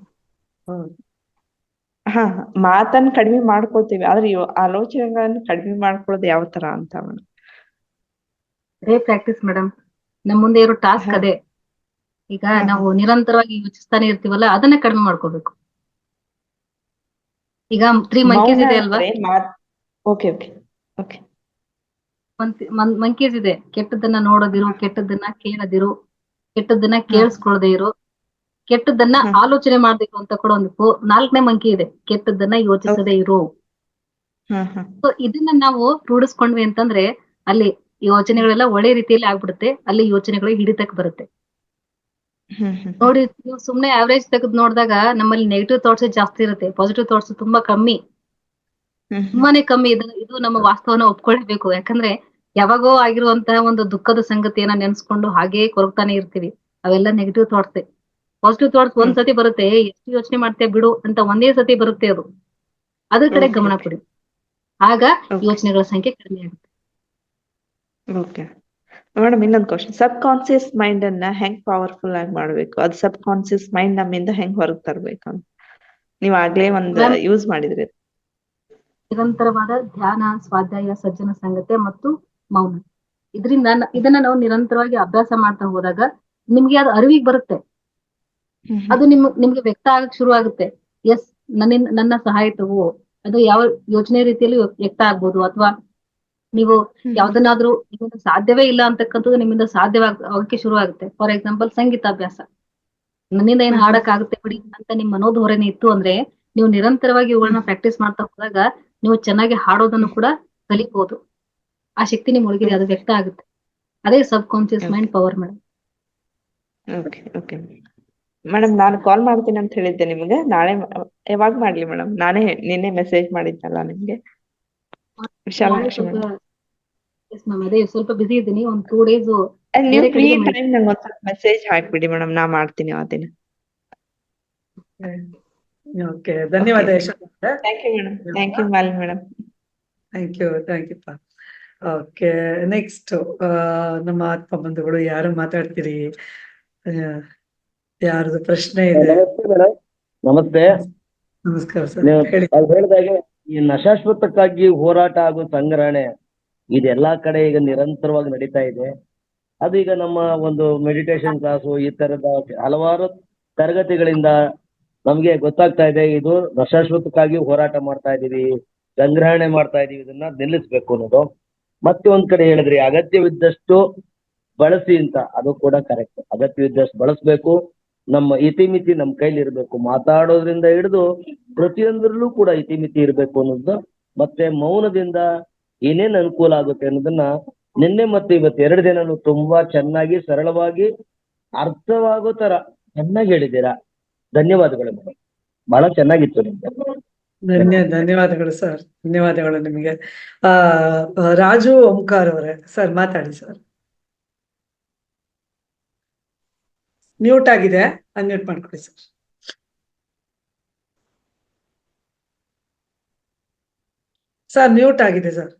Speaker 5: ಮಾತನ್ನ ಕಡಿಮೆ ಮಾಡ್ಕೊಳ್ತೀವಿ, ಆದ್ರೆ ಆಲೋಚನೆಗಳನ್ನ ಕಡಿಮೆ ಮಾಡ್ಕೊಳ್ಳೋದು ಯಾವ ತರ ಅಂತ ಮೇಡಮ್?
Speaker 2: ಅದೇ ಪ್ರಾಕ್ಟೀಸ್ ಮೇಡಮ್. ನಮ್ ಮುಂದೆ ಇರೋ ಟಾಸ್ಕ್ ಅದೇ. ಈಗ ನಾವು ನಿರಂತರವಾಗಿ ಯೋಚಿಸ್ತಾನೆ ಇರ್ತೀವಲ್ಲ, ಅದನ್ನ ಕಡಿಮೆ ಮಾಡ್ಕೋಬೇಕು. ಈಗ 3 ಮಂಕೀಸ್ ಇದೆ ಅಲ್ವಾ? ಮಂಕೀಸ್ ಇದೆ. ಕೆಟ್ಟದನ್ನ ನೋಡೋದಿರು, ಕೆಟ್ಟದನ್ನ ಕೇಳದಿರು, ಕೆಟ್ಟದನ್ನ ಕೇಳಿಸ್ಕೊಳ್ಳದೆ ಇರು, ಕೆಟ್ಟದನ್ನ ಆಲೋಚನೆ ಮಾಡ್ಬೇಕು ಅಂತ ಕೂಡ ಒಂದು 4ನೇ ಮಂಕಿ ಇದೆ, ಕೆಟ್ಟದನ್ನ ಯೋಚಿಸದೇ ಇರು. ಸೊ ಇದನ್ನ ನಾವು ರೂಢಿಸ್ಕೊಂಡ್ವಿ ಅಂತಂದ್ರೆ ಅಲ್ಲಿ ಯೋಚನೆಗಳೆಲ್ಲ ಒಳ್ಳೆ ರೀತಿಯಲ್ಲಿ ಆಗ್ಬಿಡುತ್ತೆ. ಅಲ್ಲಿ ಯೋಚನೆಗಳು ಹಿಡಿತಕ್ ಬರುತ್ತೆ. ನೋಡಿ, ನೀವು ಸುಮ್ನೆ ಆವರೇಜ್ ತೆಗೆದು ನೋಡಿದಾಗ ನಮ್ಮಲ್ಲಿ ನೆಗೆಟಿವ್ ಥಾಟ್ಸ್ ಜಾಸ್ತಿ ಇರುತ್ತೆ, ಪಾಸಿಟಿವ್ ಥಾಟ್ಸ್ ತುಂಬಾ ಕಮ್ಮಿ, ತುಂಬಾನೇ ಕಮ್ಮಿ. ಇದು ನಮ್ಮ ವಾಸ್ತವನ ಒಪ್ಕೊಳ್ಬೇಕು. ಯಾಕಂದ್ರೆ ಯಾವಾಗೋ ಆಗಿರುವಂತಹ ಒಂದು ದುಃಖದ ಸಂಗತಿಯನ್ನ ನೆನ್ಸ್ಕೊಂಡು ಹಾಗೇ ಕೊರಗ್ತಾನೆ ಇರ್ತೀವಿ. ಅವೆಲ್ಲ ನೆಗೆಟಿವ್ ಥಾಟ್ಸ್. ಪಾಸಿಟಿವ್ ಥಾಟ್ಸ್ ಒಂದ್ಸತಿ ಬರುತ್ತೆ, ಎಷ್ಟು ಯೋಚನೆ ಮಾಡ್ತೇವೆ ಬಿಡು ಅಂತ ಒಂದೇ ಸತಿ ಬರುತ್ತೆ. ಅದ್ರ ಕಡೆ ಗಮನ ಕೊಡಿ, ಆಗ ಯೋಚನೆಗಳ ಸಂಖ್ಯೆ ಕಡಿಮೆ ಆಗುತ್ತೆ.
Speaker 5: ಓಕೆ ಮೇಡಮ್, ಇನ್ನೊಂದು ಕ್ವಶನ್. ಸಬ್ ಕಾನ್ಸಿಯಸ್ ಮೈಂಡ್ ಅನ್ನ ಹೆಂಗ್ ಪವರ್ಫುಲ್ ಆಗಿ ಮಾಡ್ಬೇಕು? ಅದು ಸಬ್ ಕಾನ್ಸಿಯಸ್ ಮೈಂಡ್ ನಮ್ಮಿಂದ ಹೆಂಗ್ ಹೊರಗ್ ತರ್ಬೇಕು ಅಂತ ನೀವ್ ಆಗ್ಲೇ ಒಂದ್ ಯೂಸ್ ಮಾಡಿದ್ರಿ.
Speaker 2: ನಿರಂತರವಾದ ಧ್ಯಾನ, ಸ್ವಾಧ್ಯಾಯ, ಸಜ್ಜನ ಸಂಗತಿ ಮತ್ತು ಮೌನ, ಇದನ್ನ ನಾವು ನಿರಂತರವಾಗಿ ಅಭ್ಯಾಸ ಮಾಡ್ತಾ ಹೋದಾಗ ನಿಮ್ಗೆ ಅದು ಅರಿವಿಗೆ ಬರುತ್ತೆ. ಅದು ನಿಮ್ಗೆ ವ್ಯಕ್ತ ಆಗಕ್ ಶುರು ಆಗುತ್ತೆ. ಎಸ್, ನನ್ನ ಸಹಾಯ ತಗೋ. ಅದು ಯಾವ ಯೋಚನೆ ರೀತಿಯಲ್ಲಿ ವ್ಯಕ್ತ ಆಗ್ಬೋದು, ಅಥವಾ ನೀವು ಯಾವ್ದನ್ನಾದ್ರೂ ನಿಮ್ಮಿಂದ ಸಾಧ್ಯವೇ ಇಲ್ಲ ಅಂತಕ್ಕಂಥದ್ದು ನಿಮ್ಮಿಂದ ಆಗಕ್ಕೆ ಶುರು ಆಗುತ್ತೆ. ಫಾರ್ ಎಕ್ಸಾಂಪಲ್ ಸಂಗೀತಾಭ್ಯಾಸ. ನನ್ನಿಂದ ಏನ್ ಹಾಡಕ್ ಆಗುತ್ತೆ ಬಿಡಿ ಅಂತ ನಿಮ್ ಮನೋಧೋರಣೆ ಇತ್ತು ಅಂದ್ರೆ ನೀವು ನಿರಂತರವಾಗಿ ಇವುಗಳನ್ನ ಪ್ರಾಕ್ಟೀಸ್ ಮಾಡ್ತಾ ಹೋದಾಗ ನೀವು ಚೆನ್ನಾಗಿ ಹಾಡೋದನ್ನು ಕೂಡ ಕಲಿಬಹುದು. ಆ ಶಕ್ತಿ ನಿಮ್ ಒಳಗಿದೆ, ಅದು ವ್ಯಕ್ತ ಆಗುತ್ತೆ. ಅದೇ subconscious mind power madam.
Speaker 5: Okay okay madam, ನಾನು ಕಾಲ್ ಮಾಡ್ತೀನಿ ಅಂತ ಹೇಳಿದ್ದೆ ನಿಮ್ಗೆ. ನಾಳೆ ಯಾವಾಗ ಮಾಡ್ಲಿ ಮೇಡಮ್? ನಾನೇ ನಿನ್ನೆ ಮೆಸೇಜ್ ಮಾಡಿದ್ನಲ್ಲ ನಿಮ್ಗೆ. ವಿಶಾಲಾಕ್ಷಿ ಮೇಡಮ್,
Speaker 2: ಅದೇ ಸ್ವಲ್ಪ ಬಿಸಿ ಇದ್ದೀನಿ, ಒಂದ್ 2 days
Speaker 5: ನೀವು ಫ್ರೀ ಟೈಮ್ ನಂಗೆ ಒಂದ್ಸಲ ಮೆಸೇಜ್ ಹಾಕ್ಬಿಡಿ ಮೇಡಮ್, ನಾ ಮಾಡ್ತೀನಿ ಆ ದಿನ.
Speaker 1: ಓಕೆ, ಧನ್ಯವಾದ Yashodha.
Speaker 5: Thank you madam. Thank you Malini madam.
Speaker 1: Thank you ಪಾ. ಓಕೆ, ನೆಕ್ಸ್ಟ್ ನಮ್ಮ ಆತ್ಮ ಬಂಧುಗಳು ಯಾರು ಮಾತಾಡ್ತೀರಿ? ಯಾರ್ದು ಪ್ರಶ್ನೆ ಇದೆ?
Speaker 6: ನಮಸ್ತೆ ಮೇಡಮ್. ನಮಸ್ತೆ.
Speaker 1: ನಮಸ್ಕಾರ ಸರ್,
Speaker 6: ನೀವು
Speaker 1: ಹೇಳಿ.
Speaker 6: ಹೇಳಿದಾಗೆ ಈ ನಶಾಶ್ವತಕ್ಕಾಗಿ ಹೋರಾಟ ಹಾಗೂ ಸಂಗ್ರಹಣೆ ಇದೆಲ್ಲಾ ಕಡೆ ಈಗ ನಿರಂತರವಾಗಿ ನಡೀತಾ ಇದೆ. ಅದು ಈಗ ನಮ್ಮ ಒಂದು ಮೆಡಿಟೇಷನ್ ಕ್ಲಾಸು ಈ ತರದ ಹಲವಾರು ತರಗತಿಗಳಿಂದ ನಮ್ಗೆ ಗೊತ್ತಾಗ್ತಾ ಇದೆ. ಇದು ನಶಾಶ್ವತಕ್ಕಾಗಿ ಹೋರಾಟ ಮಾಡ್ತಾ ಇದೀವಿ, ಸಂಗ್ರಹಣೆ ಮಾಡ್ತಾ ಇದೀವಿ, ಇದನ್ನ ನಿಲ್ಲಿಸ್ಬೇಕು ಅನ್ನೋದು. ಮತ್ತೆ ಒಂದ್ ಕಡೆ ಹೇಳಿದ್ರಿ ಅಗತ್ಯವಿದ್ದಷ್ಟು ಬಳಸಿ ಅಂತ, ಅದು ಕೂಡ ಕರೆಕ್ಟ್. ಅಗತ್ಯವಿದ್ದಷ್ಟು ಬಳಸ್ಬೇಕು. ನಮ್ಮ ಇತಿಮಿತಿ ನಮ್ಮ ಕೈಲಿ ಇರ್ಬೇಕು. ಮಾತಾಡೋದ್ರಿಂದ ಹಿಡಿದು ಪ್ರತಿಯೊಂದರಲ್ಲೂ ಕೂಡ ಇತಿಮಿತಿ ಇರ್ಬೇಕು ಅನ್ನೋದು. ಮತ್ತೆ ಮೌನದಿಂದ ಏನೇನ್ ಅನುಕೂಲ ಆಗುತ್ತೆ ಅನ್ನೋದನ್ನ ನಿನ್ನೆ ಮತ್ತೆ ಇವತ್ತು 2 ದಿನನೂ ತುಂಬಾ ಚೆನ್ನಾಗಿ ಸರಳವಾಗಿ ಅರ್ಥವಾಗೋ ತರ ಚೆನ್ನಾಗಿ ಹೇಳಿದ್ದೀರಾ. ಧನ್ಯವಾದಗಳು ಮೇಡಮ್, ಬಹಳ ಚೆನ್ನಾಗಿತ್ತು ನಿಮ್ಗೆ.
Speaker 1: ಧನ್ಯವಾದಗಳು ಸರ್, ಧನ್ಯವಾದಗಳು ನಿಮಗೆ. ರಾಜು ಓಂಕಾರ್ ಅವರೇ ಸರ್, ಮಾತಾಡಿ ಸರ್. ಮ್ಯೂಟ್ ಆಗಿದೆ, ಅನ್ಮ್ಯೂಟ್ ಮಾಡ್ಕೊಡಿ ಸರ್. ಸರ್ ಮ್ಯೂಟ್ ಆಗಿದೆ ಸರ್.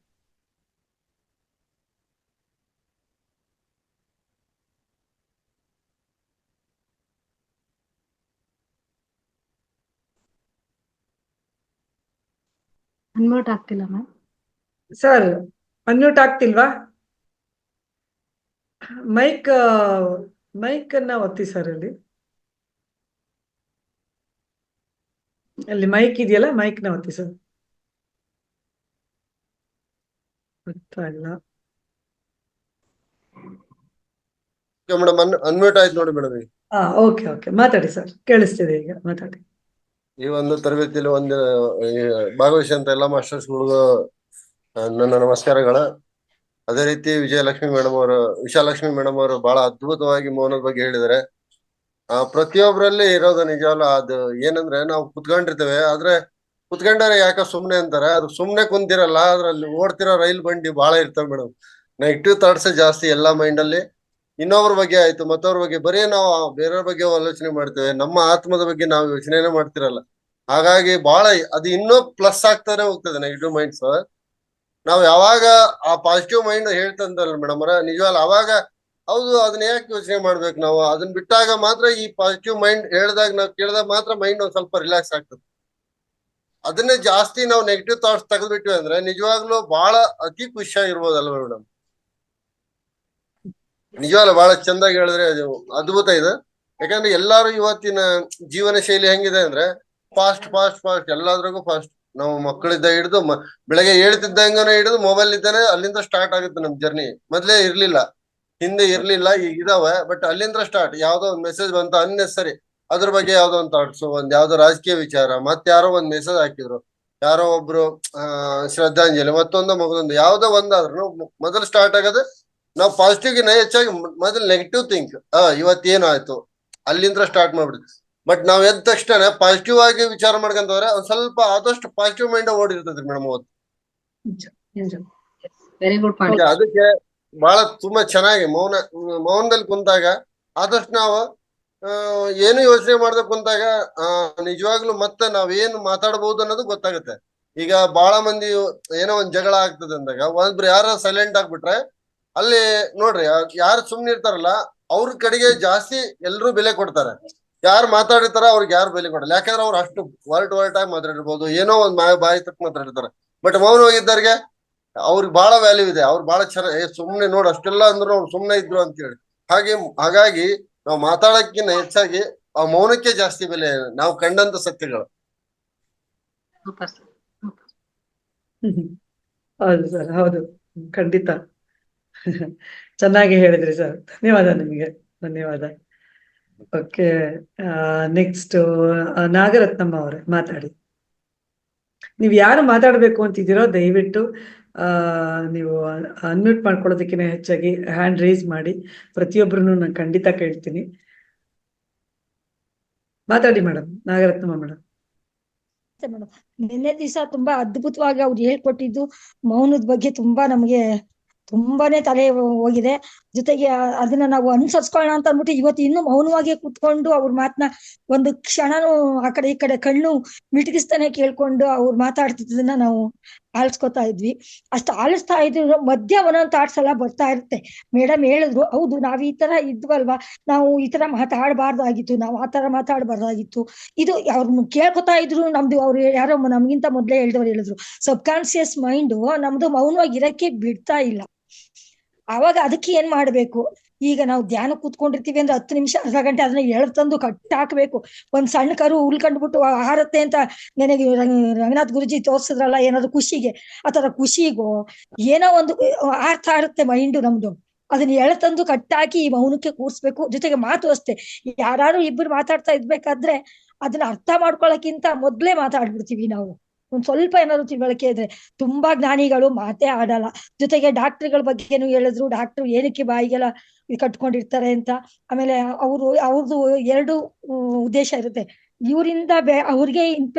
Speaker 2: ಅನ್ಮ್ಯೂಟ್ ಆಗ್ತಿಲ್ಲ ಮ್ಯಾಮ್.
Speaker 1: ಸರ್ ಅನ್ಮ್ಯೂಟ್ ಆಗ್ತಿಲ್ವಾ? ಮೈಕ್ ಅನ್ನ ಒತ್ತಿ ಸರ್. ಅಲ್ಲಿ ಮೈಕ್ ಇದೆಯಲ್ಲ, ಮೈಕ್ ನ ಒತ್ತಿ ಸರ್. ಗೊತ್ತಾಗಿಲ್ಲ
Speaker 7: ಮೇಡಮ್. ಅನ್ಮ್ಯೂಟ್ ಆಯ್ತು ನೋಡಿ ಮೇಡಮ್.
Speaker 1: ಓಕೆ, ಮಾತಾಡಿ ಸರ್, ಕೇಳಿಸ್ತಿದೆ ಈಗ, ಮಾತಾಡಿ.
Speaker 7: ಈ ಒಂದು ತರಬೇತಿಯಲ್ಲಿ ಭಾಗವಹಿಸಿದಂತ ಎಲ್ಲ ಮಾಸ್ಟರ್ಸ್ಗಳಿಗೂ ನನ್ನ ನಮಸ್ಕಾರಗಳ. ಅದೇ ರೀತಿ ವಿಜಯಲಕ್ಷ್ಮಿ ಮೇಡಮ್ ಅವರು, ವಿಶಾಲಕ್ಷ್ಮಿ ಮೇಡಮ್ ಅವರು ಬಹಳ ಅದ್ಭುತವಾಗಿ ಮೌನದ ಬಗ್ಗೆ ಹೇಳಿದ್ದಾರೆ. ಪ್ರತಿಯೊಬ್ಬರಲ್ಲಿ ಇರೋದು ನಿಜವಲ್ಲ. ಅದು ಏನಂದ್ರೆ ನಾವು ಕುತ್ಕೊಂಡಿರ್ತೇವೆ, ಆದ್ರೆ ಕುತ್ಕೊಂಡಾರೆ ಯಾಕೆ ಸುಮ್ನೆ ಅಂತಾರೆ. ಅದು ಸುಮ್ನೆ ಕುಂತಿರಲ್ಲ, ಅದ್ರಲ್ಲಿ ಓಡ್ತಿರೋ ರೈಲ್ ಬಂಡಿ ಬಹಳ ಇರ್ತವೆ ಮೇಡಮ್. ನೆಗೆಟಿವ್ ಥಾಟ್ಸ್ ಜಾಸ್ತಿ ಎಲ್ಲ ಮೈಂಡ್ ಅಲ್ಲಿ. ಇನ್ನೊಬ್ರ ಬಗ್ಗೆ ಆಯ್ತು, ಮತ್ತವ್ರ ಬಗ್ಗೆ, ಬರೀ ನಾವು ಬೇರೆಯವ್ರ ಬಗ್ಗೆ ಆಲೋಚನೆ ಮಾಡ್ತೇವೆ, ನಮ್ಮ ಆತ್ಮದ ಬಗ್ಗೆ ನಾವು ಯೋಚನೆನೇ ಮಾಡ್ತಿರಲ್ಲ. ಹಾಗಾಗಿ ಬಹಳ ಅದು ಇನ್ನೂ ಪ್ಲಸ್ ಆಗ್ತಾನೆ ಹೋಗ್ತದೆ ನೆಗೆಟಿವ್ ಮೈಂಡ್ಸ್. ನಾವ್ ಯಾವಾಗ ಆ ಪಾಸಿಟಿವ್ ಮೈಂಡ್ ಹೇಳ್ತಂತಲ್ಲ ಮೇಡಮ್ ಅವರ, ನಿಜವಲ್ಲ ಅವಾಗ ಹೌದು ಅದನ್ನ ಯಾಕೆ ಯೋಚನೆ ಮಾಡ್ಬೇಕು. ನಾವು ಅದನ್ನ ಬಿಟ್ಟಾಗ ಮಾತ್ರ ಈ ಪಾಸಿಟಿವ್ ಮೈಂಡ್ ಹೇಳಿದಾಗ, ನಾವು ಕೇಳಿದಾಗ ಮಾತ್ರ ಮೈಂಡ್ ಒಂದ್ ಸ್ವಲ್ಪ ರಿಲ್ಯಾಕ್ಸ್ ಆಗ್ತದೆ. ಅದನ್ನೇ ಜಾಸ್ತಿ ನಾವು ನೆಗೆಟಿವ್ ಥಾಟ್ಸ್ ತೆಗೆದ್ಬಿಟ್ವಿ ಅಂದ್ರೆ ನಿಜವಾಗ್ಲೂ ಬಹಳ ಅತಿ ಖುಷಿಯಾಗಿರ್ಬೋದಲ್ವ ಮೇಡಮ್? ನಿಜವಲ್ಲ ಬಹಳ ಚಂದಾಗಿ ಹೇಳಿದ್ರೆ ಅದು ಅದ್ಭುತ ಇದೆ. ಯಾಕಂದ್ರೆ ಎಲ್ಲಾರು ಇವತ್ತಿನ ಜೀವನ ಶೈಲಿ ಹೆಂಗಿದೆ ಅಂದ್ರೆ ಫಾಸ್ಟ್ ಫಾಸ್ಟ್ ಫಾಸ್ಟ್, ಎಲ್ಲಾದ್ರಾಗೂ ಫಾಸ್ಟ್. ನಾವು ಮಕ್ಕಳಿದ್ದ ಹಿಡಿದು ಬೆಳಗ್ಗೆ ಹೇಳ್ತಿದ್ದಂಗನೆ ಹಿಡಿದು ಮೊಬೈಲ್ ಇದ್ದಾನೆ ಅಲ್ಲಿಂದ ಸ್ಟಾರ್ಟ್ ಆಗುತ್ತೆ ನಮ್ ಜರ್ನಿ. ಮೊದ್ಲೇ ಇರ್ಲಿಲ್ಲ, ಹಿಂದೆ ಇರ್ಲಿಲ್ಲ, ಈಗ ಇದಾವೆ. ಬಟ್ ಅಲ್ಲಿಂದ ಸ್ಟಾರ್ಟ್. ಯಾವ್ದೋ ಒಂದ್ ಮೆಸೇಜ್ ಬಂತ ಅನ್ನೆಸರಿ, ಅದ್ರ ಬಗ್ಗೆ ಯಾವ್ದೋ ಒಂದ್ ಥಾಟ್ಸ್, ಯಾವ್ದೋ ರಾಜಕೀಯ ವಿಚಾರ, ಮತ್ತೆ ಯಾರೋ ಒಂದ್ ಮೆಸೇಜ್ ಹಾಕಿದ್ರು, ಯಾರೋ ಒಬ್ರು ಶ್ರದ್ಧಾಂಜಲಿ, ಮತ್ತೊಂದು ಯಾವ್ದೋ ಒಂದಾದ್ರು ಮೊದಲು ಸ್ಟಾರ್ಟ್ ಆಗೋದು ನಾವು ಪಾಸಿಟಿವ್ ಗಿನ್ನ ಹೆಚ್ಚಾಗಿ ಮೊದಲು ನೆಗೆಟಿವ್ ಥಿಂಕ್. ಇವತ್ತೇನಾಯ್ತು ಅಲ್ಲಿಂದ ಸ್ಟಾರ್ಟ್ ಮಾಡ್ಬಿಡ್ತೀವಿ. ಬಟ್ ನಾವ್ ಎದ್ದ ತಕ್ಷಣ ಪಾಸಿಟಿವ್ ಆಗಿ ವಿಚಾರ ಮಾಡ್ಕೊಂತವ್ರೆ ಒಂದ್ ಸ್ವಲ್ಪ ಆದಷ್ಟು ಪಾಸಿಟಿವ್ ಮೈಂಡ್ ಓಡಿರ್ತೈತಿ ಮೇಡಮ್.
Speaker 2: Very good point.
Speaker 7: ಅದಕ್ಕೆ ಬಹಳ ತುಂಬಾ ಚೆನ್ನಾಗಿ ಮೌನದಲ್ಲಿ ಕುಂತಾಗ ಆದಷ್ಟು ನಾವು ಏನು ಯೋಚನೆ ಮಾಡ್ದೆ ಕುಂತಾಗ ನಿಜವಾಗ್ಲೂ ಮತ್ತೆ ನಾವೇನು ಮಾತಾಡ್ಬಹುದು ಅನ್ನೋದು ಗೊತ್ತಾಗುತ್ತೆ. ಈಗ ಬಹಳ ಮಂದಿ ಏನೋ ಒಂದ್ ಜಗಳ ಆಗ್ತದೆ ಅಂದಾಗ ಒಬ್ರು ಯಾರ ಸೈಲೆಂಟ್ ಆಗ್ಬಿಟ್ರೆ ಅಲ್ಲಿ ನೋಡ್ರಿ, ಯಾರು ಸುಮ್ನೆ ಇರ್ತಾರಲ್ಲ ಅವ್ರ ಕಡೆಗೆ ಜಾಸ್ತಿ ಎಲ್ರು ಬೆಲೆ ಕೊಡ್ತಾರೆ. ಯಾರು ಮಾತಾಡಿರ್ತಾರ ಅವ್ರಿಗೆ ಯಾರು ಬೆಲೆ ಕೊಡಲ್ಲ. ಯಾಕಂದ್ರೆ ಅವ್ರು ಅಷ್ಟು ವರ್ಟ್ ಆಗಿ ಮಾತಾಡಿರ್ಬೋದು, ಏನೋ ಒಂದ್ ಬಾಯಿ ತಕ್ಕ ಮಾತಾಡಿರ್ತಾರೆ. ಬಟ್ ಮೌನವಾಗಿದ್ದವ್ರಿಗೆ ಅವ್ರಿಗೆ ಬಹಳ ವ್ಯಾಲ್ಯೂ ಇದೆ. ಅವ್ರು ಬಹಳ ಚೆನ್ನಾಗಿ ಸುಮ್ನೆ ನೋಡ್ ಅಷ್ಟೆಲ್ಲ ಅಂದ್ರು ಅವ್ರು ಸುಮ್ನೆ ಇದ್ರು ಅಂತ ಹೇಳಿ. ಹಾಗಾಗಿ ನಾವು ಮಾತಾಡಕ್ಕಿಂತ ಹೆಚ್ಚಾಗಿ ಆ ಮೌನಕ್ಕೆ ಜಾಸ್ತಿ ಬೆಲೆ, ನಾವು ಕಂಡಂತ ಸತ್ಯಗಳು.
Speaker 1: ಹೌದು ಸರ್, ಹೌದು. ಖಂಡಿತ. ಚೆನ್ನಾಗಿ ಹೇಳಿದ್ರಿ ಸರ್. ಧನ್ಯವಾದ ನಿಮಗೆ. ಧನ್ಯವಾದ. ಓಕೆ, ನೆಕ್ಸ್ಟ್ ನಾಗರತ್ನಮ್ಮ ಅವರೇ ಮಾತಾಡಿ. ನೀವು ಯಾರು ಮಾತಾಡ್ಬೇಕು ಅಂತಿದ್ದೀರೋ ದಯವಿಟ್ಟು ನೀವು ಅನ್ಮ್ಯೂಟ್ ಮಾಡ್ಕೊಳ್ಳೋದಕ್ಕಿಂತ ಹೆಚ್ಚಾಗಿ ಹ್ಯಾಂಡ್ ರೈಸ್ ಮಾಡಿ. ಪ್ರತಿಯೊಬ್ಬರನ್ನು ನಾನು ಖಂಡಿತ ಕೇಳ್ತೀನಿ. ಮಾತಾಡಿ ಮೇಡಮ್, ನಾಗರತ್ನಮ್ಮ ಮೇಡಮ್.
Speaker 8: ಮೇಡಮ್, ನಿನ್ನೆ ದಿವಸ ತುಂಬಾ ಅದ್ಭುತವಾಗಿ ಅವ್ರು ಹೇಳ್ಕೊಟ್ಟಿದ್ದು ಮೌನದ ಬಗ್ಗೆ ತುಂಬಾ ನಮಗೆ ತುಂಬಾನೇ ತಲೆ ಹೋಗಿದೆ. ಜೊತೆಗೆ ಅದನ್ನ ನಾವು ಅನುಸರಿಸ್ಕೊಳ್ಳೋಣ ಅಂತ ಅಂದ್ಬಿಟ್ಟು ಇವತ್ತು ಇನ್ನು ಮೌನವಾಗಿ ಕುತ್ಕೊಂಡು ಅವ್ರ ಮಾತನ್ನ ಒಂದು ಕ್ಷಣನೂ ಆ ಕಡೆ ಈ ಕಡೆ ಕಣ್ಣು ಮಿಟುಕಿಸ್ತಾನೆ ಕೇಳ್ಕೊಂಡು ಅವ್ರು ಮಾತಾಡ್ತಿದ್ದನ್ನ ನಾವು ಆಲಿಸ್ಕೊತಾ ಇದ್ವಿ. ಅಷ್ಟು ಆಲಿಸ್ತಾ ಇದ್ರು ಮಧ್ಯ ಒಂದೊಂದು ಥಾಟ್ಸ್ ಎಲ್ಲ ಬರ್ತಾ ಇರುತ್ತೆ. ಮೇಡಮ್ ಹೇಳಿದ್ರು, ಹೌದು ನಾವ್ ಈ ತರ ಇದ್ವಲ್ವಾ, ನಾವು ಈ ತರ ಮಾತಾಡಬಾರ್ದಾಗಿತ್ತು, ನಾವು ಆ ತರ ಮಾತಾಡಬಾರ್ದಾಗಿತ್ತು. ಇದು ಅವ್ರನ್ನ ಕೇಳ್ಕೊತಾ ಇದ್ರು. ನಮ್ದು ಅವ್ರು ಯಾರೋ ನಮ್ಗಿಂತ ಮೊದ್ಲೇ ಹೇಳಿದ್ರು, ಸಬ್ ಕಾನ್ಸಿಯಸ್ ಮೈಂಡ್ ನಮ್ದು ಮೌನವಾಗಿ ಇರಕ್ಕೆ ಬಿಡ್ತಾ ಇಲ್ಲ. ಅವಾಗ ಅದಕ್ಕೆ ಏನ್ ಮಾಡ್ಬೇಕು, ಈಗ ನಾವು ಧ್ಯಾನ ಕೂತ್ಕೊಂಡಿರ್ತೀವಿ ಅಂದ್ರೆ 10 ನಿಮಿಷ ಅರ್ಧ ಗಂಟೆ ಅದನ್ನ ಎಳ್ತಂದು ಕಟ್ಟಾಕ್ಬೇಕು. ಒಂದ್ ಸಣ್ಣ ಕರು ಉಳ್ಕೊಂಡ್ಬಿಟ್ಟು ಆಹಾರತ್ತೆ ಅಂತ ನನಗೆ ರಂಗನಾಥ್ ಗುರುಜಿ ತೋರ್ಸಿದ್ರಲ್ಲ, ಏನಾದ್ರು ಖುಷಿಗೆ, ಆತರ ಖುಷಿಗೋ ಏನೋ ಒಂದು ಆರ್ತಾ ಇರುತ್ತೆ ಮೈಂಡ್ ನಮ್ದು. ಅದನ್ನ ಎಳ್ತಂದು ಕಟ್ಟಾಕಿ ಈ ಮೌನಕ್ಕೆ ಕೂರ್ಸ್ಬೇಕು. ಜೊತೆಗೆ ಮಾತು ಅಷ್ಟೇ, ಯಾರು ಇಬ್ಬರು ಮಾತಾಡ್ತಾ ಇದ್ಬೇಕಾದ್ರೆ ಅದನ್ನ ಅರ್ಥ ಮಾಡ್ಕೊಳಕ್ಕಿಂತ ಮೊದ್ಲೇ ಮಾತಾಡ್ಬಿಡ್ತೀವಿ ನಾವು. ಒಂದ್ ಸ್ವಲ್ಪ ಏನಾದ್ರು ತಿಳುವಳಿಕೆ ಇದ್ರೆ. ತುಂಬಾ ಜ್ಞಾನಿಗಳು ಮಾತೇ ಆಡಲ್ಲ. ಜೊತೆಗೆ ಡಾಕ್ಟರ್ಗಳ ಬಗ್ಗೆನು ಹೇಳಿದ್ರು, ಡಾಕ್ಟರ್ ಏನಕ್ಕೆ ಬಾಯಿಗೆಲ್ಲ ಕಟ್ಕೊಂಡಿರ್ತಾರೆ ಅಂತ. ಆಮೇಲೆ ಅವ್ರದ್ದು 2 ಉದ್ದೇಶ ಇರುತ್ತೆ. ಇವರಿಂದ ಅವ್ರಿಗೆ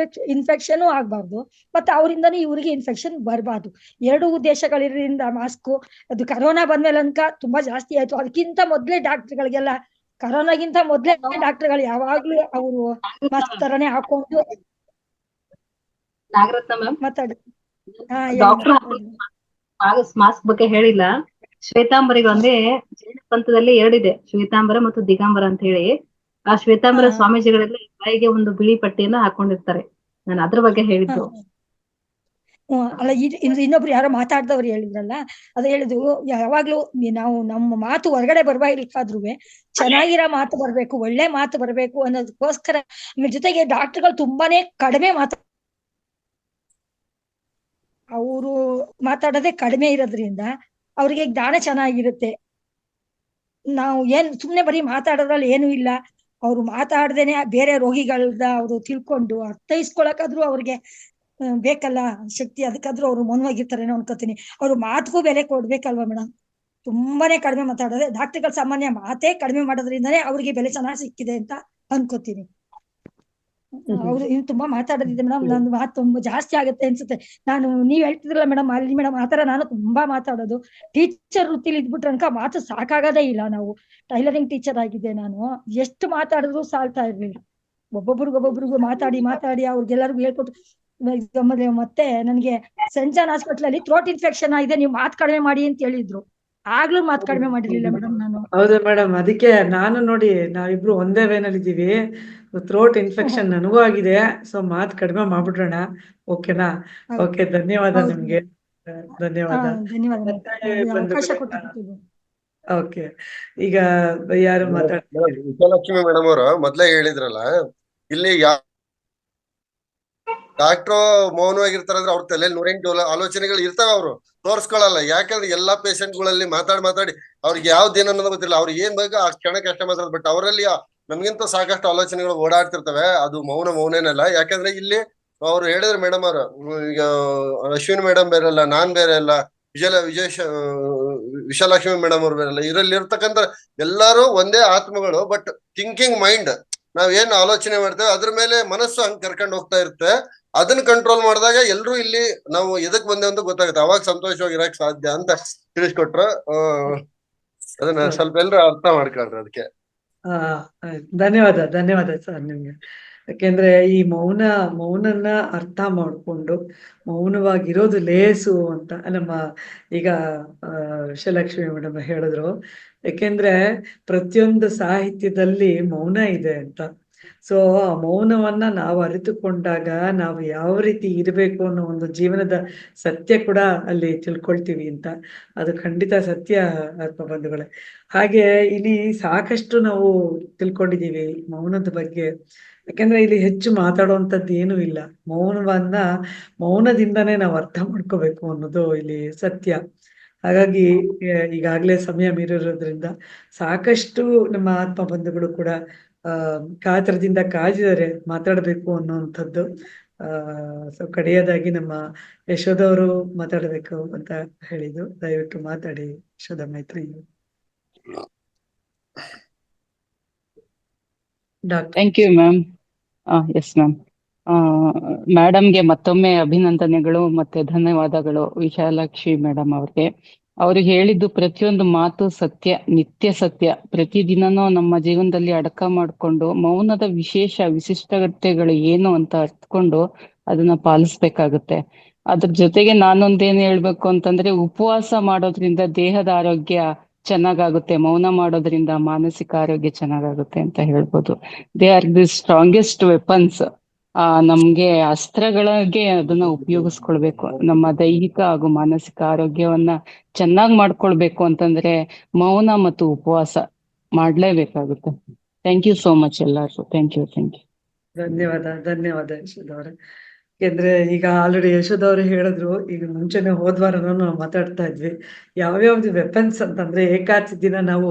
Speaker 8: ಇನ್ಫೆಕ್ಷನ್ ಆಗ್ಬಾರ್ದು, ಮತ್ತೆ ಅವರಿಂದನೂ ಇವ್ರಿಗೆ ಇನ್ಫೆಕ್ಷನ್ ಬರಬಾರ್ದು. 2 ಉದ್ದೇಶಗಳಿರೋದ್ರಿಂದ ಮಾಸ್ಕ್ ಅದು ಕರೋನಾ ಬಂದ್ಮೇಲೆ ಅನ್ಕ ತುಂಬಾ ಜಾಸ್ತಿ ಆಯ್ತು. ಅದಕ್ಕಿಂತ ಮೊದ್ಲೇ ಡಾಕ್ಟರ್ಗಳಿಗೆಲ್ಲ, ಕರೋನಾಗಿಂತ ಮೊದ್ಲೇ ಡಾಕ್ಟರ್ಗಳು ಯಾವಾಗ್ಲೂ ಅವರು ಮಾಸ್ಕ್ ತರನೇ ಹಾಕೊಂಡು
Speaker 2: ನಾಗರತ್ನ ಮ್ಯಾಮ್,
Speaker 8: ಮಾತಾಡಿ.
Speaker 2: ಡಾಕ್ಟರ್ ಮಾಸ್ಕ್ ಬಗ್ಗೆ ಹೇಳಿಲ್ಲ. ಶ್ವೇತಾಂಬರಿಗೆ ಒಂದೇ ಪಂಥದಲ್ಲಿ 2 ಇದೆ, ಶ್ವೇತಾಂಬರ ಮತ್ತು ದಿಗಂಬರ ಅಂತ ಹೇಳಿ. ಆ ಶ್ವೇತಾಂಬರ ಸ್ವಾಮೀಜಿಗಳೆಲ್ಲ ಬಾಯಿಗೆ ಒಂದು ಬಿಳಿ ಪಟ್ಟಿಯನ್ನ ಹಾಕೊಂಡಿರ್ತಾರೆ. ನಾನು ಅದ್ರ ಬಗ್ಗೆ ಹೇಳಿದ್ದು.
Speaker 8: ಅಲ್ಲ, ಇನ್ನೊಬ್ರು ಯಾರೋ ಮಾತಾಡ್ದವ್ರು ಹೇಳಿದ್ರಲ್ಲ, ಅದ್ ಹೇಳಿದ್ರು ಯಾವಾಗ್ಲೂ ನಾವು ನಮ್ಮ ಮಾತು ಹೊರಗಡೆ ಬರ್ಬೇಕಾದ್ರೂ ಚೆನ್ನಾಗಿರೋ ಮಾತು ಬರ್ಬೇಕು, ಒಳ್ಳೆ ಮಾತು ಬರ್ಬೇಕು ಅನ್ನೋದಕ್ಕೋಸ್ಕರ. ಜೊತೆಗೆ ಡಾಕ್ಟರ್ಗಳು ತುಂಬಾನೇ ಕಡಿಮೆ ಅವರು ಮಾತಾಡೋದೇ ಕಡಿಮೆ ಇರೋದ್ರಿಂದ ಅವ್ರಿಗೆ ಜ್ಞಾನ ಚೆನ್ನಾಗಿರುತ್ತೆ. ನಾವು ಸುಮ್ನೆ ಬರೀ ಮಾತಾಡೋದ್ರಲ್ಲಿ ಏನು ಇಲ್ಲ. ಅವ್ರು ಮಾತಾಡ್ದೇನೆ ಬೇರೆ ರೋಗಿಗಳದ ಅವ್ರು ತಿಳ್ಕೊಂಡು ಅರ್ಥೈಸ್ಕೊಳಕಾದ್ರೂ ಅವ್ರಿಗೆ ಬೇಕಲ್ಲ ಶಕ್ತಿ. ಅದಕ್ಕಾದ್ರೂ ಅವ್ರು ಮೌನವಾಗಿರ್ತಾರೇನೋ ಅನ್ಕೋತೀನಿ. ಅವ್ರು ಮಾತಿಗೂ ಬೆಲೆ ಕೊಡ್ಬೇಕಲ್ವಾ ಮೇಡಮ್. ತುಂಬಾನೇ ಕಡಿಮೆ ಮಾತಾಡೋದೆ. ಡಾಕ್ಟರ್ಗಳು ಸಾಮಾನ್ಯ ಮಾತೇ ಕಡಿಮೆ ಮಾಡೋದ್ರಿಂದಾನೇ ಅವ್ರಿಗೆ ಬೆಲೆ ಚೆನ್ನಾಗಿ ಸಿಕ್ಕಿದೆ ಅಂತ ಅನ್ಕೋತೀನಿ. ಅವ್ರು ಇನ್ನು ತುಂಬಾ ಮಾತಾಡೋದಿದೆ ಮೇಡಮ್. ನನ್ನ ಮಾತು ತುಂಬಾ ಜಾಸ್ತಿ ಆಗುತ್ತೆ ಅನ್ಸುತ್ತೆ. ನೀವ್ ಹೇಳ್ತಿದ್ರಲ್ಲ ಮೇಡಮ್, ಅಲ್ಲಿ ಮೇಡಮ್ ಆತರ ನಾನು ತುಂಬಾ ಮಾತಾಡೋದು. ಟೀಚರ್ ವೃತ್ತಿಲಿ ಇದ್ಬಿಟ್ರೆ ಅನ್ಕ ಮಾತು ಸಾಕಾಗದೇ ಇಲ್ಲ. ನಾವು ಟೈಲರಿಂಗ್ ಟೀಚರ್ ಆಗಿದ್ದೆ ನಾನು. ಎಷ್ಟು ಮಾತಾಡಿದ್ರು ಸಾಲ್ತಾ ಇರ್ಲಿಲ್ಲ. ಒಬ್ಬೊಬ್ರಿಗೂ ಮಾತಾಡಿ ಅವ್ರಿಗೆಲ್ಲರಿಗೂ ಹೇಳ್ಕೊಟ್ಟು ಮತ್ತೆ ನನಗೆ ಸೆಂಟ್ ಜಾನ್ ಹಾಸ್ಪಿಟಲ್ ಅಲ್ಲಿ ಥ್ರೋಟ್ ಇನ್ಫೆಕ್ಷನ್ ಆಗಿದೆ, ನೀವು ಮಾತು ಕಡಿಮೆ ಮಾಡಿ ಅಂತ ಹೇಳಿದ್ರು. ಆಗ್ಲೂ ಮಾತು ಕಡಿಮೆ ಮಾಡಿರ್ಲಿಲ್ಲ ಮೇಡಮ್ ನಾನು.
Speaker 1: ಹೌದು ಮೇಡಮ್, ಅದಕ್ಕೆ ನಾನು ನೋಡಿ ನಾವಿಬ್ರು ಒಂದೇ ವೇನಲ್ಲಿ ಇದ್ದೀವಿ. ಥ್ರೋಟ್ ಇನ್ಫೆಕ್ಷನ್ ನನಗೂ ಆಗಿದೆ. ಸೊ ಮಾತು ಕಡಿಮೆ ಮಾಡ್ಬಿಡ್ರೋಣ, ಓಕೆನಾ? ಓಕೆ, ಧನ್ಯವಾದ ನಿಮ್ಗೆ. ಧನ್ಯವಾದ.
Speaker 8: ಅವಕಾಶ ಕೊಟ್ಟಿದ್ದು.
Speaker 1: ಓಕೆ, ಈಗ ಯಾರು ಮಾತಾಡ್ತಾರೆ?
Speaker 7: ವಿಜಯಲಕ್ಷ್ಮಿ ಮೇಡಮ್ ಅವರು ಮೊದ್ಲೇ ಹೇಳಿದ್ರಲ್ಲ, ಇಲ್ಲಿ ಡಾಕ್ಟ್ರು ಮೌನವಾಗಿರ್ತಾರಂದ್ರೆ ಅವ್ರ ತಲೆಯಲ್ಲಿ 108 ಆಲೋಚನೆಗಳು ಇರ್ತಾವ. ಅವ್ರು ತೋರ್ಸ್ಕೊಳಲ್ಲ. ಯಾಕಂದ್ರೆ ಎಲ್ಲಾ ಪೇಷಂಟ್ಗಳಲ್ಲಿ ಮಾತಾಡಿ ಅವ್ರಿಗೆ ಯಾವ್ದು ಏನ್ ಅನ್ನೋದು ಗೊತ್ತಿಲ್ಲ. ಅವ್ರಿಗೆ ಏನ್ ಬೇಕು ಆ ಕ್ಷಣಕ್ಕೆ ಅಷ್ಟೇ ಮಾತಾಡೋದು. ಬಟ್ ಅವರಲ್ಲಿ ನಮ್ಗಿಂತ ಸಾಕಷ್ಟು ಆಲೋಚನೆಗಳು ಓಡಾಡ್ತಿರ್ತವೆ. ಅದು ಮೌನೇನಲ್ಲ. ಯಾಕಂದ್ರೆ ಇಲ್ಲಿ ಅವ್ರು ಹೇಳಿದ್ರು ಮೇಡಮ್ ಅವ್ರು, ಈಗ ಅಶ್ವಿನಿ ಮೇಡಮ್ ಬೇರೆ ಅಲ್ಲ, ನಾನ್ ಬೇರೆ ಅಲ್ಲ, ವಿಶಾಲಕ್ಷ್ಮಿ ಮೇಡಮ್ ಅವ್ರು ಬೇರೆ ಅಲ್ಲ. ಇದರಲ್ಲಿ ಇರ್ತಕ್ಕಂಥ ಎಲ್ಲಾರು ಒಂದೇ ಆತ್ಮಗಳು. ಬಟ್ ಥಿಂಕಿಂಗ್ ಮೈಂಡ್, ನಾವ್ ಏನ್ ಆಲೋಚನೆ ಮಾಡ್ತೇವೆ ಅದ್ರ ಮೇಲೆ ಮನಸ್ಸು ಹಂಗ್ ಕರ್ಕೊಂಡು ಹೋಗ್ತಾ ಇರುತ್ತೆ. ಅದನ್ನ ಕಂಟ್ರೋಲ್ ಮಾಡಿದಾಗ ಎಲ್ರು ಇಲ್ಲಿ ನಾವು ಎದಕ್ ಬಂದೆ ಅಂತ ಗೊತ್ತಾಗುತ್ತೆ. ಅವಾಗ ಸಂತೋಷವಾಗಿರಕ್ ಸಾಧ್ಯ ಅಂತ ತಿಳಿಸ್ಕೊಟ್ರ. ಅದನ್ನ ಸ್ವಲ್ಪ ಎಲ್ರು ಅರ್ಥ ಮಾಡ್ಕೊಳ್ರಿ. ಅದಕ್ಕೆ
Speaker 1: ಧನ್ಯವಾದ ಸರ್ ನಿಮ್ಗೆ. ಯಾಕೆಂದ್ರೆ ಈ ಮೌನನ್ನ ಅರ್ಥ ಮಾಡ್ಕೊಂಡು ಮೌನವಾಗಿರೋದು ಲೇಸು ಅಂತ ನಮ್ಮ ಈಗ ವಿಶಾಲಕ್ಷ್ಮಿ ಮೇಡಮ್ ಹೇಳಿದ್ರು. ಯಾಕೆಂದ್ರೆ ಪ್ರತಿಯೊಂದು ಸಾಹಿತ್ಯದಲ್ಲಿ ಮೌನ ಇದೆ ಅಂತ. ಸೊ ಆ ಮೌನವನ್ನ ನಾವು ಅರಿತುಕೊಂಡಾಗ ನಾವು ಯಾವ ರೀತಿ ಇರಬೇಕು ಅನ್ನೋ ಒಂದು ಜೀವನದ ಸತ್ಯ ಕೂಡ ಅಲ್ಲಿ ತಿಳ್ಕೊಳ್ತೀವಿ ಅಂತ. ಅದು ಖಂಡಿತ ಸತ್ಯ ಆತ್ಮಬಂಧುಗಳೇ. ಹಾಗೆ ಇಲ್ಲಿ ಸಾಕಷ್ಟು ನಾವು ತಿಳ್ಕೊಂಡಿದೀವಿ ಮೌನದ ಬಗ್ಗೆ. ಯಾಕೆಂದ್ರೆ ಇಲ್ಲಿ ಹೆಚ್ಚು ಮಾತಾಡುವಂಥದ್ದು ಏನೂ ಇಲ್ಲ. ಮೌನದಿಂದಾನೇ ನಾವು ಅರ್ಥ ಮಾಡ್ಕೋಬೇಕು ಅನ್ನೋದು ಇಲ್ಲಿ ಸತ್ಯ. ಹಾಗಾಗಿ ಈಗಾಗಲೇ ಸಮಯ ಮೀರಿರೋದ್ರಿಂದ ಸಾಕಷ್ಟು ನಮ್ಮ ಆತ್ಮ ಬಂಧುಗಳು ಕೂಡ ಕಾತರದಿಂದ ಕಾದಿದ್ದಾರೆ ಮಾತಾಡಬೇಕು ಅನ್ನುವಂಥದ್ದು. ಸೊ ಕಡೆಯದಾಗಿ ನಮ್ಮ ಯಶೋದವರು ಮಾತಾಡಬೇಕು ಅಂತ ಹೇಳಿದ್ರು. ದಯವಿಟ್ಟು ಮಾತಾಡಿ Yashoda Maitri. Doctor
Speaker 9: thank you ma'am. Yes ma'am. ಮೇಡಮ್ಗೆ ಮತ್ತೊಮ್ಮೆ ಅಭಿನಂದನೆಗಳು ಮತ್ತೆ ಧನ್ಯವಾದಗಳು. ವಿಶಾಲಾಕ್ಷಿ ಮೇಡಮ್ ಅವ್ರಿಗೆ. ಅವ್ರು ಹೇಳಿದ್ದು ಪ್ರತಿಯೊಂದು ಮಾತು ಸತ್ಯ, ನಿತ್ಯ ಸತ್ಯ. ಪ್ರತಿದಿನನೂ ನಮ್ಮ ಜೀವನದಲ್ಲಿ ಅಡಕ ಮಾಡ್ಕೊಂಡು ಮೌನದ ವಿಶಿಷ್ಟತೆಗಳು ಏನು ಅಂತ ಅರ್ಥಕೊಂಡು ಅದನ್ನ ಪಾಲಿಸ್ಬೇಕಾಗುತ್ತೆ. ಅದ್ರ ಜೊತೆಗೆ ನಾನೊಂದೇನು ಹೇಳ್ಬೇಕು ಅಂತಂದ್ರೆ, ಉಪವಾಸ ಮಾಡೋದ್ರಿಂದ ದೇಹದ ಆರೋಗ್ಯ ಚೆನ್ನಾಗಾಗುತ್ತೆ, ಮೌನ ಮಾಡೋದ್ರಿಂದ ಮಾನಸಿಕ ಆರೋಗ್ಯ ಚೆನ್ನಾಗಾಗುತ್ತೆ ಅಂತ ಹೇಳ್ಬೋದು. They are the strongest weapons. ನಮ್ಗೆ ಅಸ್ತ್ರಗಳಿಗೆ ಅದನ್ನ ಉಪಯೋಗಿಸ್ಕೊಳ್ಬೇಕು. ನಮ್ಮ ದೈಹಿಕ ಹಾಗೂ ಮಾನಸಿಕ ಆರೋಗ್ಯವನ್ನ ಚೆನ್ನಾಗಿ ಮಾಡ್ಕೊಳ್ಬೇಕು ಅಂತಂದ್ರೆ ಮೌನ ಮತ್ತು ಉಪವಾಸ ಮಾಡ್ಲೇಬೇಕಾಗುತ್ತೆ. ಥ್ಯಾಂಕ್ ಯು ಸೋ ಮಚ್ ಎಲ್ಲರಿಗೂ. Thank you.
Speaker 1: ಧನ್ಯವಾದ ಯಶೋಧ ಅವರೇ. ಯಾಕೆಂದ್ರೆ ಈಗ ಆಲ್ರೆಡಿ ಯಶೋಧ ಅವರು ಹೇಳಿದ್ರು. ಈಗ ಮುಂಚೆನೆ ಹೋದ್ವಾರನೂ ನಾವು ಮಾತಾಡ್ತಾ ಇದ್ವಿ ಯಾವ್ಯಾವ್ದು ವೆಪನ್ಸ್ ಅಂತಂದ್ರೆ, ಏಕಾದಶಿ ದಿನ ನಾವು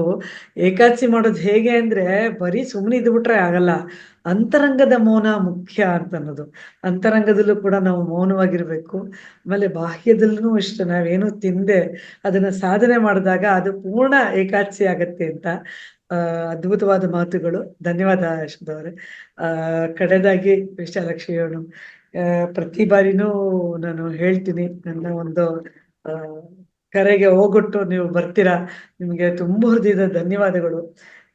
Speaker 1: ಏಕಾದಶಿ ಮಾಡೋದು ಹೇಗೆ ಅಂದ್ರೆ, ಬರೀ ಸುಮ್ಮನೆ ಇದ್ಬಿಟ್ರೆ ಆಗಲ್ಲ. ಅಂತರಂಗದ ಮೌನ ಮುಖ್ಯ ಅಂತ ಅನ್ನೋದು. ಅಂತರಂಗದಲ್ಲೂ ಕೂಡ ನಾವು ಮೌನವಾಗಿರ್ಬೇಕು. ಆಮೇಲೆ ಬಾಹ್ಯದಲ್ಲೂ ಅಷ್ಟೇ, ನಾವೇನು ತಿಂದೆ ಅದನ್ನ ಸಾಧನೆ ಮಾಡಿದಾಗ ಅದು ಪೂರ್ಣ ಏಕಾದಶಿ ಆಗತ್ತೆ ಅಂತ. ಅದ್ಭುತವಾದ ಮಾತುಗಳು. ಧನ್ಯವಾದ ಯಶೋಧ ಅವರೇ. ಕಡೆದಾಗಿ ವಿಶಾಲಾಕ್ಷಿ ಅವರು, ಪ್ರತಿ ಬಾರಿನೂ ನಾನು ಹೇಳ್ತೀನಿ, ನನ್ನ ಒಂದು ಕರೆಗೆ ಹೋಗೊಟ್ಟು ನೀವು ಬರ್ತೀರಾ. ನಿಮ್ಗೆ ತುಂಬ ಹೃದಯದ ಧನ್ಯವಾದಗಳು.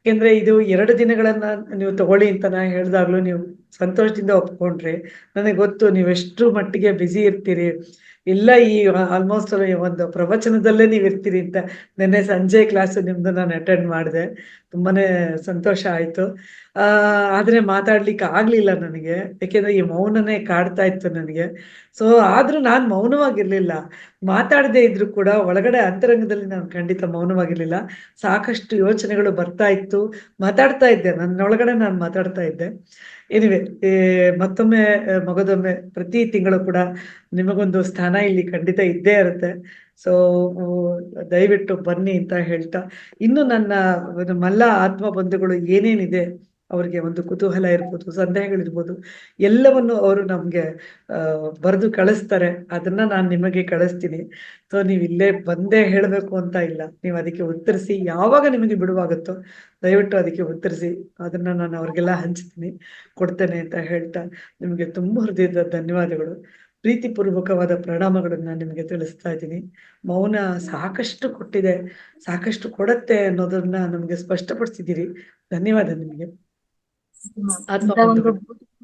Speaker 1: ಯಾಕೆಂದ್ರೆ ಇದು 2 ದಿನಗಳನ್ನ ನೀವು ತಗೊಳ್ಳಿ ಅಂತ ನಾ ಹೇಳ್ದಾಗ್ಲೂ ನೀವು ಸಂತೋಷದಿಂದ ಒಪ್ಕೊಂಡ್ರಿ. ನನಗೆ ಗೊತ್ತು ನೀವೆಷ್ಟು ಮಟ್ಟಿಗೆ ಬ್ಯುಸಿ ಇರ್ತೀರಿ. ಇಲ್ಲ, ಈ ಆಲ್ಮೋಸ್ಟ್ ಒಂದು ಪ್ರವಚನದಲ್ಲೇ ನೀವು ಇರ್ತೀರಿ ಅಂತ. ನಿನ್ನೆ ಸಂಜೆ ಕ್ಲಾಸ್ ನಿಮ್ದು ನಾನು ಅಟೆಂಡ್ ಮಾಡಿದೆ. ತುಂಬಾನೇ ಸಂತೋಷ ಆಯ್ತು. ಆದ್ರೆ ಮಾತಾಡ್ಲಿಕ್ಕೆ ಆಗ್ಲಿಲ್ಲ ನನಗೆ, ಯಾಕೆಂದ್ರೆ ಈ ಮೌನನೇ ಕಾಡ್ತಾ ಇತ್ತು ನನಗೆ. ಸೊ ಆದ್ರೂ ನಾನು ಮೌನವಾಗಿರ್ಲಿಲ್ಲ. ಮಾತಾಡದೇ ಇದ್ರು ಕೂಡ ಒಳಗಡೆ ಅಂತರಂಗದಲ್ಲಿ ನಾನು ಖಂಡಿತ ಮೌನವಾಗಿರ್ಲಿಲ್ಲ. ಸಾಕಷ್ಟು ಯೋಚನೆಗಳು ಬರ್ತಾ ಇತ್ತು. ಮಾತಾಡ್ತಾ ಇದ್ದೆ, ನನ್ನೊಳಗಡೆ ನಾನು ಮಾತಾಡ್ತಾ ಇದ್ದೆ. ಎನಿವೆ, ಮತ್ತೊಮ್ಮೆ ಮಗದೊಮ್ಮೆ ಪ್ರತಿ ತಿಂಗಳು ಕೂಡ ನಿಮಗೊಂದು ಸ್ಥಾನ ಇಲ್ಲಿ ಖಂಡಿತ ಇದ್ದೇ ಇರುತ್ತೆ. ಸೊ ದಯವಿಟ್ಟು ಬನ್ನಿ ಅಂತ ಹೇಳ್ತಾ, ಇನ್ನು ನಮ್ಮೆಲ್ಲ ಆತ್ಮ ಬಂಧುಗಳು ಏನೇನಿದೆ ಅವ್ರಿಗೆ ಒಂದು ಕುತೂಹಲ ಇರ್ಬೋದು, ಸಂದೇಹಗಳಿರ್ಬೋದು, ಎಲ್ಲವನ್ನು ಅವರು ನಮ್ಗೆ ಬರೆದು ಕಳಿಸ್ತಾರೆ. ಅದನ್ನ ನಾನು ನಿಮಗೆ ಕಳಿಸ್ತೀನಿ. ಸೊ ನೀವು ಇಲ್ಲೇ ಬಂದೇ ಹೇಳಬೇಕು ಅಂತ ಇಲ್ಲ. ನೀವು ಅದಕ್ಕೆ ಉತ್ತರಿಸಿ, ಯಾವಾಗ ನಿಮಗೆ ಬಿಡುವಾಗುತ್ತೋ ದಯವಿಟ್ಟು ಅದಕ್ಕೆ ಉತ್ತರಿಸಿ. ಅದನ್ನ ನಾನು ಅವ್ರಿಗೆಲ್ಲ ಹಂಚ್ತೀನಿ, ಕೊಡ್ತೇನೆ ಅಂತ ಹೇಳ್ತಾ, ನಿಮಗೆ ತುಂಬ ಹೃದಯದ ಧನ್ಯವಾದಗಳು, ಪ್ರೀತಿಪೂರ್ವಕವಾದ ಪ್ರಣಾಮಗಳನ್ನ ನಿಮಗೆ ತಿಳಿಸ್ತಾ ಇದ್ದೀನಿ. ಮೌನ ಸಾಕಷ್ಟು ಕೊಟ್ಟಿದೆ, ಸಾಕಷ್ಟು ಕೊಡತ್ತೆ ಅನ್ನೋದನ್ನ ನಮ್ಗೆ ಸ್ಪಷ್ಟಪಡಿಸಿದ್ದೀರಿ. ಧನ್ಯವಾದ ನಿಮಗೆ.
Speaker 2: ಒಂದು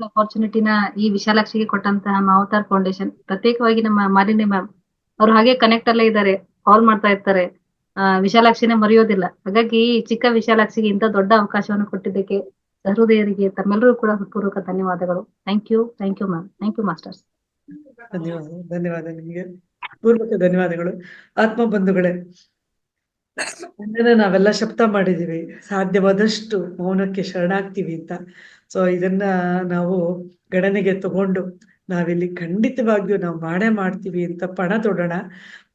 Speaker 2: ಅಪಾರ್ಚುನಿಟಿನ ಈ ವಿಶಾಲಾಕ್ಷಿಗೆ ಕೊಟ್ಟಂತಹ ಮಾವತಾರ್ ಫೌಂಡೇಶನ್, ಪ್ರತ್ಯೇಕವಾಗಿ ನಮ್ಮ ಮಾಲಿನಿ ಮ್ಯಾಮ್ ಅವ್ರು ಹಾಗೆ ಕನೆಕ್ಟ್ ಅಲ್ಲೇ ಇದ್ದಾರೆ, ಕಾಲ್ ಮಾಡ್ತಾ ಇರ್ತಾರೆ. ವಿಶಾಲಾಕ್ಷಿನೇ ಮರೆಯೋದಿಲ್ಲ. ಹಾಗಾಗಿ ಚಿಕ್ಕ ವಿಶಾಲಾಕ್ಷಿಗೆ ಇಂಥ ದೊಡ್ಡ ಅವಕಾಶವನ್ನು ಕೊಟ್ಟಿದ್ದಕ್ಕೆ ಸಹೃದಯರಿಗೆ ತಮ್ಮೆಲ್ಲರೂ ಕೂಡ ಹೃತ್ಪೂರ್ವಕ ಧನ್ಯವಾದಗಳು. Thank you ma'am. Thank you masters.
Speaker 1: ಧನ್ಯವಾದ ನಿಮಗೆ, ಪೂರ್ವಕ ಧನ್ಯವಾದಗಳು. ಆತ್ಮ ಬಂಧುಗಳೇ, ನಾವೆಲ್ಲ ಶಬ್ದ ಮಾಡಿದೀವಿ ಸಾಧ್ಯವಾದಷ್ಟು ಮೌನಕ್ಕೆ ಶರಣಾಗ್ತೀವಿ ಅಂತ. ಸೊ ಇದನ್ನ ನಾವು ಗಣನೆಗೆ ತಗೊಂಡು ನಾವಿಲ್ಲಿ ಖಂಡಿತವಾಗಿಯೂ ನಾವು ಮಾಡೇ ಮಾಡ್ತೀವಿ ಅಂತ ಪಣ ತೊಡೋಣ.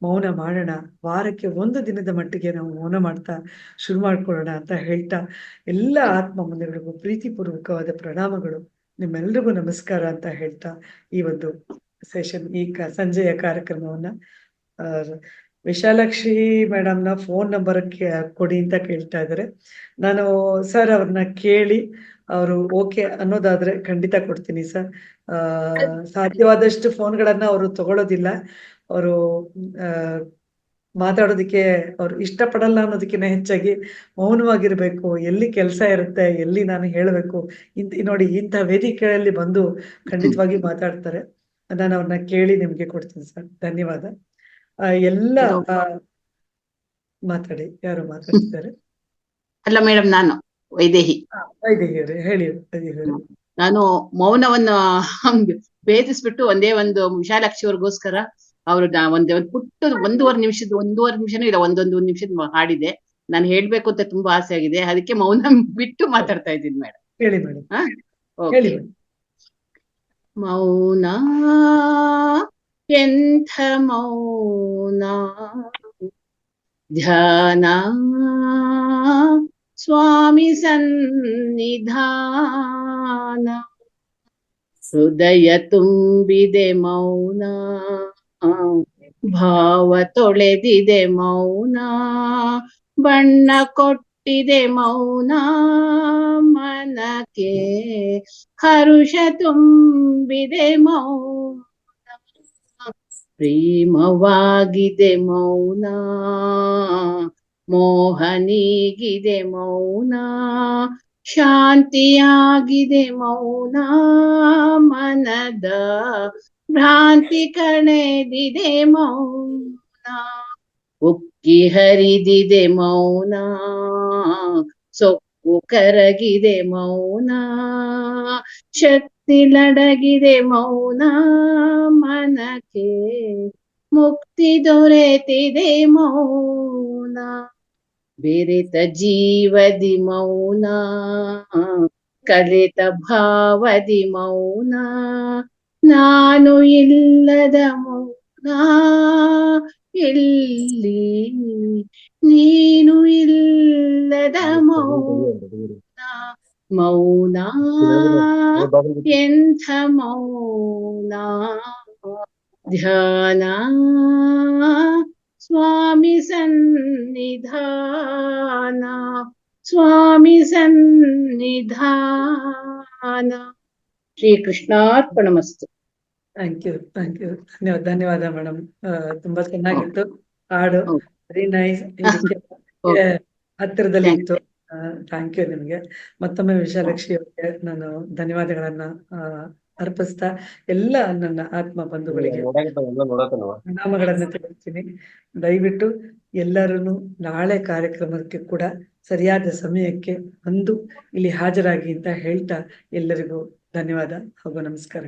Speaker 1: ಮೌನ ಮಾಡೋಣ. ವಾರಕ್ಕೆ 1 ದಿನದ ಮಟ್ಟಿಗೆ ನಾವು ಮೌನ ಮಾಡ್ತಾ ಶುರು ಮಾಡ್ಕೊಳ್ಳೋಣ ಅಂತ ಹೇಳ್ತಾ, ಎಲ್ಲ ಆತ್ಮ ಬಂಧುಗಳಿಗೂ ಪ್ರೀತಿಪೂರ್ವಕವಾದ ಪ್ರಣಾಮಗಳು. ನಿಮ್ಮೆಲ್ರಿಗೂ ನಮಸ್ಕಾರ ಅಂತ ಹೇಳ್ತಾ ಈ ಒಂದು ಸೆಷನ್, ಈ ಸಂಜೆಯ ಕಾರ್ಯಕ್ರಮವನ್ನ ವಿಶಾಲಾಕ್ಷಿ ಮೇಡಮ್ನ ಫೋನ್ ನಂಬರ್ ಕೊಡಿ ಅಂತ ಕೇಳ್ತಾ ಇದ್ದಾರೆ. ನಾನು ಸರ್ ಅವ್ರನ್ನ ಕೇಳಿ ಅವರು ಓಕೆ ಅನ್ನೋದಾದ್ರೆ ಖಂಡಿತ ಕೊಡ್ತೀನಿ ಸರ್. ಸಾಧ್ಯವಾದಷ್ಟು ಫೋನ್ಗಳನ್ನ ಅವರು ತಗೊಳ್ಳೋದಿಲ್ಲ. ಅವರು ಮಾತಾಡೋದಕ್ಕೆ ಅವ್ರು ಇಷ್ಟಪಡಲ್ಲ ಅನ್ನೋದಕ್ಕಿಂತ ಹೆಚ್ಚಾಗಿ ಮೌನವಾಗಿರ್ಬೇಕು, ಎಲ್ಲಿ ಕೆಲಸ ಇರುತ್ತೆ, ಎಲ್ಲಿ ನಾನು ಹೇಳಬೇಕು, ನೋಡಿ ಇಂಥ ವೇದಿಕೆಯಲ್ಲಿ ಬಂದು ಖಂಡಿತವಾಗಿ ಮಾತಾಡ್ತಾರೆ. ನಾನು ಅವ್ರನ್ನ ಕೇಳಿ ನಿಮ್ಗೆ ಕೊಡ್ತೀನಿ ಸರ್. ಧನ್ಯವಾದ. ಎಲ್ಲ ಮಾತಾಡಿ, ಯಾರು ಮಾತಾಡ್ತಿದ್ದಾರೆ?
Speaker 10: ಅಲ್ಲ ಮೇಡಮ್, ನಾನು ವೈದೇಹಿ
Speaker 1: ಹೇಳಿ.
Speaker 10: ನಾನು ಮೌನವನ್ನ ಭೇದಿಸ್ಬಿಟ್ಟು ಒಂದೇ ಒಂದು ವಿಶಾಲಾಕ್ಷಿಯವ್ರಿಗೋಸ್ಕರ ಅವ್ರು ಒಂದ್ ಪುಟ್ಟ 1.5 ನಿಮಿಷನೂ ಇಲ್ಲ, ಒಂದೊಂದು ನಿಮಿಷದ ಹಾಡಿದೆ. ನಾನು ಹೇಳ್ಬೇಕು ಅಂತ ತುಂಬಾ ಆಸೆ ಆಗಿದೆ, ಅದಕ್ಕೆ ಮೌನ ಬಿಟ್ಟು ಮಾತಾಡ್ತಾ ಇದ್ದೀನಿ ಮೇಡಮ್.
Speaker 1: ಹೇಳಿ ಮೇಡಮ್.
Speaker 10: ಓಕೆ. ಮೌನ ಎಂಥ ಮೌನ ಧ್ಯಾನ ಸ್ವಾಮಿ ಸನ್ನಿಧಾನ ಹೃದಯ ತುಂಬಿದೆ ಮೌನ ಭಾವ ತೊಳೆದಿದೆ ಮೌನ ಬಣ್ಣ ಕೊಟ್ಟಿದೆ ಮೌನ ಮನಕ್ಕೆ ಹರುಷ ತುಂಬಿದೆ ಮೌನ ಪ್ರೇಮವಾಗಿದೆ ಮೌನ ಮೋಹನೀಗಿದೆ ಮೌನ ಶಾಂತಿಯಾಗಿದೆ ಮೌನ ಮನದ ಭ್ರಾಂತಿ ಕಳೆದಿದೆ ಮೌನ ಉಕ್ಕಿ ಹರಿದಿದೆ ಮೌನ ಸೊಕ್ಕು ಕರಗಿದೆ ಮೌನ ಶಕ್ತಿ ಲಡಗಿದೆ ಮೌನ ಮನಕ್ಕೆ ಮುಕ್ತಿ ದೊರೆತಿದೆ ಮೌನ ಬೆರೆತ ಜೀವದಿ ಮೌನ ಕಲಿತ ಭಾವದಿ ಮೌನ ನಾನು ಇಲ್ಲದ ಮೌನ ಇಲ್ಲಿ ನೀನು ಇಲ್ಲದ ಮೌನ ಮೌನ ಎಂಥ ಮೌನ ಧ್ಯಾನ ಸ್ವಾಮಿ ಸನ್ನಿಧಾನ ಸ್ವಾಮಿ ಸನ್ನಿಧಾನ ಶ್ರೀಕೃಷ್ಣಾರ್ಪಣಮಸ್ತು.
Speaker 1: ಥ್ಯಾಂಕ್ ಯು ಧನ್ಯವಾದ ಮೇಡಮ್. ತುಂಬಾ ಚೆನ್ನಾಗಿತ್ತು ಹಾಡು, ವೆರಿ ನೈಸ್. ಹತ್ತಿರದಲ್ಲಿ ಇತ್ತು. ಥ್ಯಾಂಕ್ ಯು ನಿಮ್ಗೆ. ಮತ್ತೊಮ್ಮೆ ವಿಶಾಲಾಕ್ಷಿ ಅವರಿಗೆ ನಾನು ಧನ್ಯವಾದಗಳನ್ನ ಅರ್ಪಿಸ್ತಾ ಎಲ್ಲ ನನ್ನ ಆತ್ಮ ಬಂಧುಗಳಿಗೆ ನಾಮಗಳನ್ನ ತಿಳಿಸ್ತೀನಿ. ದಯವಿಟ್ಟು ಎಲ್ಲರೂ ನಾಳೆ ಕಾರ್ಯಕ್ರಮಕ್ಕೆ ಕೂಡ ಸರಿಯಾದ ಸಮಯಕ್ಕೆ ಬಂದು ಇಲ್ಲಿ ಹಾಜರಾಗಿ ಅಂತ ಹೇಳ್ತಾ ಎಲ್ಲರಿಗೂ ಧನ್ಯವಾದ ಹಾಗೂ ನಮಸ್ಕಾರ.